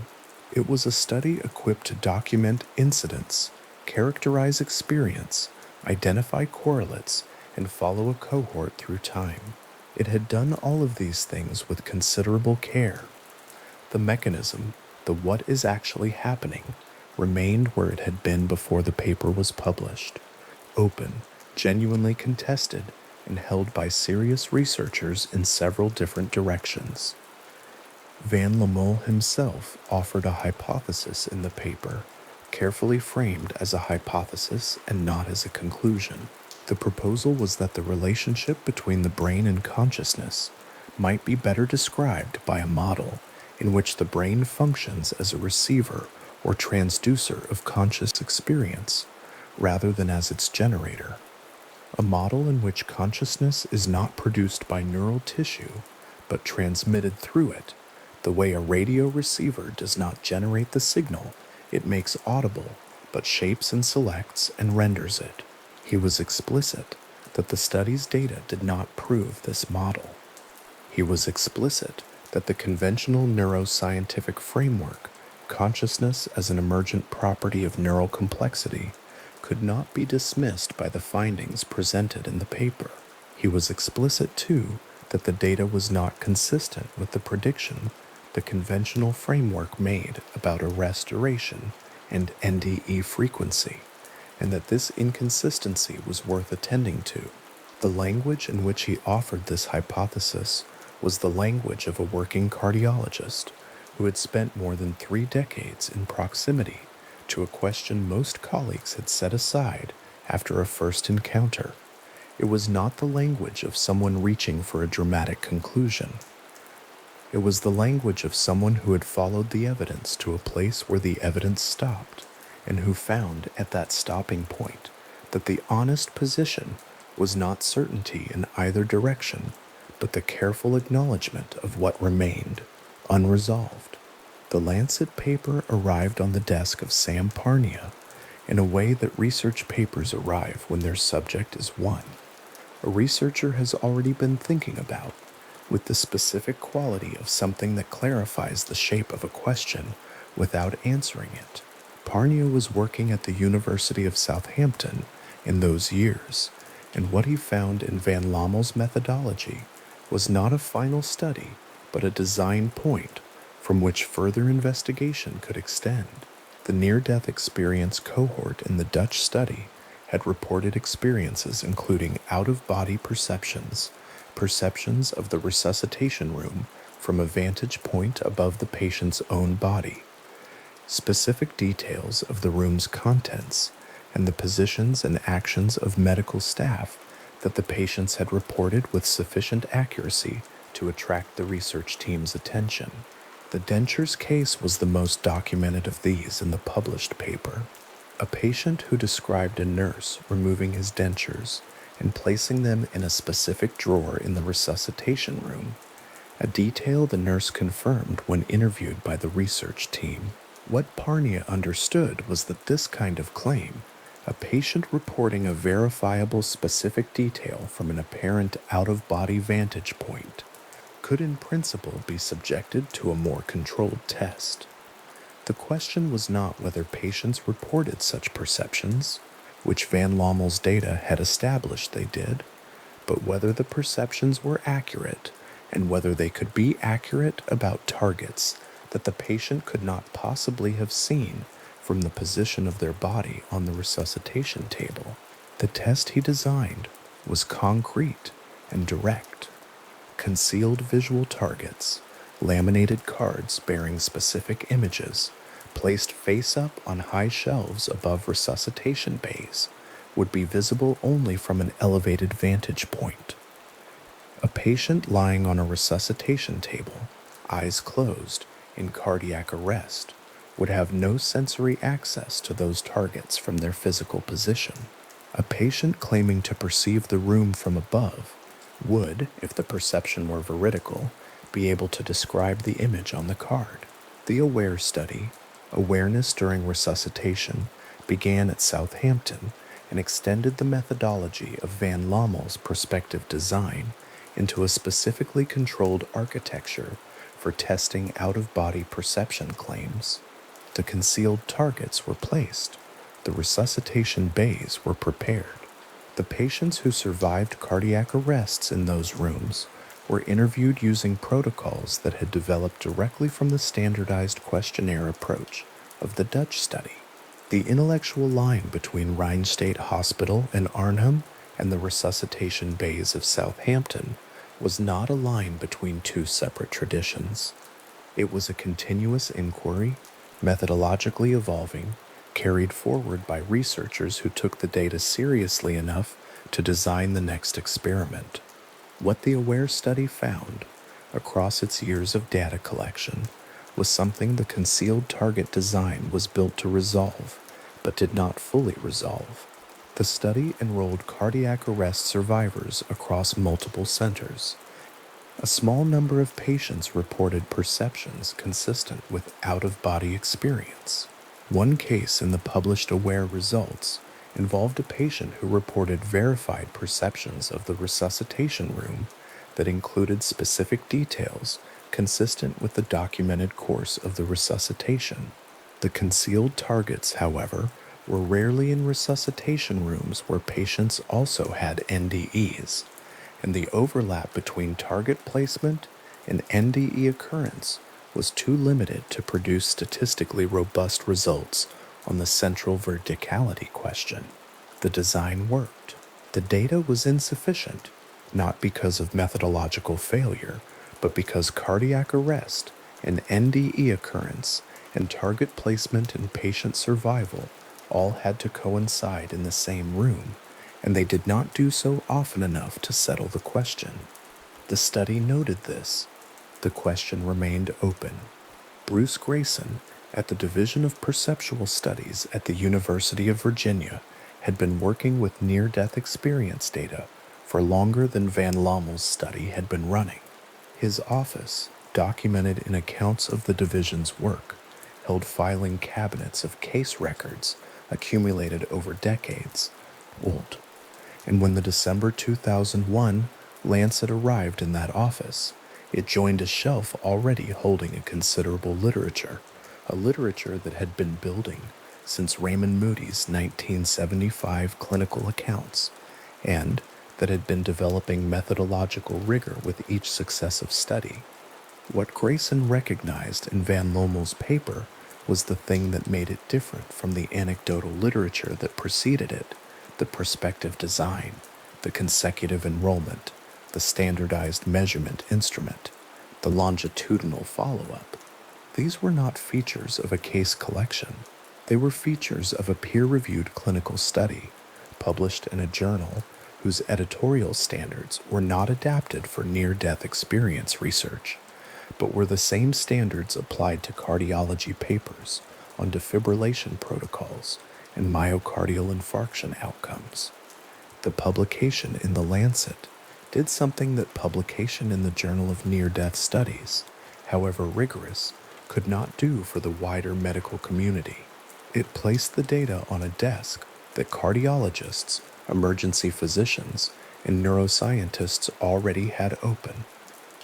It was a study equipped to document incidents, characterize experience, identify correlates, and follow a cohort through time. It had done all of these things with considerable care. The mechanism, the what is actually happening, remained where it had been before the paper was published, open, genuinely contested, and held by serious researchers in several different directions. Van Lommel himself offered a hypothesis in the paper, carefully framed as a hypothesis and not as a conclusion. The proposal was that the relationship between the brain and consciousness might be better described by a model in which the brain functions as a receiver or transducer of conscious experience, rather than as its generator. A model in which consciousness is not produced by neural tissue, but transmitted through it, the way a radio receiver does not generate the signal it makes audible, but shapes and selects and renders it. He was explicit that the study's data did not prove this model. He was explicit that the conventional neuroscientific framework, consciousness as an emergent property of neural complexity, could not be dismissed by the findings presented in the paper. He was explicit, too, that the data was not consistent with the prediction the conventional framework made about arrest duration and NDE frequency, and that this inconsistency was worth attending to. The language in which he offered this hypothesis was the language of a working cardiologist who had spent more than 3 decades in proximity to a question most colleagues had set aside after a first encounter. It was not the language of someone reaching for a dramatic conclusion. It was the language of someone who had followed the evidence to a place where the evidence stopped, and who found at that stopping point that the honest position was not certainty in either direction, but the careful acknowledgement of what remained unresolved. The Lancet paper arrived on the desk of Sam Parnia in a way that research papers arrive when their subject is one a researcher has already been thinking about, with the specific quality of something that clarifies the shape of a question without answering it. Parnia was working at the University of Southampton in those years, and what he found in Van Lommel's methodology was not a final study, but a design point from which further investigation could extend. The near-death experience cohort in the Dutch study had reported experiences including out-of-body perceptions, perceptions of the resuscitation room from a vantage point above the patient's own body, specific details of the room's contents, and the positions and actions of medical staff that the patients had reported with sufficient accuracy to attract the research team's attention. The dentures case was the most documented of these in the published paper. A patient who described a nurse removing his dentures and placing them in a specific drawer in the resuscitation room, a detail the nurse confirmed when interviewed by the research team. What Parnia understood was that this kind of claim, a patient reporting a verifiable specific detail from an apparent out-of-body vantage point, could in principle be subjected to a more controlled test. The question was not whether patients reported such perceptions, which Van Lommel's data had established they did, but whether the perceptions were accurate and whether they could be accurate about targets that the patient could not possibly have seen from the position of their body on the resuscitation table. The test he designed was concrete and direct. Concealed visual targets, laminated cards bearing specific images, placed face up on high shelves above resuscitation bays, would be visible only from an elevated vantage point. A patient lying on a resuscitation table, eyes closed, in cardiac arrest, would have no sensory access to those targets from their physical position. A patient claiming to perceive the room from above would, if the perception were veridical, be able to describe the image on the card. The AWARE study, Awareness During Resuscitation, began at Southampton and extended the methodology of van Lommel's perspective design into a specifically controlled architecture for testing out-of-body perception claims. The concealed targets were placed. The resuscitation bays were prepared. The patients who survived cardiac arrests in those rooms were interviewed using protocols that had developed directly from the standardized questionnaire approach of the Dutch study. The intellectual line between Rhine State Hospital in Arnhem and the resuscitation bays of Southampton was not a line between two separate traditions. It was a continuous inquiry, methodologically evolving, carried forward by researchers who took the data seriously enough to design the next experiment. What the AWARE study found, across its years of data collection, was something the concealed target design was built to resolve, but did not fully resolve. The study enrolled cardiac arrest survivors across multiple centers. A small number of patients reported perceptions consistent with out-of-body experience. One case in the published AWARE results involved a patient who reported verified perceptions of the resuscitation room that included specific details consistent with the documented course of the resuscitation. The concealed targets, however, were rarely in resuscitation rooms where patients also had NDEs, and the overlap between target placement and NDE occurrence was too limited to produce statistically robust results on the central verticality question. The design worked. The data was insufficient, not because of methodological failure, but because cardiac arrest and NDE occurrence and target placement and patient survival all had to coincide in the same room, and they did not do so often enough to settle the question. The study noted this. The question remained open. Bruce Grayson, at the Division of Perceptual Studies at the University of Virginia, had been working with near-death experience data for longer than van Lommel's study had been running. His office, documented in accounts of the division's work, held filing cabinets of case records accumulated over decades old. And when the December 2001 Lancet arrived in that office, it joined a shelf already holding a considerable literature, a literature that had been building since Raymond Moody's 1975 clinical accounts, and that had been developing methodological rigor with each successive study. What Grayson recognized in van Lommel's paper was the thing that made it different from the anecdotal literature that preceded it: the perspective design, the consecutive enrollment, the standardized measurement instrument, the longitudinal follow-up. These were not features of a case collection. They were features of a peer-reviewed clinical study, published in a journal whose editorial standards were not adapted for near-death experience research, but were the same standards applied to cardiology papers on defibrillation protocols and myocardial infarction outcomes. The publication in the Lancet did something that publication in the Journal of Near-Death Studies, however rigorous, could not do for the wider medical community. It placed the data on a desk that cardiologists, emergency physicians, and neuroscientists already had open.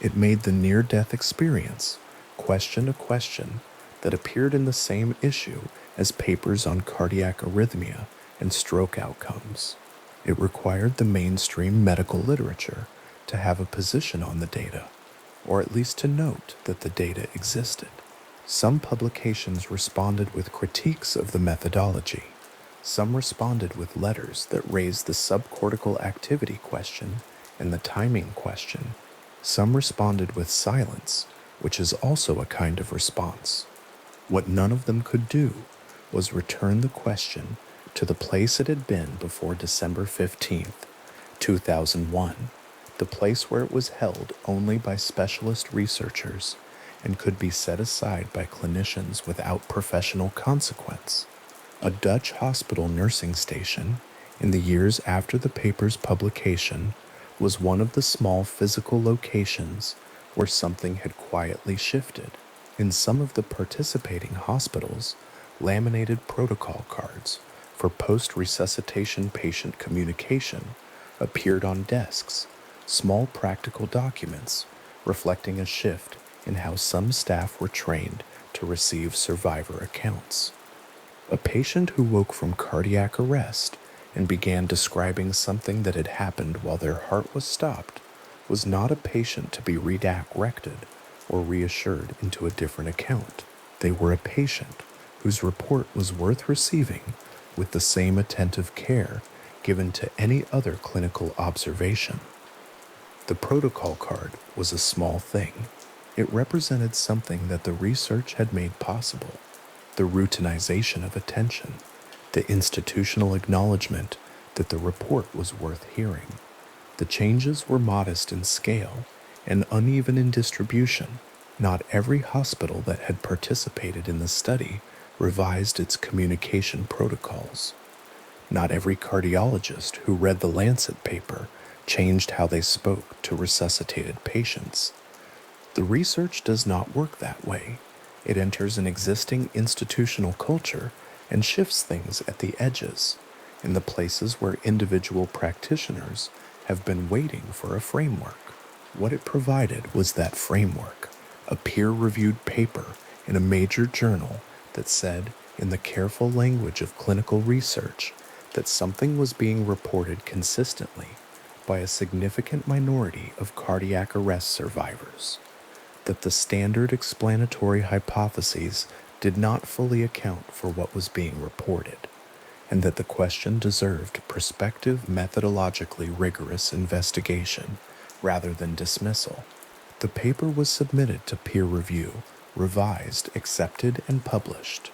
It made the near-death experience question a question that appeared in the same issue as papers on cardiac arrhythmia and stroke outcomes. It required the mainstream medical literature to have a position on the data, or at least to note that the data existed. Some publications responded with critiques of the methodology. Some responded with letters that raised the subcortical activity question and the timing question. Some responded with silence, which is also a kind of response. What none of them could do was return the question to the place it had been before December 15th, 2001, the place where it was held only by specialist researchers and could be set aside by clinicians without professional consequence. A Dutch hospital nursing station, in the years after the paper's publication, was one of the small physical locations where something had quietly shifted. In some of the participating hospitals, laminated protocol cards for post-resuscitation patient communication appeared on desks, small practical documents reflecting a shift in how some staff were trained to receive survivor accounts. A patient who woke from cardiac arrest and began describing something that had happened while their heart was stopped was not a patient to be redirected or reassured into a different account. They were a patient whose report was worth receiving with the same attentive care given to any other clinical observation. The protocol card was a small thing. It represented something that the research had made possible: the routinization of attention, the institutional acknowledgement that the report was worth hearing. The changes were modest in scale and uneven in distribution. Not every hospital that had participated in the study revised its communication protocols. Not every cardiologist who read the Lancet paper changed how they spoke to resuscitated patients. The research does not work that way. It enters an existing institutional culture and shifts things at the edges, in the places where individual practitioners have been waiting for a framework. What it provided was that framework, a peer-reviewed paper in a major journal that said, in the careful language of clinical research, that something was being reported consistently by a significant minority of cardiac arrest survivors, that the standard explanatory hypotheses did not fully account for what was being reported, and that the question deserved prospective, methodologically rigorous investigation rather than dismissal. The paper was submitted to peer review, revised, accepted, and published.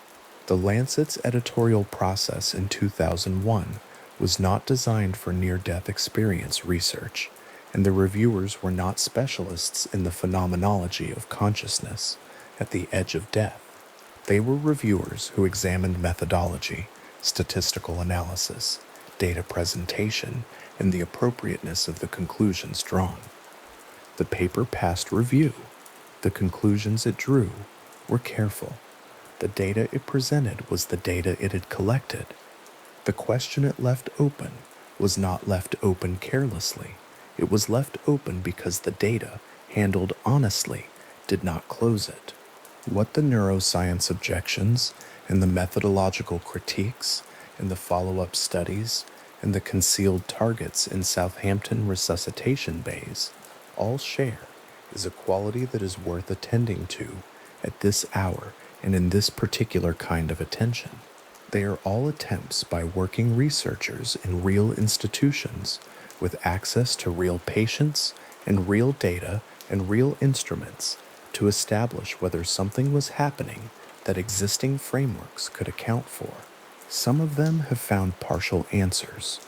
The Lancet's editorial process in 2001 was not designed for near-death experience research, and the reviewers were not specialists in the phenomenology of consciousness at the edge of death. They were reviewers who examined methodology, statistical analysis, data presentation, and the appropriateness of the conclusions drawn. The paper passed review. The conclusions it drew were careful. The data it presented was the data it had collected. The question it left open was not left open carelessly. It was left open because the data, handled honestly, did not close it. What the neuroscience objections and the methodological critiques and the follow-up studies and the concealed targets in Southampton resuscitation bays all share is a quality that is worth attending to at this hour and in this particular kind of attention. They are all attempts by working researchers in real institutions with access to real patients and real data and real instruments to establish whether something was happening that existing frameworks could account for. Some of them have found partial answers.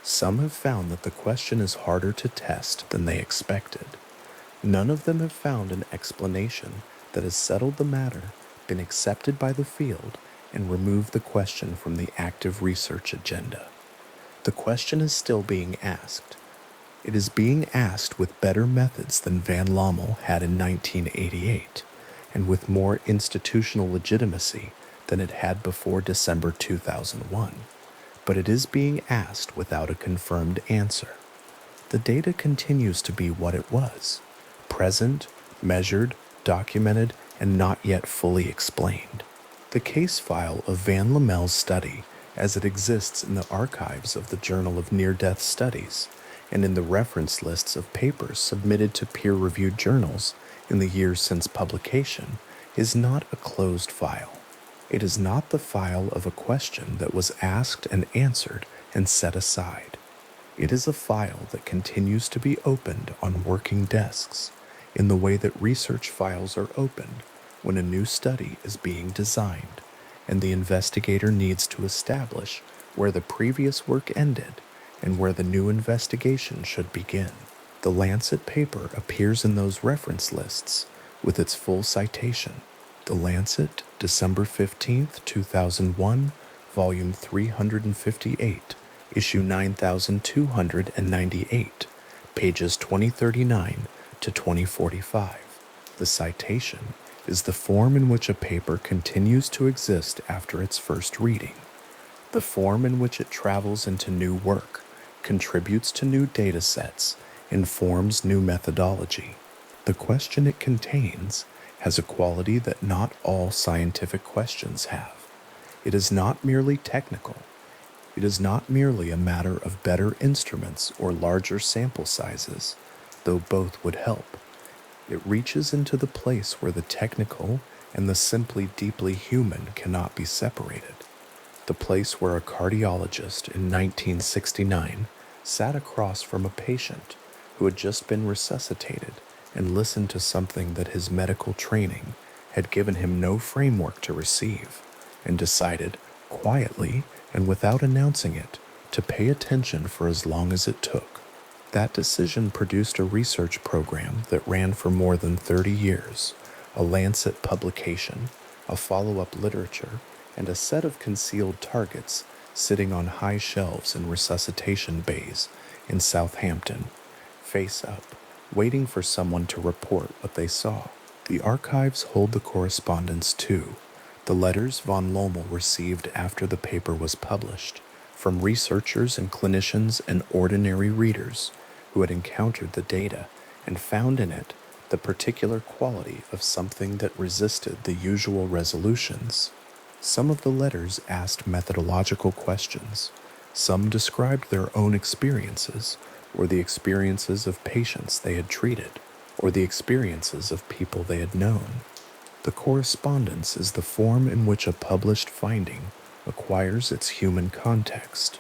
Some have found that the question is harder to test than they expected. None of them have found an explanation that has settled the matter, been accepted by the field, and removed the question from the active research agenda. The question is still being asked. It is being asked with better methods than van Lommel had in 1988, and with more institutional legitimacy than it had before December 2001. But it is being asked without a confirmed answer. The data continues to be what it was: present, measured, documented, and not yet fully explained. The case file of van Lommel's study, as it exists in the archives of the Journal of Near-Death Studies and in the reference lists of papers submitted to peer-reviewed journals in the years since publication, is not a closed file. It is not the file of a question that was asked and answered and set aside. It is a file that continues to be opened on working desks in the way that research files are opened when a new study is being designed and the investigator needs to establish where the previous work ended and where the new investigation should begin. The Lancet paper appears in those reference lists with its full citation. The Lancet, December 15, 2001, volume 358, issue 9298, pages 2039 to 2045. The citation is the form in which a paper continues to exist after its first reading. The form in which it travels into new work, contributes to new data sets, informs new methodology. The question it contains has a quality that not all scientific questions have. It is not merely technical. It is not merely a matter of better instruments or larger sample sizes, though both would help. It reaches into the place where the technical and the simply deeply human cannot be separated. The place where a cardiologist in 1969 sat across from a patient who had just been resuscitated and listened to something that his medical training had given him no framework to receive, and decided, quietly and without announcing it, to pay attention for as long as it took. That decision produced a research program that ran for more than 30 years, a Lancet publication, a follow-up literature, and a set of concealed targets sitting on high shelves in resuscitation bays in Southampton, face up, waiting for someone to report what they saw. The archives hold the correspondence too, the letters von Lommel received after the paper was published, from researchers and clinicians and ordinary readers who had encountered the data and found in it the particular quality of something that resisted the usual resolutions. Some of the letters asked methodological questions. Some described their own experiences, or the experiences of patients they had treated, or the experiences of people they had known. The correspondence is the form in which a published finding acquires its human context,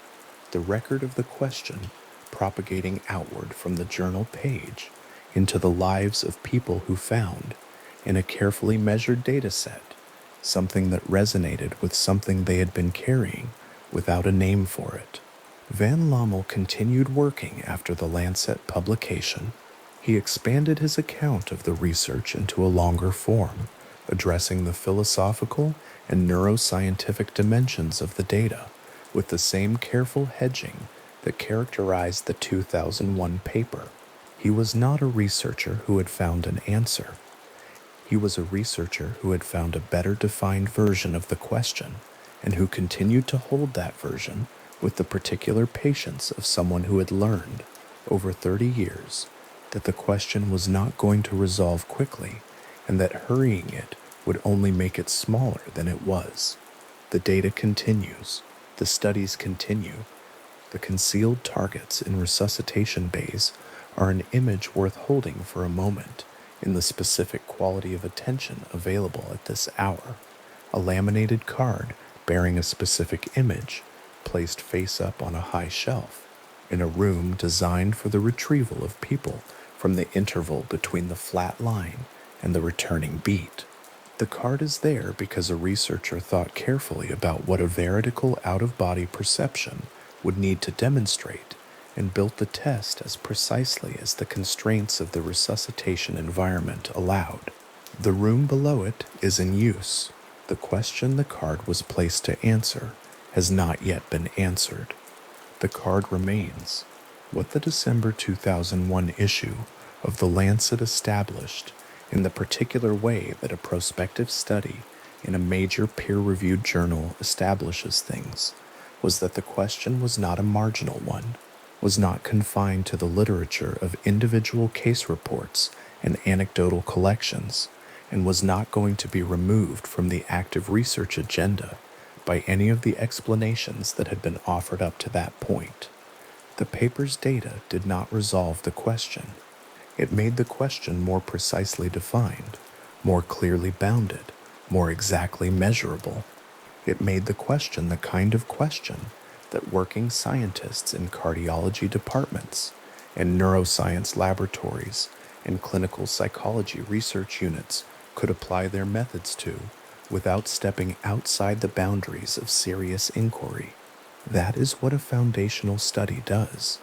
the record of the question propagating outward from the journal page into the lives of people who found, in a carefully measured data set, something that resonated with something they had been carrying without a name for it. Van Lommel continued working after the Lancet publication. He expanded his account of the research into a longer form, addressing the philosophical and neuroscientific dimensions of the data with the same careful hedging that characterized the 2001 paper. He was not a researcher who had found an answer. He was a researcher who had found a better defined version of the question and who continued to hold that version with the particular patience of someone who had learned, over 30 years, that the question was not going to resolve quickly and that hurrying it would only make it smaller than it was. The data continues. The studies continue. The concealed targets in resuscitation bays are an image worth holding for a moment in the specific quality of attention available at this hour. A laminated card bearing a specific image placed face up on a high shelf in a room designed for the retrieval of people from the interval between the flat line and the returning beat. The card is there because a researcher thought carefully about what a veridical out-of-body perception would need to demonstrate and built the test as precisely as the constraints of the resuscitation environment allowed. The room below it is in use. The question the card was placed to answer has not yet been answered. The card remains. What the December 2001 issue of the Lancet established in the particular way that a prospective study in a major peer-reviewed journal establishes things was that the question was not a marginal one, was not confined to the literature of individual case reports and anecdotal collections, and was not going to be removed from the active research agenda by any of the explanations that had been offered up to that point. The paper's data did not resolve the question. It made the question more precisely defined, more clearly bounded, more exactly measurable. It made the question the kind of question that working scientists in cardiology departments and neuroscience laboratories and clinical psychology research units could apply their methods to without stepping outside the boundaries of serious inquiry. That is what a foundational study does.